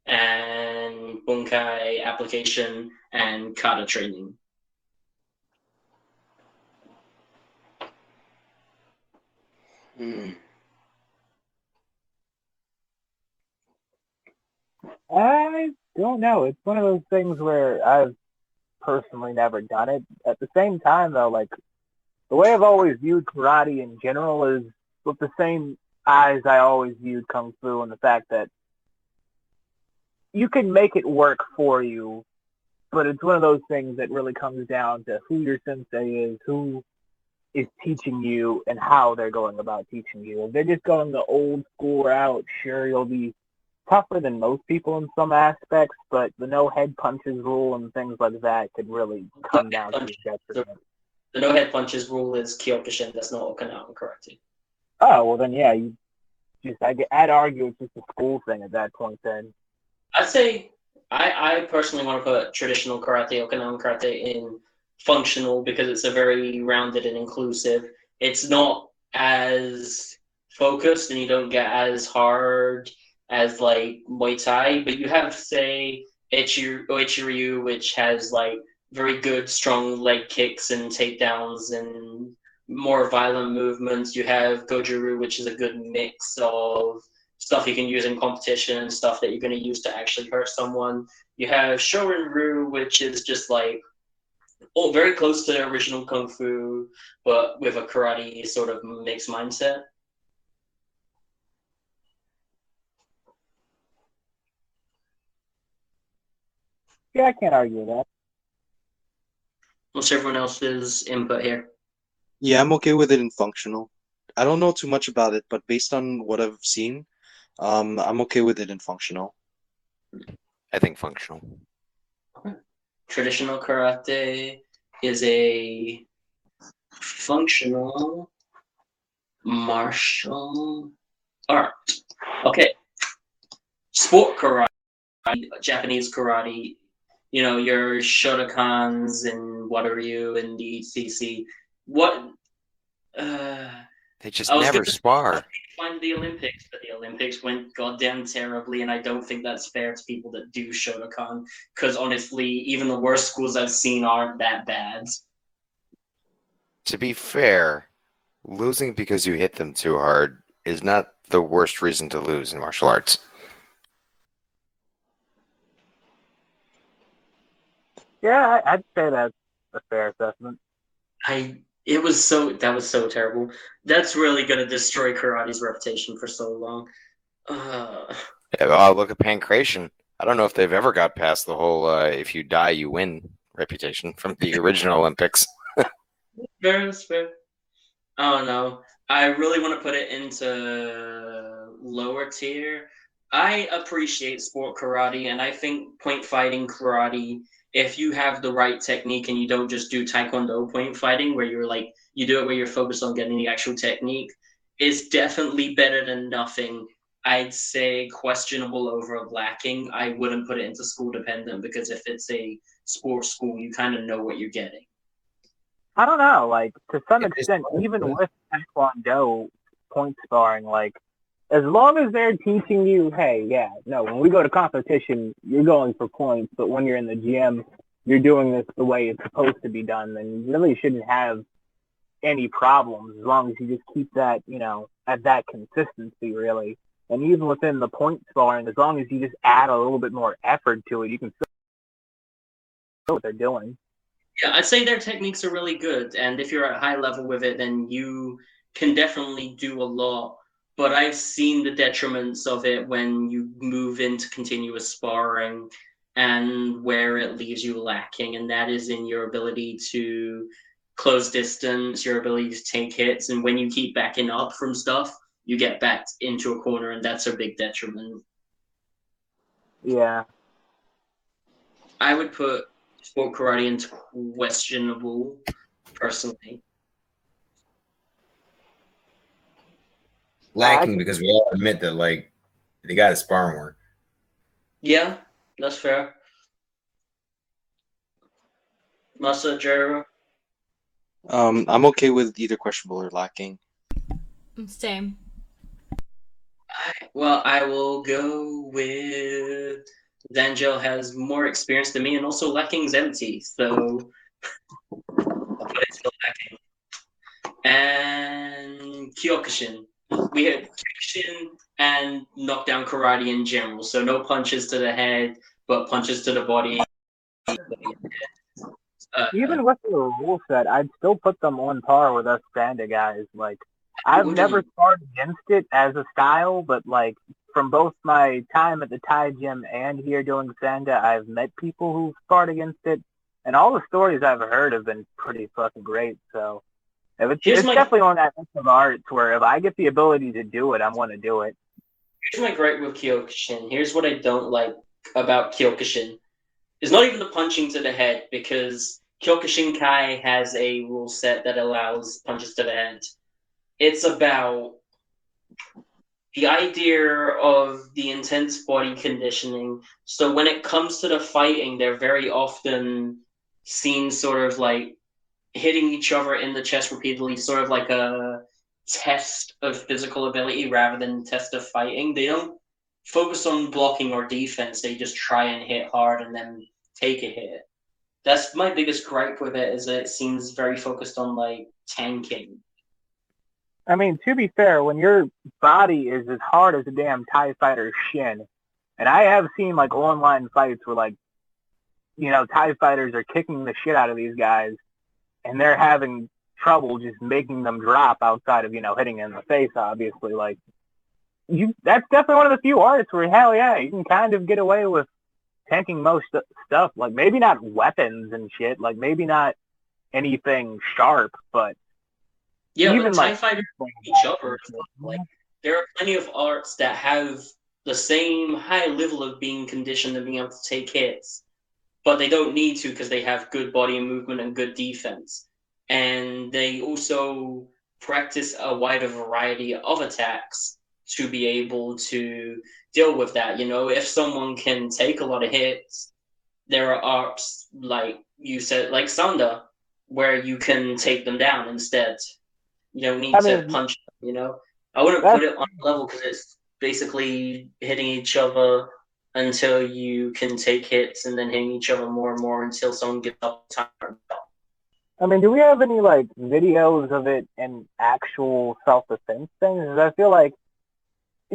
and bunkai application and kata training. I don't know. It's one of those things where I've personally never done it. At the same time, though, like the way I've always viewed karate in general is with the same eyes I always viewed kung fu, and the fact that you can make it work for you, but it's one of those things that really comes down to who your sensei is, who is teaching you, and how they're going about teaching you. If they're just going the old school route, sure, you'll be tougher than most people in some aspects, but the no head punches rule and things like that could really come down to your detriment. The no head punches rule is Kyokushin. That's not Okinawan karate. Oh, well then, yeah, I'd argue it's just a school thing at that point then. I'd say I personally want to put traditional karate, Okinawan karate, in functional because it's a very rounded and inclusive. It's not as focused and you don't get as hard as like Muay Thai, but you have, say, Ichiryu, which has like very good strong leg kicks and takedowns and more violent movements. You have Goju-Ryu, which is a good mix of stuff you can use in competition and stuff that you're going to use to actually hurt someone. You have Shorin-Ryu, which is just like very close to the original Kung Fu, but with a karate sort of mixed mindset. Yeah, I can't argue with that. What's everyone else's input here? Yeah, I'm okay with it in functional. I don't know too much about it, but based on what I've seen, I'm okay with it in functional. I think functional. Traditional karate is a functional martial art. Okay. Sport karate, Japanese karate, your Shotokans and what are you in the ECC. What uh They just I was never gonna spar. find the Olympics, but the Olympics went goddamn terribly, and I don't think that's fair to people that do Shotokan, because honestly, even the worst schools I've seen aren't that bad. To be fair, losing because you hit them too hard is not the worst reason to lose in martial arts. Yeah, I'd say that's a fair assessment. That was so terrible. That's really gonna destroy karate's reputation for so long. Uh, Yeah, well, look at pancration. I don't know if they've ever got past the whole if you die, you win reputation from the original Olympics. fair, fair. Oh no, I really want to put it into lower tier. I appreciate sport karate, and I think point fighting karate, if you have the right technique and you don't just do taekwondo point fighting, where you do it where you're focused on getting the actual technique, is definitely better than nothing. I'd say questionable over lacking. I wouldn't put it into school dependent because if it's a sports school, you kind of know what you're getting. I don't know, like to some It is extent, even with Taekwondo point sparring, like as long as they're teaching you, hey, yeah, no, when we go to competition, you're going for points, but when you're in the gym, you're doing this the way it's supposed to be done, then you really shouldn't have any problems as long as you just keep that, at that consistency, really. And even within the point sparring, as long as you just add a little bit more effort to it, you can still know what they're doing. Yeah, I'd say their techniques are really good, and if you're at high level with it, then you can definitely do a lot. But I've seen the detriments of it when you move into continuous sparring and where it leaves you lacking, and that is in your ability to close distance, your ability to take hits, and when you keep backing up from stuff, you get backed into a corner, and that's a big detriment. Yeah. I would put sport karate into questionable, personally. Lacking because we all admit that like they got to spar more. Yeah, that's fair. Masa Jera. I'm okay with either questionable or lacking. Same. Well, I will go with Zangel has more experience than me, and also Lacking's empty, so I'll put it to Lacking. And Kyokushin. We had Kyokushin and knockdown karate in general, so no punches to the head, but punches to the body. Even with the rule set, I'd still put them on par with us Panda guys. Like, I've never sparred against it as a style, but like from both my time at the Thai gym and here doing Sanda, I've met people who sparred against it, and all the stories I've heard have been pretty fucking great. So it's definitely on that list of arts where if I get the ability to do it, I'm going to do it. Here's my gripe with Kyokushin. Here's what I don't like about Kyokushin. It's not even the punching to the head, because Kyokushin Kai has a rule set that allows punches to the head. It's about the idea of the intense body conditioning. So when it comes to the fighting, they're very often seen sort of like hitting each other in the chest repeatedly, sort of like a test of physical ability rather than test of fighting. They don't focus on blocking or defense. They just try and hit hard and then take a hit. That's my biggest gripe with it, is that it seems very focused on like tanking. I mean, to be fair, when your body is as hard as a damn TIE fighter's shin, and I have seen like online fights where like, TIE fighters are kicking the shit out of these guys, and they're having trouble just making them drop outside of, hitting in the face, obviously. Like, that's definitely one of the few arts where, hell yeah, you can kind of get away with tanking most stuff. Like, maybe not weapons and shit, like, maybe not anything sharp, but yeah, even but TIE fighters each other. Like, there are plenty of arts that have the same high level of being conditioned and being able to take hits, but they don't need to because they have good body movement and good defense. And they also practice a wider variety of attacks to be able to deal with that. If someone can take a lot of hits, there are arts like you said, like Sanda, where you can take them down instead. You don't need to punch them. I wouldn't put it on a level because it's basically hitting each other until you can take hits and then hitting each other more and more until someone gets up time. I mean, do we have any like videos of it in actual self-defense things? Because I feel like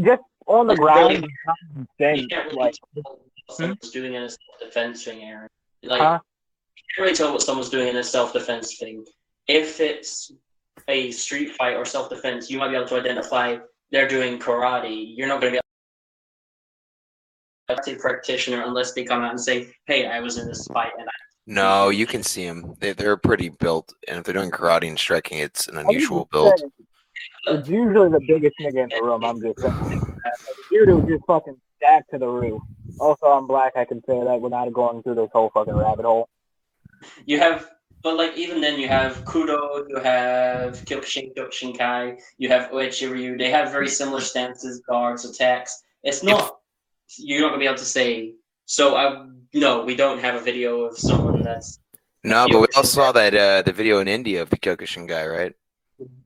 just on the ground, you can't really tell what someone's doing in a self-defense thing, Aaron. Like, you can't really tell what someone's doing in a self-defense thing. If it's a street fight or self-defense, you might be able to identify they're doing karate. You're not going to be a practitioner unless they come out and say, "Hey, I was in this fight and I." No, you can see them. They're pretty built, and if they're doing karate and striking, it's an unusual build. It's usually the biggest nigga in the room. I'm just saying. Dude who just fucking stacked to the roof. Also, I'm black. I can say that without going through this whole fucking rabbit hole. You have, but like even then, you have Kudo, you have Kyokushinkai, you have Uechi-Ryu. They have very similar stances, guards, attacks. It's not. You're not gonna be able to say. So no, we don't have a video of someone that's. No, but we all saw that the video in India of the Kyokushin guy, right?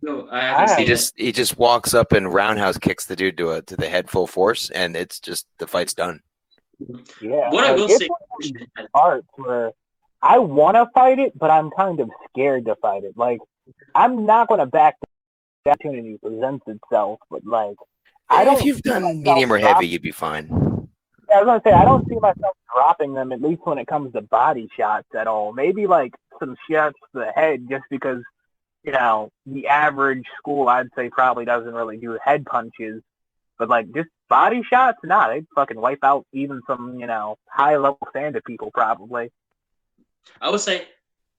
No, I haven't seen it. He just walks up and roundhouse kicks the dude to the head full force, and it's just the fight's done. Yeah, what I will say, arts where I want to fight it, but I'm kind of scared to fight it. Like, I'm not going to back the opportunity presents itself, but like, I don't. If you've done medium or heavy, you'd be fine. Yeah, I was gonna say I don't see myself dropping them, at least when it comes to body shots at all. Maybe like some shots to the head, just because the average school I'd say probably doesn't really do head punches, but like just body shots, nah, they'd fucking wipe out even some high level standard people probably. I would say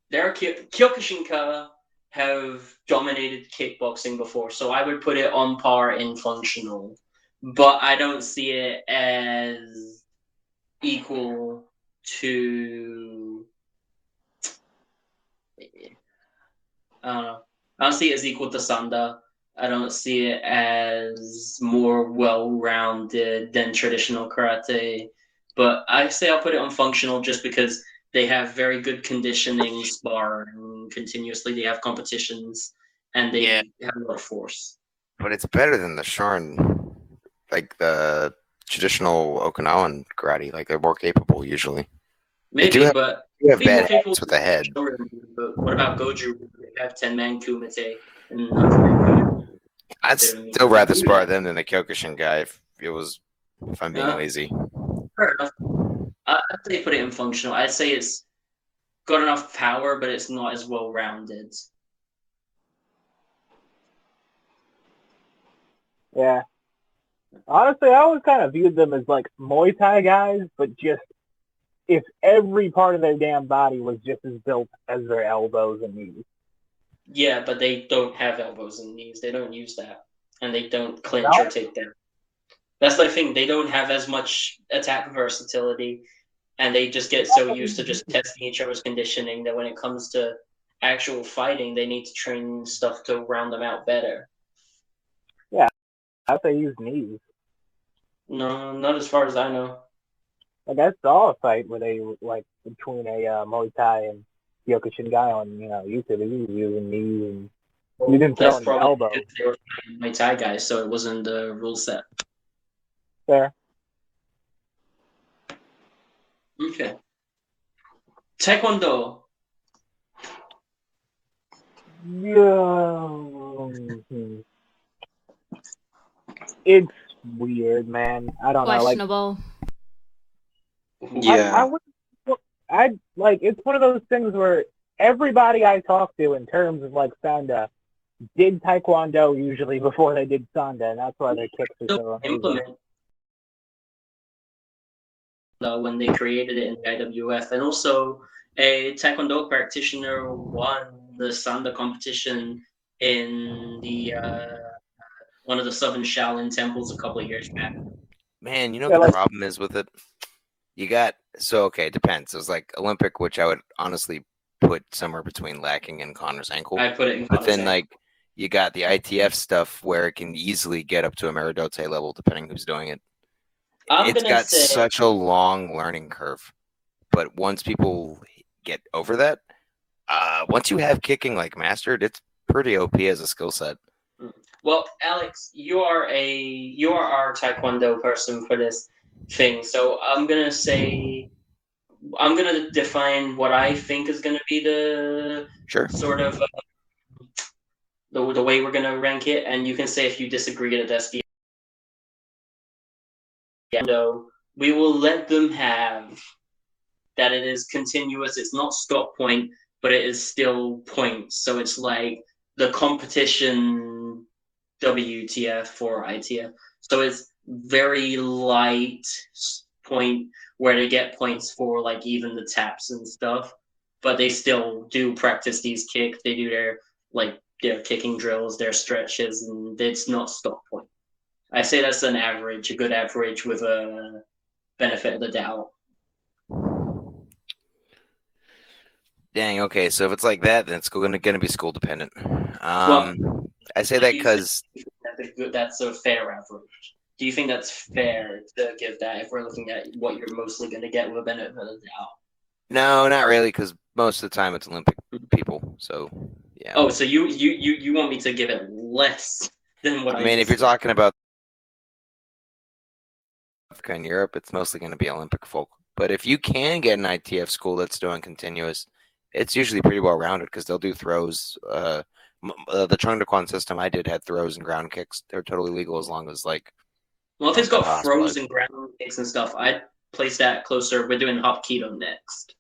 there are Kyokushinkai have dominated kickboxing before, so I would put it on par in functional. But I don't see it as equal to. I don't know. I don't see it as equal to Sanda. I don't see it as more well-rounded than traditional karate. But I say I'll put it on functional just because they have very good conditioning, sparring continuously. They have competitions, and they have a lot of force. But it's better than the Shorin, like the traditional Okinawan karate. Like they're more capable usually. Maybe, but you have bad heads with the head. But what about Goju? They have 10-man kumite. I'd still rather spar them than the Kyokushin guy if I'm being lazy. Fair enough. I'd say put it in functional. I'd say it's got enough power, but it's not as well rounded. Yeah. Honestly, I always kind of viewed them as like Muay Thai guys, but just if every part of their damn body was just as built as their elbows and knees. Yeah, but they don't have elbows and knees. They don't use that. And they don't clinch or take down. That's the thing. They don't have as much attack versatility, and they just get so used to just testing each other's conditioning that when it comes to actual fighting, they need to train stuff to round them out better. Yeah, I think they use knees. No, not as far as I know. Like I saw a fight where they like between a Muay Thai and Kyokushin guy on YouTube. He was using knees and You didn't throw That's any probably elbows. because they were fighting Muay Thai guys, so it wasn't the rule set. Fair. Okay. Taekwondo. Yeah. It's weird, man. I don't know. Like, Questionable. I would, I like. It's one of those things where everybody I talk to, in terms of like Sanda, did Taekwondo usually before they did Sanda, and that's why their kicks are so amazing. Implement when they created it in the IWF, and also a Taekwondo practitioner won the Sanda competition in the one of the Southern Shaolin temples a couple of years back. Man, you know Yeah, what the like- problem is with it? You got okay, it depends. It was like Olympic, which I would honestly put somewhere between lacking and Connor's ankle. I put it in. But then like you got the ITF stuff where it can easily get up to a Meridote level depending who's doing it. It's got such a long learning curve. But once people get over that, once you have kicking like mastered, it's pretty OP as a skill set. Well, Alex, you are our Taekwondo person for this thing. So I'm gonna define what I think is gonna be the Sure. sort of the way we're gonna rank it, and you can say if you disagree at this. So we will let them have that it is continuous. It's not stop point, but it is still points. So it's like the competition WTF or ITF. So it's very light point where they get points for like even the taps and stuff, but they still do practice these kicks. They do their kicking drills, their stretches, and it's not stop point. I say that's an average, a good average with a benefit of the doubt. Dang. Okay. So if it's like that, then it's going to be school dependent. Well, I say that because that's a fair average. Do you think that's fair to give that if we're looking at what you're mostly going to get with a benefit of the doubt? no, not really, because most of the time it's Olympic people. So yeah. Oh, so you want me to give it less than what I mean, just if you're said. talking about Africa and Europe, it's mostly going to be Olympic folk. But if you can get an ITF school that's doing continuous, it's usually pretty well rounded because they'll do throws. The Trung De Quan system I did had throws and ground kicks. They're totally legal as long as like. Well, if it's got Hospital. throws and ground kicks and stuff, I'd place that closer. We're doing Hapkido next.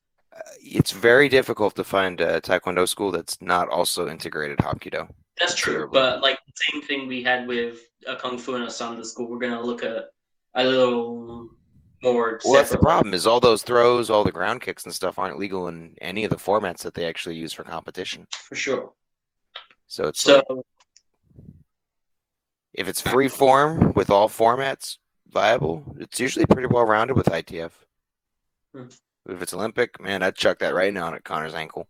It's very difficult to find a Taekwondo school that's not also integrated Hapkido. That's true, but like the same thing we had with a Kung Fu and a Sanda school, we're gonna look at a little more. Well, that's the problem. Is all those throws, all the ground kicks and stuff aren't legal in any of the formats that they actually use for competition. For sure. So it's like, if it's free form with all formats viable, it's usually pretty well rounded with ITF. If it's Olympic, man, I'd chuck that right now at Connor's ankle.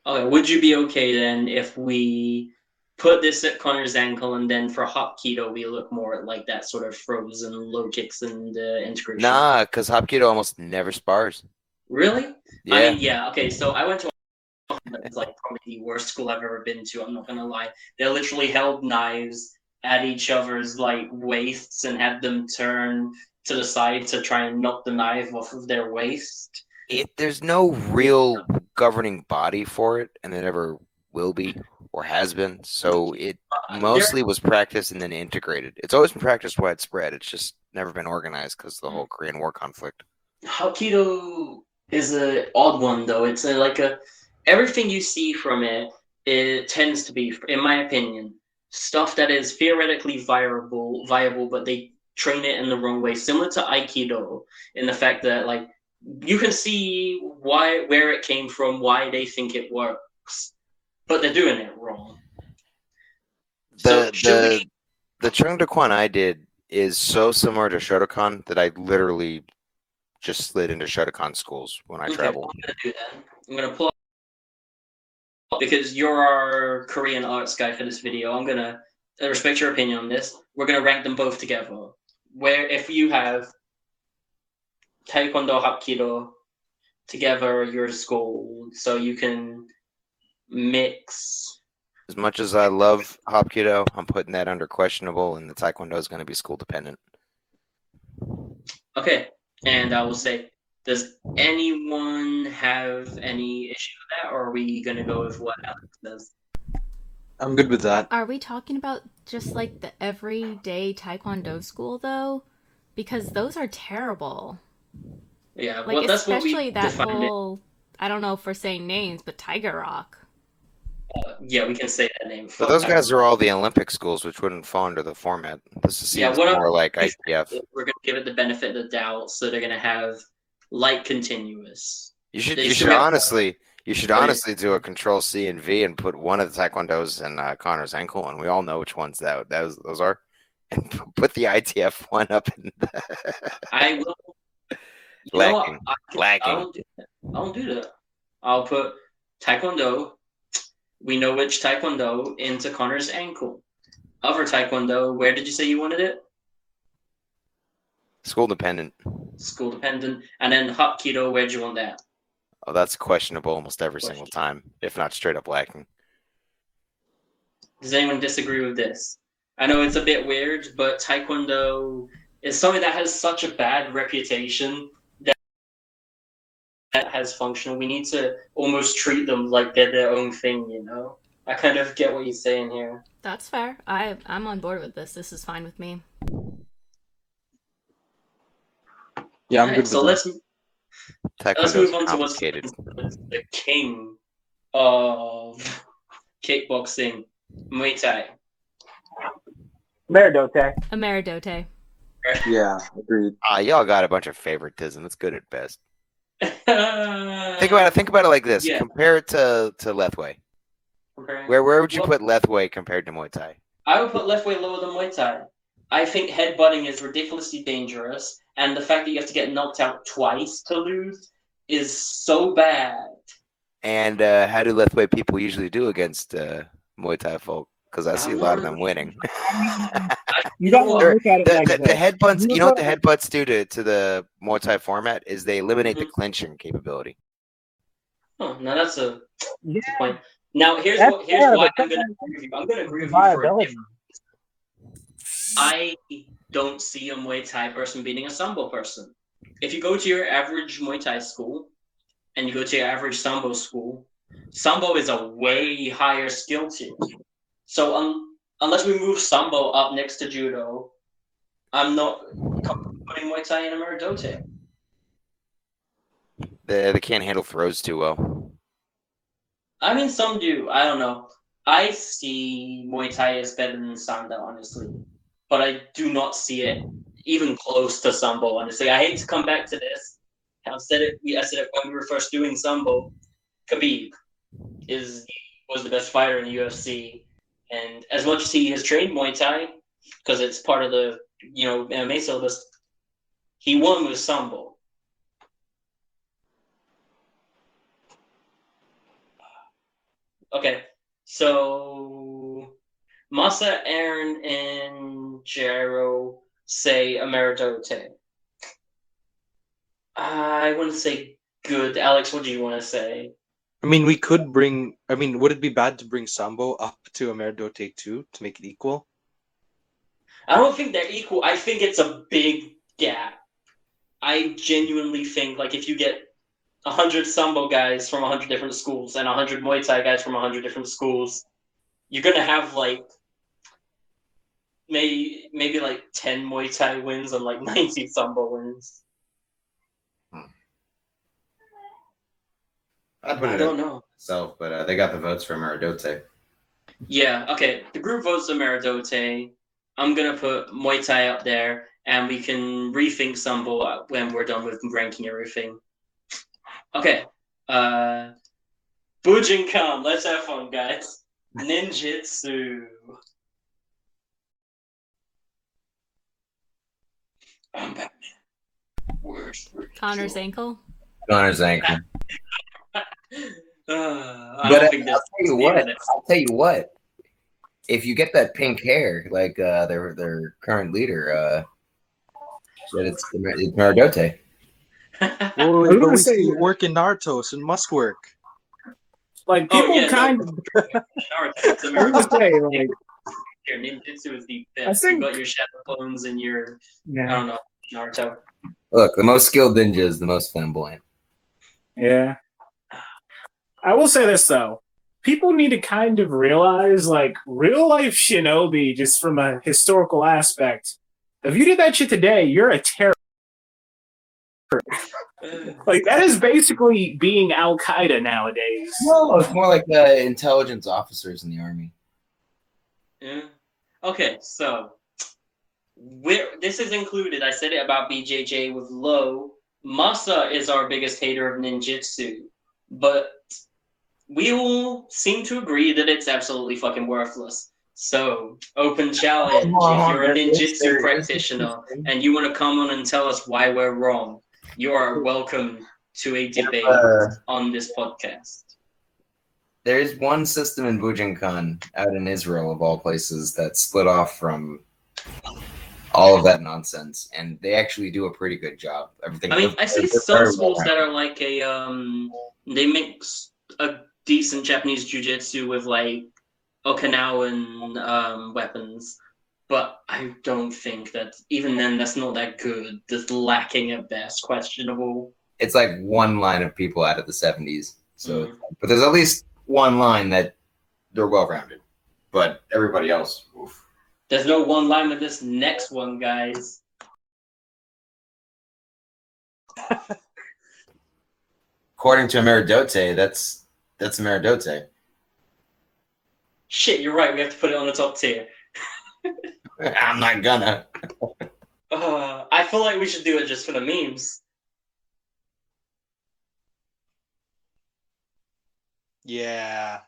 Okay, would you be okay then if we put this at Connor's ankle and then for Hapkido we look more at like that sort of throws and low kicks and integration? Nah, because Hapkido almost never spars. Really? Yeah. I mean, yeah. Okay, so I went to it's like probably the worst school I've ever been to. I'm not gonna lie. They literally held knives at each other's like waists and had them turn to the side to try and knock the knife off of their waist. There's no real governing body for it, and there never will be or has been. So it mostly was practiced and then integrated. It's always been practiced widespread. It's just never been organized because of the whole Korean War conflict. Hapkido is an odd one, though. It's everything you see from it, it tends to be, in my opinion, stuff that is theoretically viable, but they train it in the wrong way, similar to Aikido, in the fact that like you can see where it came from, why they think it works, but they're doing it wrong. The Chung De Quan I did is so similar to Shotokan that I literally just slid into Shotokan schools when I travel. I'm gonna do that. I'm gonna pull up because you're our Korean arts guy for this video. I'm gonna respect your opinion on this. We're gonna rank them both together. Where if you have Taekwondo, Hapkido together, your school, so you can mix As much as I love Hapkido, I'm putting that under questionable, and the Taekwondo is going to be school dependent. Okay, and I will say, does anyone have any issue with that, or are we gonna go with what Alex says? I'm good with that. Are we talking about just like the everyday Taekwondo school though? Because those are terrible. Yeah, Like well, that's what especially we that defined it. whole I don't know if we're saying names, but Tiger Rock. Yeah, we can say that name. But Fuck those Tiger guys are Rock. all the Olympic schools, which wouldn't fall under the format. This Yeah, seems what I'm more like is ITF. we're gonna give it the benefit of the doubt, so they're gonna have light continuous. You should They you still should get honestly but it, do a Control C and V and put one of the Taekwondos in Connor's ankle, and we all know which ones those are. And put the ITF one up in the I will. You know what? lacking. Lacking. I'll do that. I'll put Taekwondo. We know which Taekwondo into Connor's ankle. Other Taekwondo, where did you say you wanted it? School dependent. School dependent. And then Hapkido, where'd you want that? Oh, that's questionable almost every single time, if not straight up lacking. Does anyone disagree with this? I know it's a bit weird, but Taekwondo is something that has such a bad reputation that has functional. We need to almost treat them like they're their own thing, you know? I kind of get what you're saying here. That's fair. I'm on board with this. This is fine with me. Yeah, I'm Alright, good with so that. let's Taekwondo move is on to what's complicated. the king of kickboxing, Muay Thai. Meridote. Ameridote. Yeah, agreed. Y'all got a bunch of favoritism. It's good at best. Think Think about it like this. Yeah. Compare it to Lethwei. Where would you put Lethwei compared to Muay Thai? I would put Lethwei lower than Muay Thai. I think headbutting is ridiculously dangerous, and the fact that you have to get knocked out twice to lose is so bad. And how do Lethwei people usually do against Muay Thai folk? Because I see a lot of them winning. You don't want to look at it like the this. headbutts. You know what the headbutts do to the Muay Thai format is they eliminate the clinching capability. Oh, now that's a Yeah, point. Now here's that's here's fair, why but I'm gonna agree with you. I'm gonna agree with you for a viability. different. I don't see a Muay Thai person beating a Sambo person. If you go to your average Muay Thai school and you go to your average Sambo school, Sambo is a way higher skill tier. So unless we move Sambo up next to Judo, I'm not putting Muay Thai in a Meridote. They can't handle throws too well. I mean, some do. I don't know. I see Muay Thai as better than Sanda, honestly. But I do not see it even close to Sambo, honestly. I hate to come back to this. I said it when we were first doing Sambo. Khabib was the best fighter in the UFC. And as much as he has trained Muay Thai, because it's part of the MMA syllabus, he won with Sambo. Okay, so Masa, Aaron, and Jero say Ameridote. I want to say good. Alex, what do you want to say? I mean, would it be bad to bring Sambo up to Ameridote too to make it equal? I don't think they're equal. I think it's a big gap. I genuinely think, like, if you get 100 Sambo guys from 100 different schools and 100 Muay Thai guys from 100 different schools, you're going to have, like, maybe like 10 Muay Thai wins and, like, 90 Sambo wins. I put I it don't know. myself, but they got the votes for Meridote. Yeah, okay. The group votes Ameridote. I'm going to put Muay Thai up there, and we can rethink Sambo when we're done with ranking everything. Okay. Bujinkan, let's have fun, guys. Ninjutsu. I'm Batman. Worst. Connor's ankle. Connor's ankle. I But don't think I'll tell you what. If you get that pink hair, like their current leader, that it's Meridote. But we see it work in Naruto and must work. Like Oh people yeah, kind no. of Naruto, it's I would just say American. like Your ninjutsu is the I best. You think got your shadow clones and your I yeah don't know Naruto. Look, the most skilled ninja is the most flamboyant. yeah. I will say this though. People need to kind of realize, like, real life shinobi, just from a historical aspect. If you did that shit today, you're a terror. Like, that is basically being Al Qaeda nowadays. No, it's more like intelligence officers in the army. Yeah. Okay, so this is included. I said it about BJJ with Low. Masa is our biggest hater of ninjutsu, but we all seem to agree that it's absolutely fucking worthless. So, open challenge. If you're a ninjutsu practitioner and you want to come on and tell us why we're wrong, you are welcome to a debate on this podcast. There is one system in Bujinkan out in Israel, of all places, that split off from all of that nonsense, and they actually do a pretty good job. Everything. I mean, I see some schools that are like they mix a decent Japanese jiu-jitsu with like Okinawan weapons, but I don't think that even then that's not that good. Just lacking at best, questionable. It's like one line of people out of the 70s. So, but there's at least one line that they're well-rounded, but everybody else, oof. There's no one line with this next one, guys. According to Meridote, that's Meridote. Shit, you're right. We have to put it on the top tier. I'm not gonna. I feel like we should do it just for the memes. Yeah.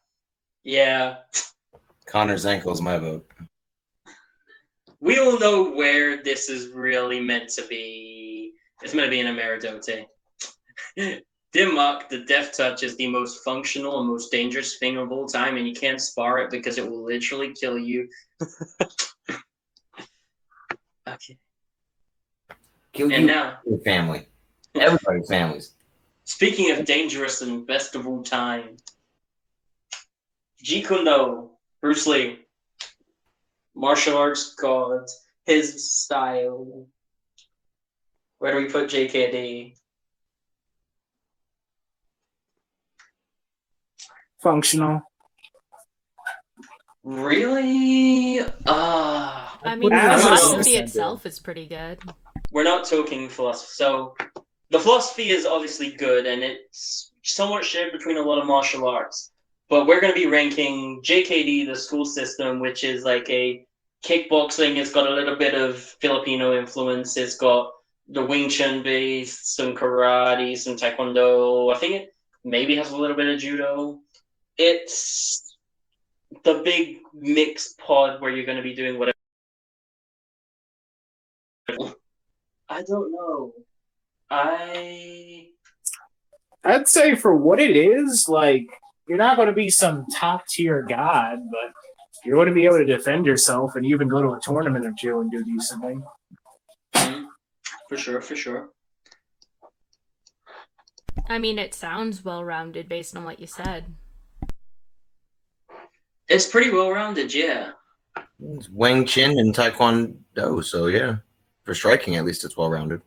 Yeah. Connor Zankel's my vote. We all know where this is really meant to be. It's meant to be in a Meridote. Dimmock, the Death Touch, is the most functional and most dangerous thing of all time, and you can't spar it because it will literally kill you. Okay. Kill And you, now, your family. Everybody's families. speaking of dangerous and best of all time, Jeet Kune Do, Bruce Lee, martial arts god, his style. Where do we put JKD? Functional. Really? I mean, As the a philosophy system, itself is pretty good. We're not talking philosophy. So the philosophy is obviously good, and it's somewhat shared between a lot of martial arts. But we're going to be ranking JKD, the school system, which is like a kickboxing. It's got a little bit of Filipino influence. It's got the Wing Chun base, some karate, some taekwondo. I think it maybe has a little bit of judo. It's the big mixed pod where you're going to be doing whatever. I don't know. I'd say for what it is, like, you're not going to be some top tier god, but you're going to be able to defend yourself and even go to a tournament or two and do decently. For sure, for sure. I mean, it sounds well-rounded based on what you said. It's pretty well rounded, yeah. It's Wing Chun and Taekwondo, so yeah. For striking, at least it's well-rounded.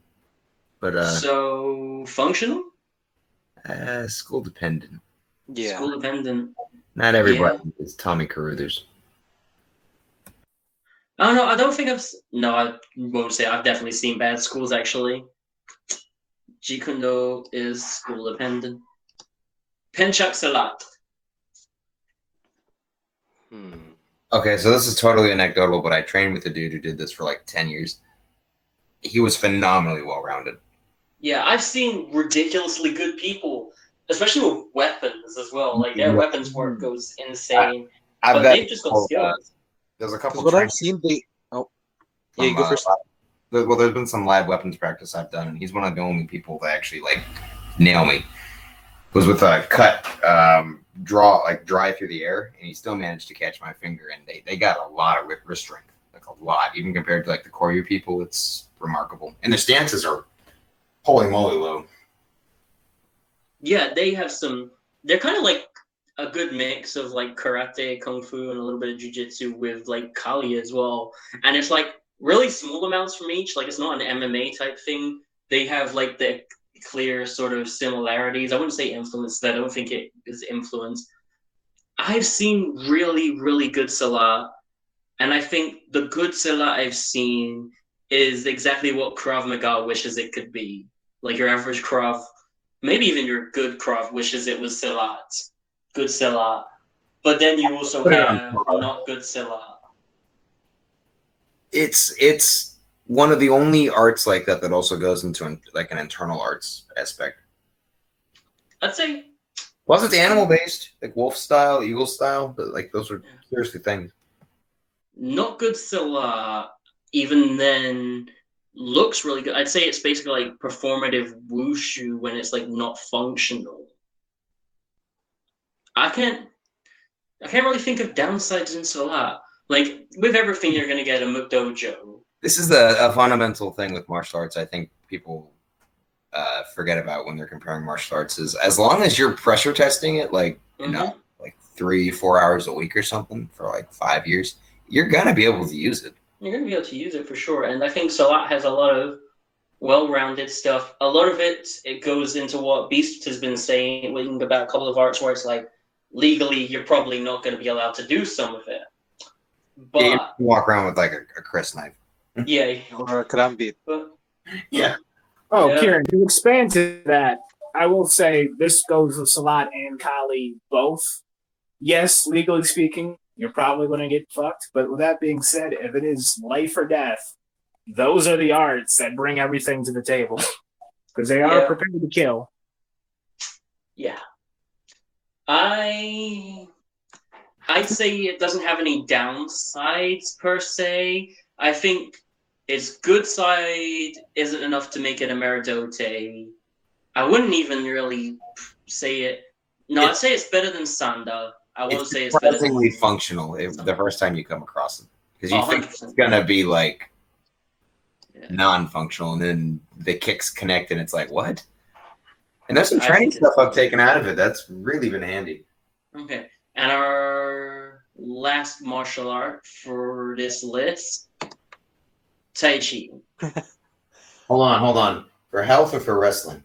But So functional? school dependent. Yeah. School dependent. Not everybody is Tommy Carruthers. I don't know. I don't think I won't say I've definitely seen bad schools actually. Jeet Kune Do is school dependent. Penchak's a lot. Okay, so this is totally anecdotal, but I trained with a dude who did this for like 10 years. He was phenomenally well-rounded. Yeah, I've seen ridiculously good people, especially with weapons as well. Like their weapons work goes insane. But they've just got skills. There's a couple. What I've seen, yeah, you go first. Well, there's been some live weapons practice I've done, and he's one of the only people that actually like nail me. Was with a cut, dry through the air, and he still managed to catch my finger. And they got a lot of wrist strength, like a lot, even compared to like the Koryu people. It's remarkable, and their stances are holy moly low. Yeah, they have some. They're kind of like a good mix of like karate, kung fu, and a little bit of jiu-jitsu with like kali as well. And it's like really small amounts from each. Like it's not an MMA type thing. They have like the clear sort of similarities. I wouldn't say influence. I don't think it is influence. I've seen really, really good Salah, and I think the good Salah I've seen is exactly what Krav Maga wishes it could be. Like your average Krav, maybe even your good Krav wishes it was Salat, good Salah. But then you also Put it on have par. not good Salah. It's one of the only arts like that that also goes into like an internal arts aspect. I'd say Plus, it's animal based, like wolf style, eagle style, but like those are seriously things. not good Salah, even then, looks really good. I'd say it's basically like performative wushu when it's like not functional. I can't I can't really think of downsides in Salah. Like with everything, you're gonna get a McDojo. This is a fundamental thing with martial arts. I think people forget about when they're comparing martial arts. Is as long as you're pressure testing it, like like 3-4 hours a week or something for like 5 years, you're gonna be able to use it. You're gonna be able to use it for sure. And I think Salah has a lot of well-rounded stuff. A lot of it goes into what Beast has been saying about a couple of arts where it's like legally you're probably not going to be allowed to do some of it. But You can walk around with like a Chris knife. yeah, Or a karambit. but Yeah. Oh, Yeah. Kieran, to expand to that, I will say this goes with Salat and Kali both. Yes, legally speaking, you're probably going to get fucked. But with that being said, if it is life or death, those are the arts that bring everything to the table because they are Yeah. prepared to kill. yeah. I'd say it doesn't have any downsides per se. I think its good side isn't enough to make it a Meridote. I wouldn't even really say it. No, I'd say it's better than Sanda. I won't say it's better than surprisingly functional the first time you come across it because you think 100%. it's gonna be like Yeah. non-functional, and then the kicks connect, and it's like what? And there's some I training think it's- stuff I've taken out of it. That's really been handy. Okay. And our last martial art for this list, Tai Chi. Hold on. For health or for wrestling?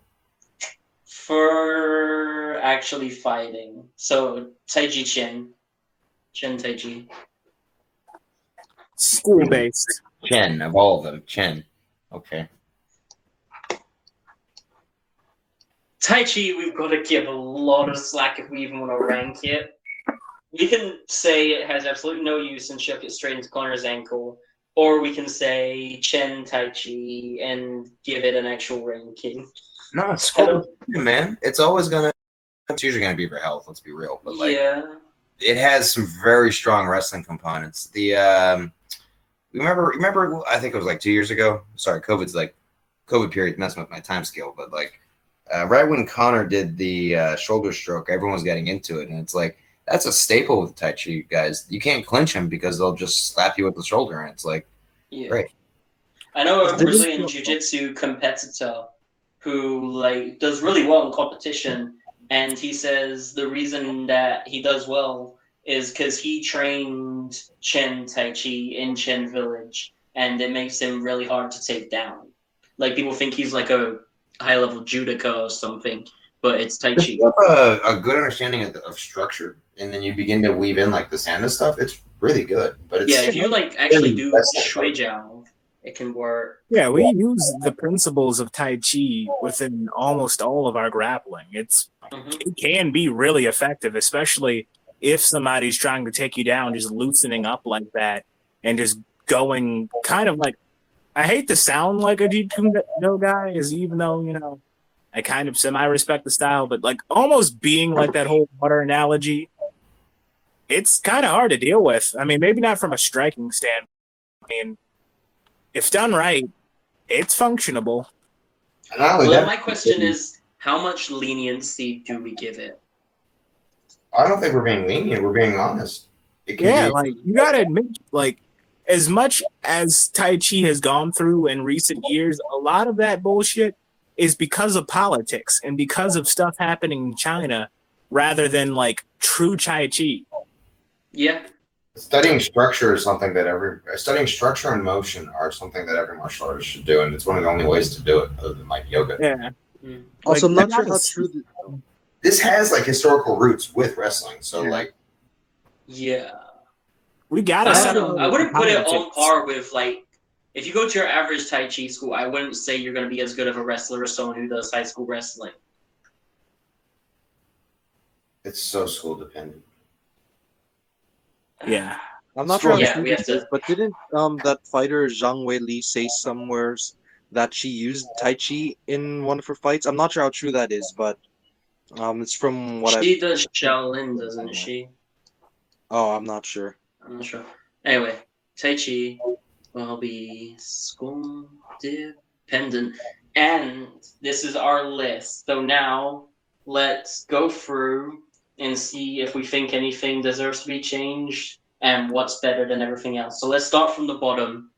For actually fighting. So Tai Chi Chen. Chen Tai Chi. School based. Chen, of all of them. Chen. Okay. Tai Chi, we've got to give a lot of slack if we even want to rank it. We can say it has absolutely no use and chuck it straight into Connor's ankle, or we can say Chen Tai Chi and give it an actual ranking. No, it's cool, man. It's usually gonna be for health. Let's be real, but like Yeah. it has some very strong wrestling components. The remember I think it was like 2 years ago. Sorry, COVID period messing with my time scale, but like right when Connor did the shoulder stroke, everyone was getting into it, and it's like that's a staple with Tai Chi guys. You can't clinch them because they'll just slap you with the shoulder, and it's like Yeah. great. I know a Did you- Brazilian Jiu-Jitsu competitor who like does really well in competition, and he says the reason that he does well is because he trained Chen Tai Chi in Chen Village, and it makes him really hard to take down. Like people think he's like a high-level judoka or something, but it's Tai If Chi. you have a good understanding of structure, and then you begin to weave in like the Sanda stuff, it's really good. But it's Yeah, if you like actually do That's- Shui Jiao, it can work. Yeah, we use the principles of Tai Chi within almost all of our grappling. Mhm. It can be really effective, especially if somebody's trying to take you down, just loosening up like that and just going kind of like, I hate to sound like a Jeet Kune Do guy, is even though, I kind of semi-respect the style, but like almost being like that whole water analogy, it's kind of hard to deal with. I mean, maybe not from a striking standpoint. I mean, if done right, it's functionable. not only Well, that, my question is, how much leniency do we give it? I don't think we're being lenient. We're being honest. It can Yeah, be, like you gotta admit, like as much as Tai Chi has gone through in recent years, a lot of that bullshit is because of politics and because of stuff happening in China rather than like true Tai Chi. Yeah. Studying structure is something that studying structure and motion are something that every martial artist should do, and it's one of the only ways to do it, other than like yoga. Yeah. Mm. Also, I'm Like, not sure how true. This has like historical roots with wrestling, so Yeah. like Yeah. we gotta I set don't know. up I wouldn't put it on politics. par with like if you go to your average Tai Chi school, I wouldn't say you're going to be as good of a wrestler as someone who does high school wrestling. it's so school dependent. Yeah. I'm not sure how Yeah, true we have this to- is, but didn't that fighter Zhang Weili say somewhere that she used Tai Chi in one of her fights? I'm not sure how true that is, but it's from what She does Shaolin, doesn't she? I'm not sure. I'm not sure. Anyway, Tai Chi will be school dependent. And this is our list. So now let's go through and see if we think anything deserves to be changed and what's better than everything else. So let's start from the bottom.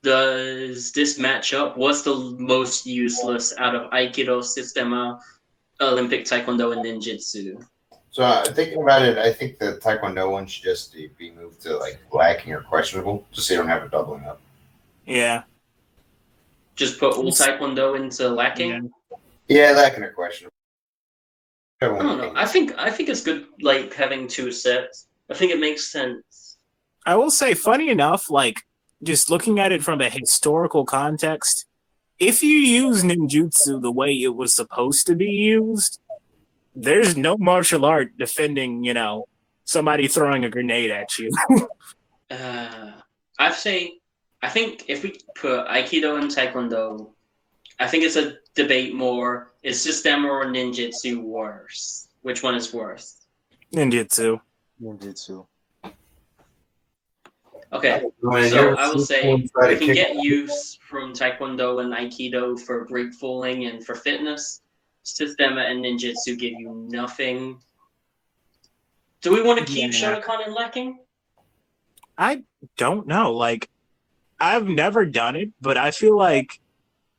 Does this match up? What's the most useless out of Aikido, Systema, Olympic Taekwondo, and Ninjutsu? So thinking about it, I think the Taekwondo one should just be moved to like lacking or questionable, just so you don't have it doubling up. Yeah. Just put all Taekwondo into lacking? Yeah. Yeah, lacking or questionable. I don't know. I think it's good, like having two sets. I think it makes sense. I will say, funny enough, like just looking at it from a historical context, if you use ninjutsu the way it was supposed to be used, there's no martial art defending, somebody throwing a grenade at you. I think if we put Aikido and Taekwondo, I think it's a debate more. Is Systema or Ninjutsu worse? Which one is worse? Ninjutsu. Ninjutsu. Okay, so I will say we can get use from Taekwondo and Aikido for break falling and for fitness. Systema and Ninjutsu give you nothing. Do we want to keep Shotokan in lacking? I don't know. Like, I've never done it, but I feel like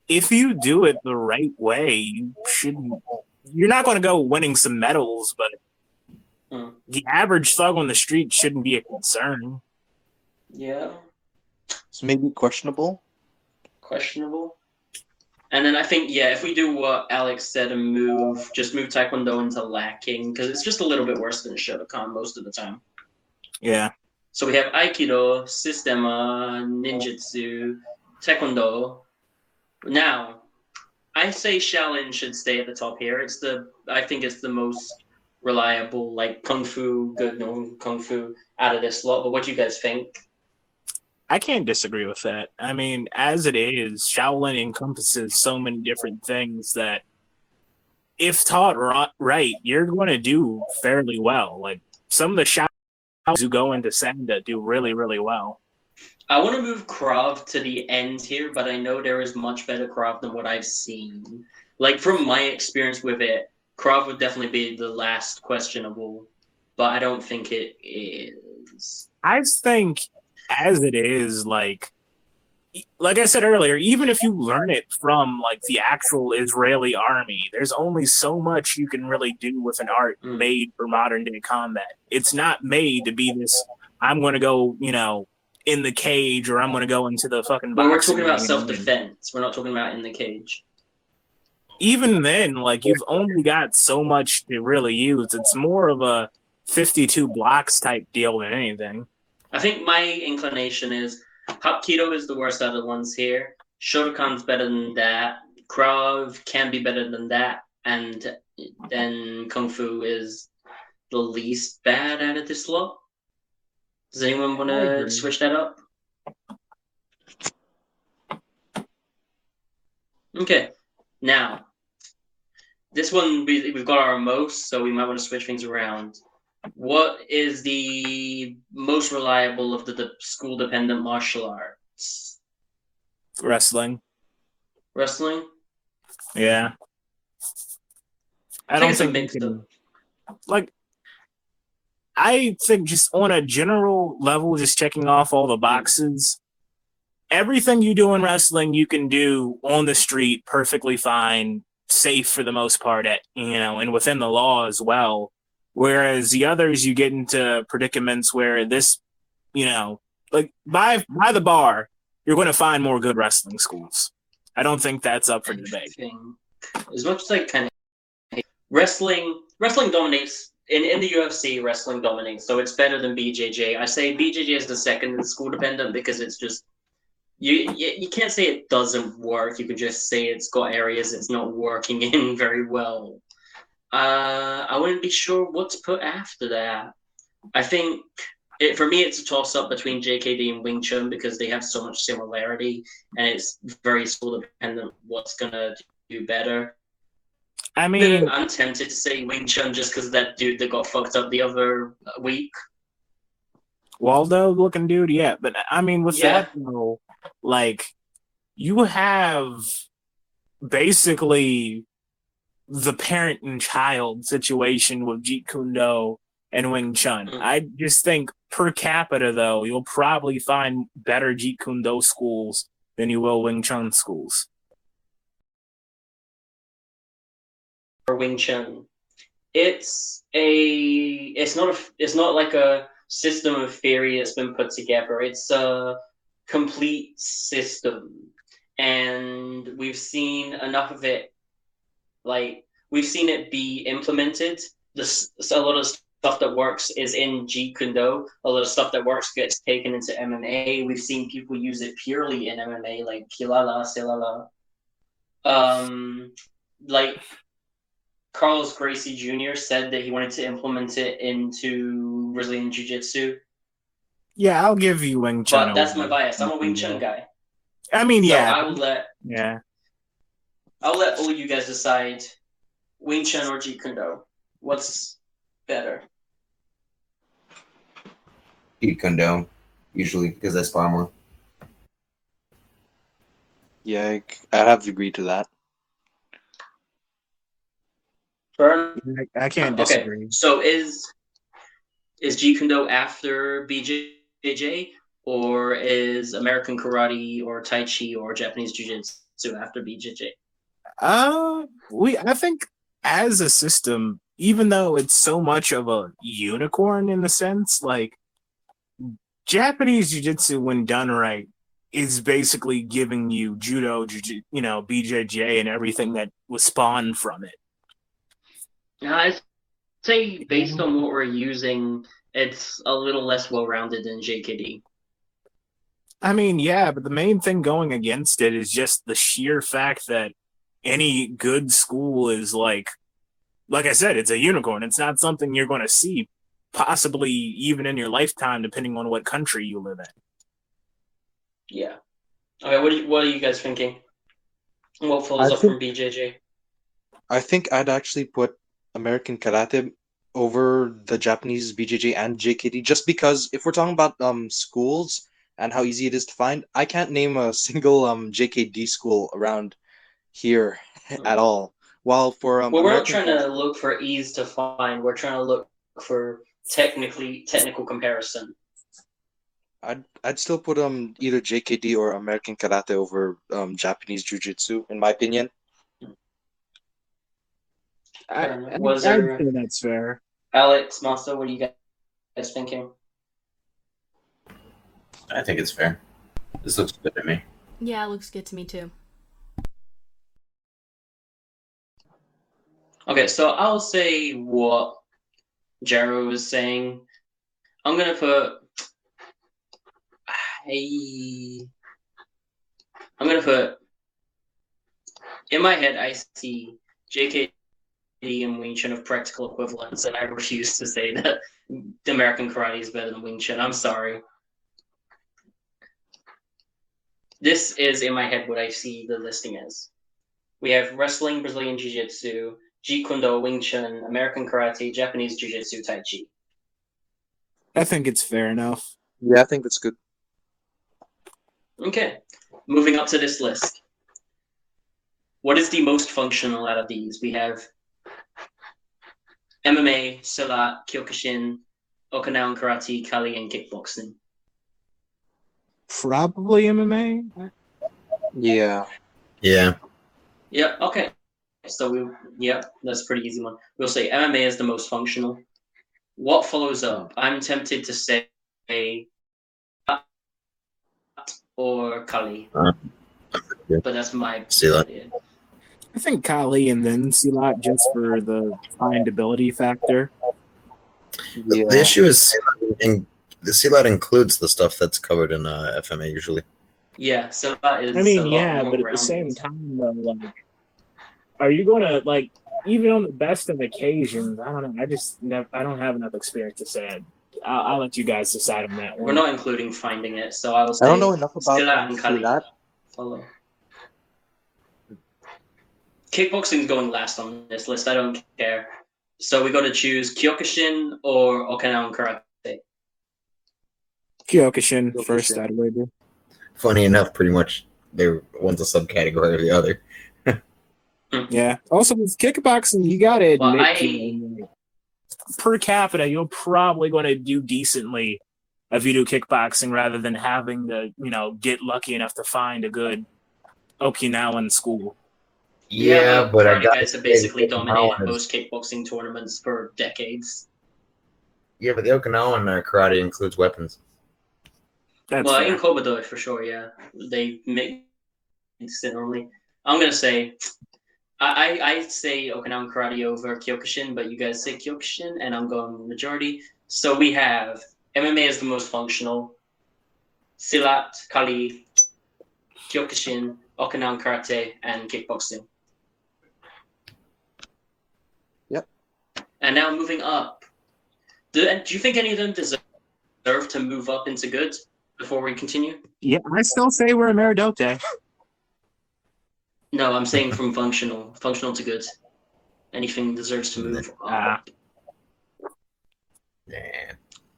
if you do it the right way, you're not going to go winning some medals, but the average thug on the street shouldn't be a concern. Yeah. So maybe questionable? Questionable. And then I think, if we do what Alex said and just move Taekwondo into lacking, because it's just a little bit worse than Shotokan most of the time. Yeah. So we have Aikido, Systema, Ninjutsu, Taekwondo. Now, I say Shaolin should stay at the top here. I think it's the most reliable, like Kung Fu, good known Kung Fu out of this lot. But what do you guys think? I can't disagree with that. I mean, as it is, Shaolin encompasses so many different things that if taught right, you're going to do fairly well. Like some of the Shaolins who go into Sanda do really, really well. I want to move Krav to the end here, but I know there is much better Krav than what I've seen. Like from my experience with it, Krav would definitely be the last questionable, but I don't think it is. I think as it is, like I said earlier, even if you learn it from like the actual Israeli army, there's only so much you can really do with an art made for modern day combat. It's not made to be this, I'm going to go, in the cage, or I'm going to go into the fucking box. We're talking about self-defense. We're not talking about in the cage. Even then, like, you've only got so much to really use. It's more of a 52 blocks type deal than anything. I think my inclination is Hapkido is the worst out of the ones here. Shotokan's better than that. Krav can be better than that. And then Kung Fu is the least bad out of this lot. Does anyone want to switch that up? Okay. Now, this one, we've got our most, so we might want to switch things around. What is the most reliable of the school-dependent martial arts? Wrestling. Wrestling? Yeah. I don't think you can, like, I think just on a general level, just checking off all the boxes, everything you do in wrestling, you can do on the street perfectly fine safe for the most part and within the law as well. Whereas the others, you get into predicaments where this, like by the bar, you're going to find more good wrestling schools. I don't think that's up for debate. As much as I kind of hate wrestling dominates in the UFC. Wrestling dominates, so it's better than BJJ. I say BJJ is the second in school dependent because it's just you can't say it doesn't work. You could just say it's got areas it's not working in very well. I wouldn't be sure what to put after that. I think for me, it's a toss-up between JKD and Wing Chun because they have so much similarity, and it's very school-dependent what's going to do better. I mean, I'm tempted to say Wing Chun just because that dude that got fucked up the other week. Waldo-looking dude, yeah. But, I mean, with that, though, like, you have basically the parent and child situation with Jeet Kune Do and Wing Chun. I just think per capita, though, you'll probably find better Jeet Kune Do schools than you will Wing Chun schools. For Wing Chun, it's not like a system of theory that's been put together. It's a complete system, and we've seen enough of it. Like, we've seen it be implemented. A lot of stuff that works is in Jeet Kune Do. A lot of stuff that works gets taken into MMA. We've seen people use it purely in MMA, like Kilala, Silala. Like Carlos Gracie Jr. said that he wanted to implement it into Brazilian Jiu-Jitsu. Yeah, I'll give you Wing Chun. But that's my bias. I'm a Wing Chun guy. I mean, so yeah. I'll let all you guys decide Wing Chun or Jeet Kune Do. What's better? Jeet Kune Do, usually, because I spar more. Yeah, I have to agree to that. I can't disagree. Okay, so is Jeet Kune Do after BJJ, or is American Karate or Tai Chi or Japanese Jiu-Jitsu after BJJ? I think as a system, even though it's so much of a unicorn in the sense, like Japanese Jiu-Jitsu, when done right, is basically giving you judo, BJJ, and everything that was spawned from it. I'd say based on what we're using, it's a little less well-rounded than JKD. I mean, yeah, but the main thing going against it is just the sheer fact that any good school is like I said, it's a unicorn. It's not something you're going to see possibly even in your lifetime, depending on what country you live in. Yeah. Okay, what are you guys thinking? What follows up from BJJ? I think I'd actually put American Karate over the Japanese BJJ and JKD, just because if we're talking about schools and how easy it is to find, I can't name a single JKD school around here at all. While for we're not trying to look for ease to find. We're trying to look for technical comparison. I'd still put either JKD or American Karate over Japanese Jiu-Jitsu, in my opinion. I'd say that's fair. Alex, Master, what are you guys thinking? I think it's fair. This looks good to me. Yeah, it looks good to me too. Okay, so I'll say what Jero was saying. I'm gonna put. In my head, I see JKD and Wing Chun of practical equivalents, and I refuse to say that American Karate is better than Wing Chun. I'm sorry. This is, in my head, what I see the listing as. We have wrestling, Brazilian Jiu-Jitsu, Jeet Kune Do, Wing Chun, American Karate, Japanese Jiu-Jitsu, Tai Chi. I think it's fair enough. Yeah, I think that's good. Okay, moving up to this list. What is the most functional out of these? We have MMA, Silat, Kyokushin, Okinawan Karate, Kali, and kickboxing. Probably MMA. Yeah. Yeah, okay. that's a pretty easy one. We'll say MMA is the most functional. What follows up? I'm tempted to say or Kali, Yeah. but that's my See that? idea. I think Kali and then Silat just for the findability factor. The Yeah. issue is the CLAT includes the stuff that's covered in FMA usually. Yeah, so that is I mean, a lot yeah, more but at the same rounded. time, though, like, are you going to like even on the best of occasions? I don't know. I don't have enough experience to say it. I'll let you guys decide on that We're one. not including finding it, so I will I don't say know enough about Silat and Kali Silat. follow. Kickboxing's going last on this list. I don't care. So we got to choose Kyokushin or Okinawan Karate. Kyokushin first, Kyokushin. I'd wager. Funny enough, pretty much one's a subcategory of the other. Yeah. Also, with kickboxing, you got to Well, admit, like, per capita, you're probably going to do decently if you do kickboxing rather than having to, get lucky enough to find a good Okinawan school. Yeah, but I karate got guys have basically dominated most kickboxing tournaments for decades. Yeah, but the Okinawan karate includes weapons. That's Well, fair. in Kobudo, for sure, yeah. They mix it normally. I'm going to say, I say Okinawan Karate over Kyokushin, but you guys say Kyokushin, and I'm going majority. So we have MMA is the most functional, Silat, Kali, Kyokushin, Okinawan Karate, and kickboxing. Yep. And now moving up. Do you think any of them deserve to move up into good before we continue? Yeah, I still say we're a Meridote. No, I'm saying from functional to good. Anything deserves to move up. Yeah.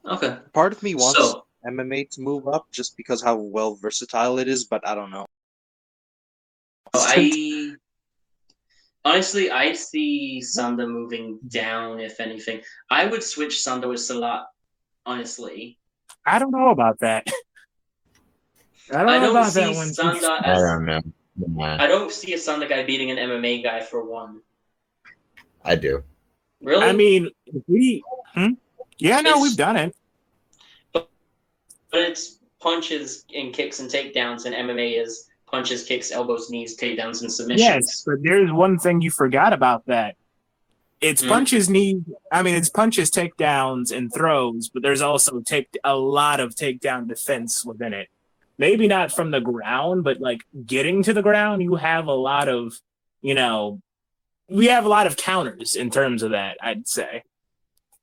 Okay. Part of me wants So, MMA to move up just because how well versatile it is, but I don't know. honestly, I see Sanda moving down, if anything. I would switch Sanda with Salat, honestly. I don't know about that. I don't about see that one. Sanda I as... don't know. Nah, I don't see a Sanda guy beating an MMA guy for one. I do. Really? I mean, yeah, no, we've done it. But it's punches and kicks and takedowns, and MMA is punches, kicks, elbows, knees, takedowns, and submissions. Yes, but there's one thing you forgot about that. It's punches, knees. I mean, it's punches, takedowns, and throws, but there's also a lot of takedown defense within it. Maybe not from the ground, but like getting to the ground, you have a lot of, we have a lot of counters in terms of that, I'd say.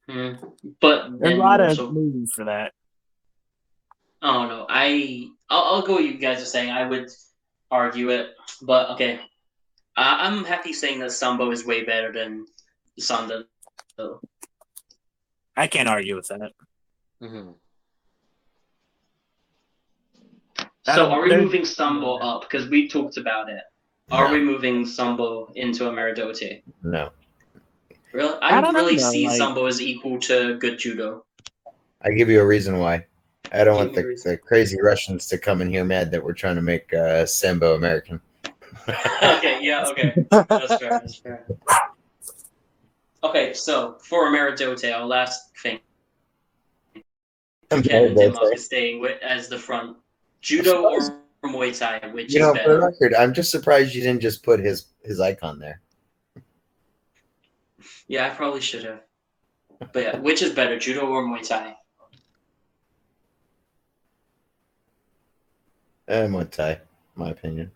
But there's a lot of moves for that. Oh no, I'll go what you guys are saying. I would argue it, but okay. I'm happy saying that Sambo is way better than Sanda. So. I can't argue with that. Mm-hmm. So are we moving Sambo up? Because we talked about it. Are we moving Sambo into a Meridote? No. Really? I don't really know, see Sambo as equal to good judo. I give you a reason why. I don't want the crazy Russians to come in here mad that we're trying to make Sambo American. Okay, yeah, okay. That's fair. Okay, so for Meridote, our last thing. Ken and Denmark is staying as the front. Judo or Muay Thai, which is better? For the record, I'm just surprised you didn't just put his icon there. Yeah, I probably should have. But yeah, which is better, Judo or Muay Thai? Muay Thai, my opinion.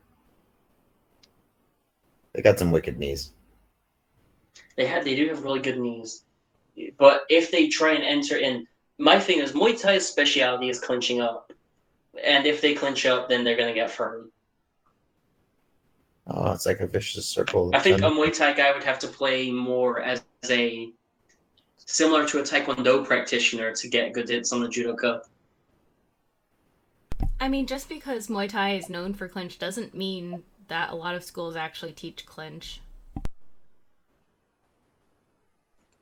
They got some wicked knees. They do have really good knees. But if they try and enter in... My thing is, Muay Thai's speciality is clinching up. And if they clinch up, then they're going to get firm. Oh, it's like a vicious circle. I think a Muay Thai guy would have to play more as a... similar to a Taekwondo practitioner to get good hits on the judoka. I mean, just because Muay Thai is known for clinch doesn't mean that a lot of schools actually teach clinch.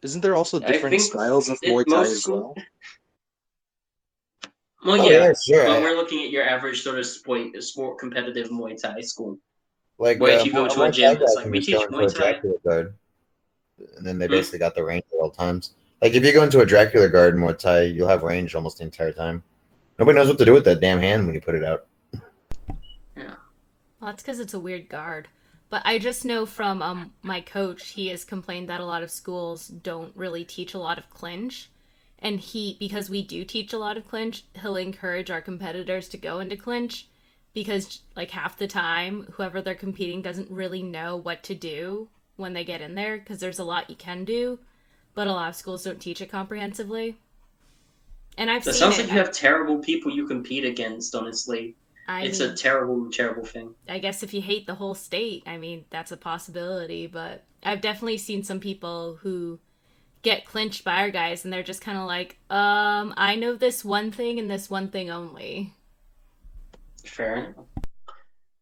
Isn't there also different styles of Muay Thai as well? Well, yeah, sure. But we're looking at your average sort of sport competitive Muay Thai school. Like But if you go A to a Muay Thai gym that's guy like, can we just go teach into Muay a Thai. Dracula guard, and then they Hmm? basically got the range at all times. Like if you go into a Dracula guard in Muay Thai, you'll have range almost the entire time. Nobody knows what to do with that damn hand when you put it out. Yeah. Well, that's because it's a weird guard. But I just know from my coach, he has complained that a lot of schools don't really teach a lot of clinch. And because we do teach a lot of clinch, he'll encourage our competitors to go into clinch because, like, half the time, whoever they're competing doesn't really know what to do when they get in there because there's a lot you can do, but a lot of schools don't teach it comprehensively. And I've That seen sounds it. like you have terrible people you compete against, honestly. It's a terrible, terrible thing. I guess if you hate the whole state, I mean, that's a possibility, but I've definitely seen some people who get clinched by our guys and they're just kind of like, I know this one thing and this one thing only. Fair enough.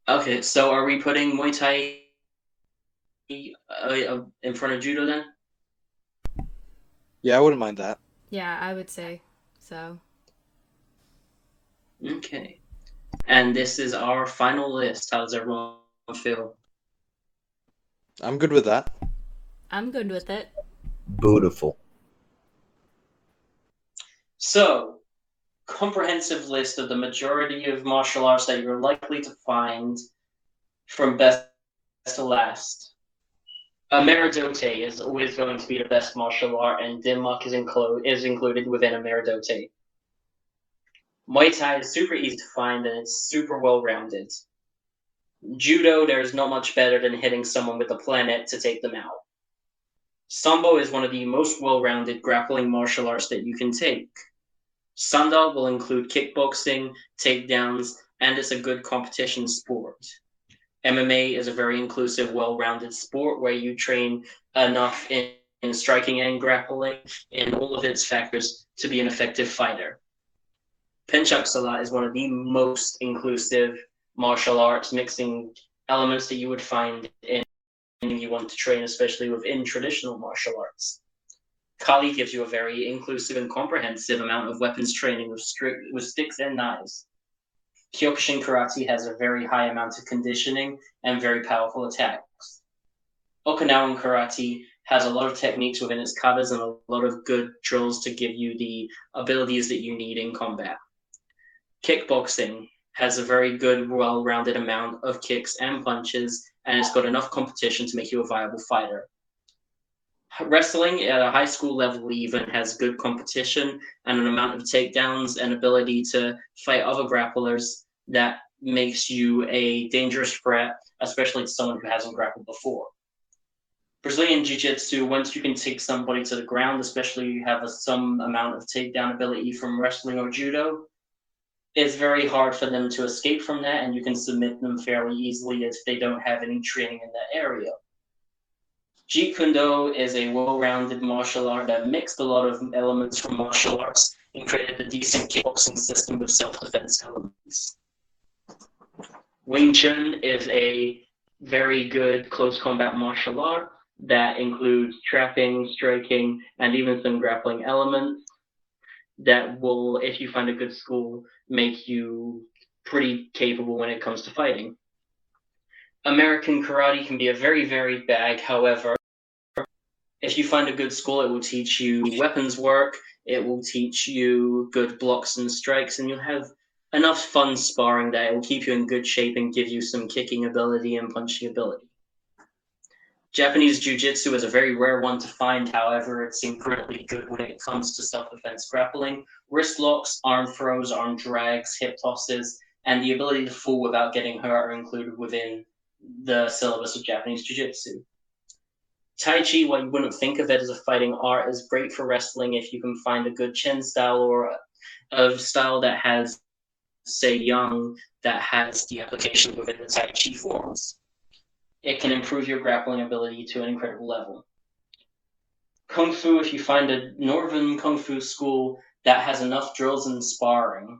Okay, so are we putting Muay Thai in front of Judo then? Yeah, I wouldn't mind that. Yeah, I would say so. Okay. And this is our final list. How does everyone feel? I'm good with that. I'm good with it. Beautiful. So, comprehensive list of the majority of martial arts that you're likely to find from best to last. Ameridote is always going to be the best martial art, and Denmark is included within Ameridote. Muay Thai is super easy to find, and it's super well-rounded. Judo, there's not much better than hitting someone with a planet to take them out. Sambo is one of the most well-rounded grappling martial arts that you can take. Sanda will include kickboxing, takedowns, and it's a good competition sport. MMA is a very inclusive, well-rounded sport where you train enough in striking and grappling in all of its factors to be an effective fighter. Pencak Silat is one of the most inclusive martial arts, mixing elements that you would find in anything you want to train, especially within traditional martial arts. Kali gives you a very inclusive and comprehensive amount of weapons training with sticks and knives. Kyokushin Karate has a very high amount of conditioning and very powerful attacks. Okinawan Karate has a lot of techniques within its katas and a lot of good drills to give you the abilities that you need in combat. Kickboxing has a very good, well-rounded amount of kicks and punches, and it's got enough competition to make you a viable fighter. Wrestling at a high school level even has good competition and an amount of takedowns and ability to fight other grapplers that makes you a dangerous threat, especially to someone who hasn't grappled before. Brazilian Jiu-Jitsu, once you can take somebody to the ground, especially you have some amount of takedown ability from wrestling or judo, it's very hard for them to escape from that, and you can submit them fairly easily if they don't have any training in that area. Jeet Kune Do is a well-rounded martial art that mixed a lot of elements from martial arts and created a decent kickboxing system with self-defense elements. Wing Chun is a very good close combat martial art that includes trapping, striking, and even some grappling elements that will, if you find a good school, make you pretty capable when it comes to fighting. American karate can be a very varied bag, however, if you find a good school, it will teach you weapons work, it will teach you good blocks and strikes, and you'll have enough fun sparring that it will keep you in good shape and give you some kicking ability and punching ability. Japanese Jiu-Jitsu is a very rare one to find, however, it's incredibly good when it comes to self-defense grappling. Wrist locks, arm throws, arm drags, hip tosses, and the ability to fall without getting hurt are included within the syllabus of Japanese Jiu-Jitsu. Tai Chi, while you wouldn't think of it as a fighting art, is great for wrestling if you can find a good Chen style or a style that has, say, Yang, that has the application within the Tai Chi forms. It can improve your grappling ability to an incredible level. Kung Fu, if you find a northern Kung Fu school that has enough drills and sparring,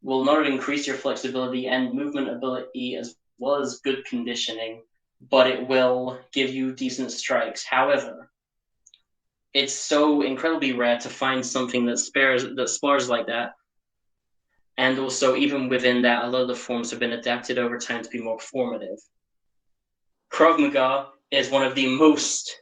will not only increase your flexibility and movement ability as well as good conditioning, but it will give you decent strikes. However, it's so incredibly rare to find something that spars like that. And also, even within that, a lot of the forms have been adapted over time to be more formative. Krav Maga is one of the most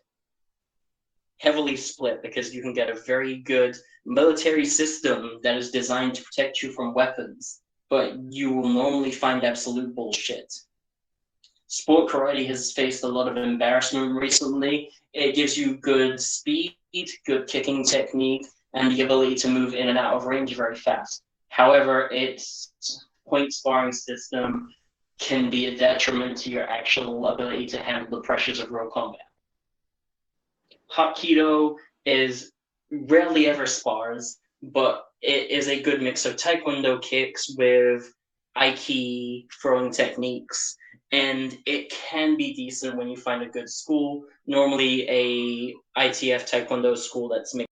heavily split because you can get a very good military system that is designed to protect you from weapons, but you will normally find absolute bullshit. Sport karate has faced a lot of embarrassment recently. It gives you good speed, good kicking technique, and the ability to move in and out of range very fast. However, its point sparring system can be a detriment to your actual ability to handle the pressures of real combat. Hapkido is rarely ever spars, but it is a good mix of taekwondo kicks with aiki throwing techniques, and it can be decent when you find a good school. Normally, a ITF taekwondo school that's mixed.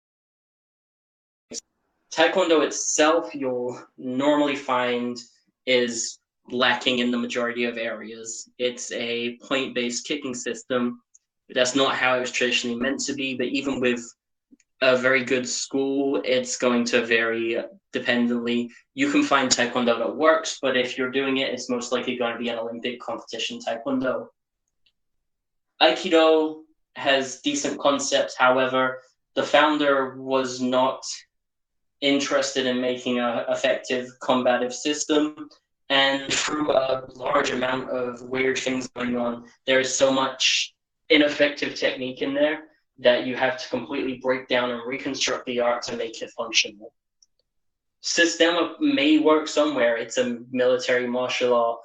Taekwondo itself, you'll normally find is lacking in the majority of areas. It's a point-based kicking system. That's not how it was traditionally meant to be, but even with a very good school, it's going to vary dependently. You can find taekwondo that works, but if you're doing it, it's most likely going to be an Olympic competition taekwondo. Aikido has decent concepts, however, the founder was not interested in making an effective combative system, and through a large amount of weird things going on, there is so much ineffective technique in there that you have to completely break down and reconstruct the art to make it functional. Systema may work somewhere. It's a military martial art,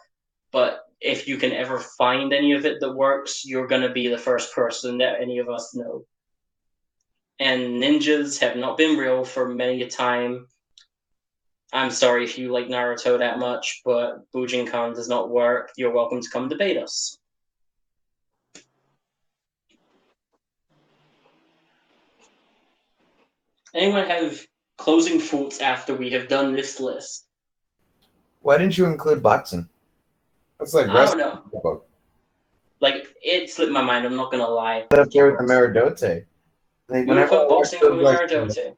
but if you can ever find any of it that works, you're going to be the first person that any of us know. And ninjas have not been real for many a time. I'm sorry if you like Naruto that much, but Bujinkan does not work. You're welcome to come debate us. Anyone have closing thoughts after we have done this list? Why didn't you include boxing? That's like I don't know. wrestling. Like, it slipped my mind, I'm not going to lie. Up there with the Maridote. Like, You would put I watch boxing those, over like, Naruto.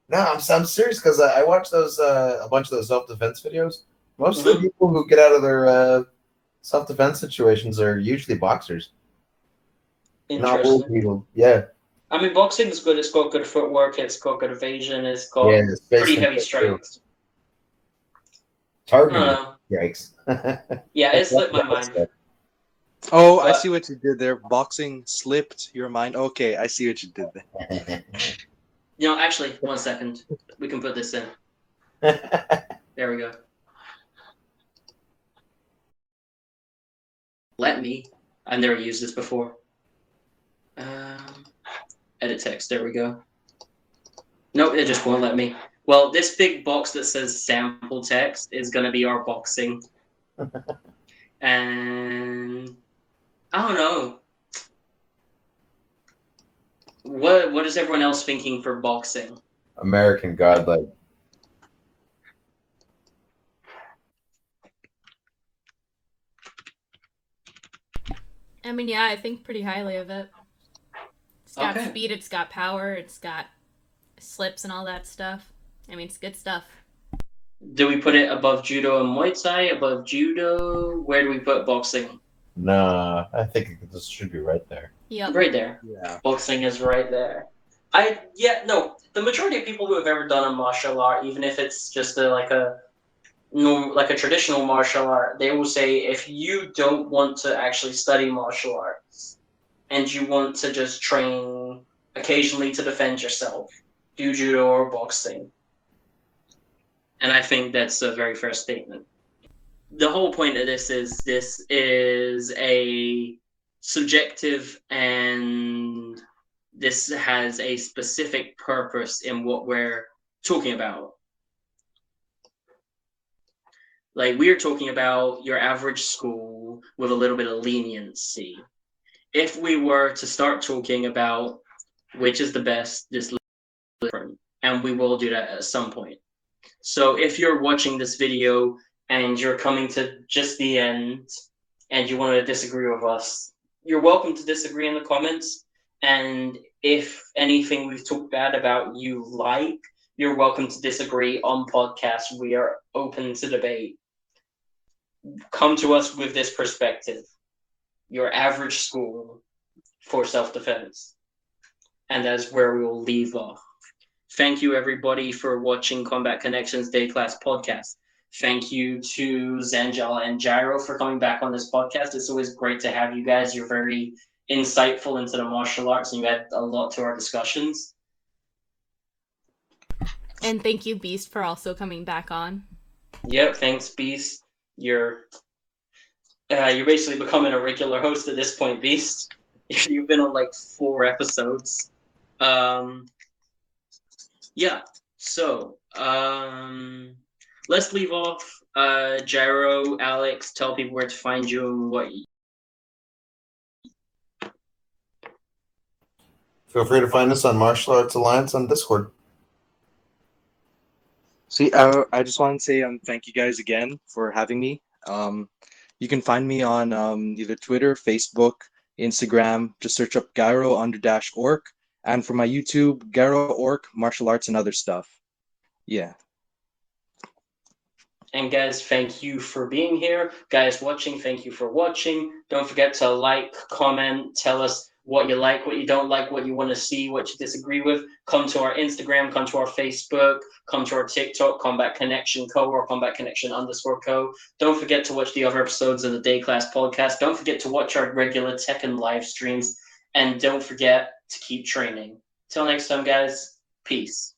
no, I'm serious because I watch those a bunch of those self-defense videos. Most of the people who get out of their self-defense situations are usually boxers. Not old Interesting. people. Yeah. I mean, boxing's good. It's got good footwork. It's got good evasion. It's got Yeah, it's pretty basically heavy strikes. targeted strikes. Yeah, it slipped my mind. Oh, I But- see what you did there. Boxing slipped your mind. Okay, I see what you did there. You know, actually, 1 second. We can put this in. There we go. Let me. I've never used this before. Edit text. There we go. Nope, it just won't let me. Well, this big box that says sample text is going to be our boxing. And I don't know. What is everyone else thinking for boxing? American Godlike. I mean, yeah, I think pretty highly of it. It's got Okay. speed, it's got power, it's got slips and all that stuff. I mean, it's good stuff. Do we put it above judo and Muay Thai? Above judo? Where do we put boxing? Nah, I think this should be right there. Yep. Right there. Yeah. Boxing is right there. The majority of people who have ever done a martial art, even if it's just like a traditional martial art, they will say if you don't want to actually study martial arts and you want to just train occasionally to defend yourself, do judo or boxing. And I think that's a very fair statement. The whole point of this is a subjective, and this has a specific purpose in what we're talking about. Like, we're talking about your average school with a little bit of leniency. If we were to start talking about which is the best, this is different, and we will do that at some point. So if you're watching this video and you're coming to just the end and you want to disagree with us, you're welcome to disagree in the comments. And if anything we've talked bad about you like, you're welcome to disagree on podcast. We are open to debate. Come to us with this perspective. your average school for self-defense. And that's where we will leave off. Thank you, everybody, for watching Combat Connections Day Class Podcast. Thank you to Zanjala and Gyro for coming back on this podcast. It's always great to have you guys. You're very insightful into the martial arts, and you add a lot to our discussions. And thank you, Beast, for also coming back on. Yep, thanks, Beast. You're basically becoming a regular host at this point, Beast. You've been on like 4 episodes. Yeah, so let's leave off. Gyro, Alex, tell people where to find you and what you... Feel free to find us on Martial Arts Alliance on Discord. See, I just want to say thank you guys again for having me. You can find me on either Twitter, Facebook, Instagram. Just search up Gyro_orc. And for my YouTube, Gyro Orc, Martial Arts and Other Stuff. Yeah. And guys, thank you for being here. Guys watching, thank you for watching. Don't forget to like, comment, tell us what you like, what you don't like, what you want to see, what you disagree with. Come to our Instagram, come to our Facebook, come to our TikTok, Combat Connection Co. or Combat Connection_Co. Don't forget to watch the other episodes of the Day Class Podcast. Don't forget to watch our regular Tekken live streams. And don't forget to keep training. Till next time, guys. Peace.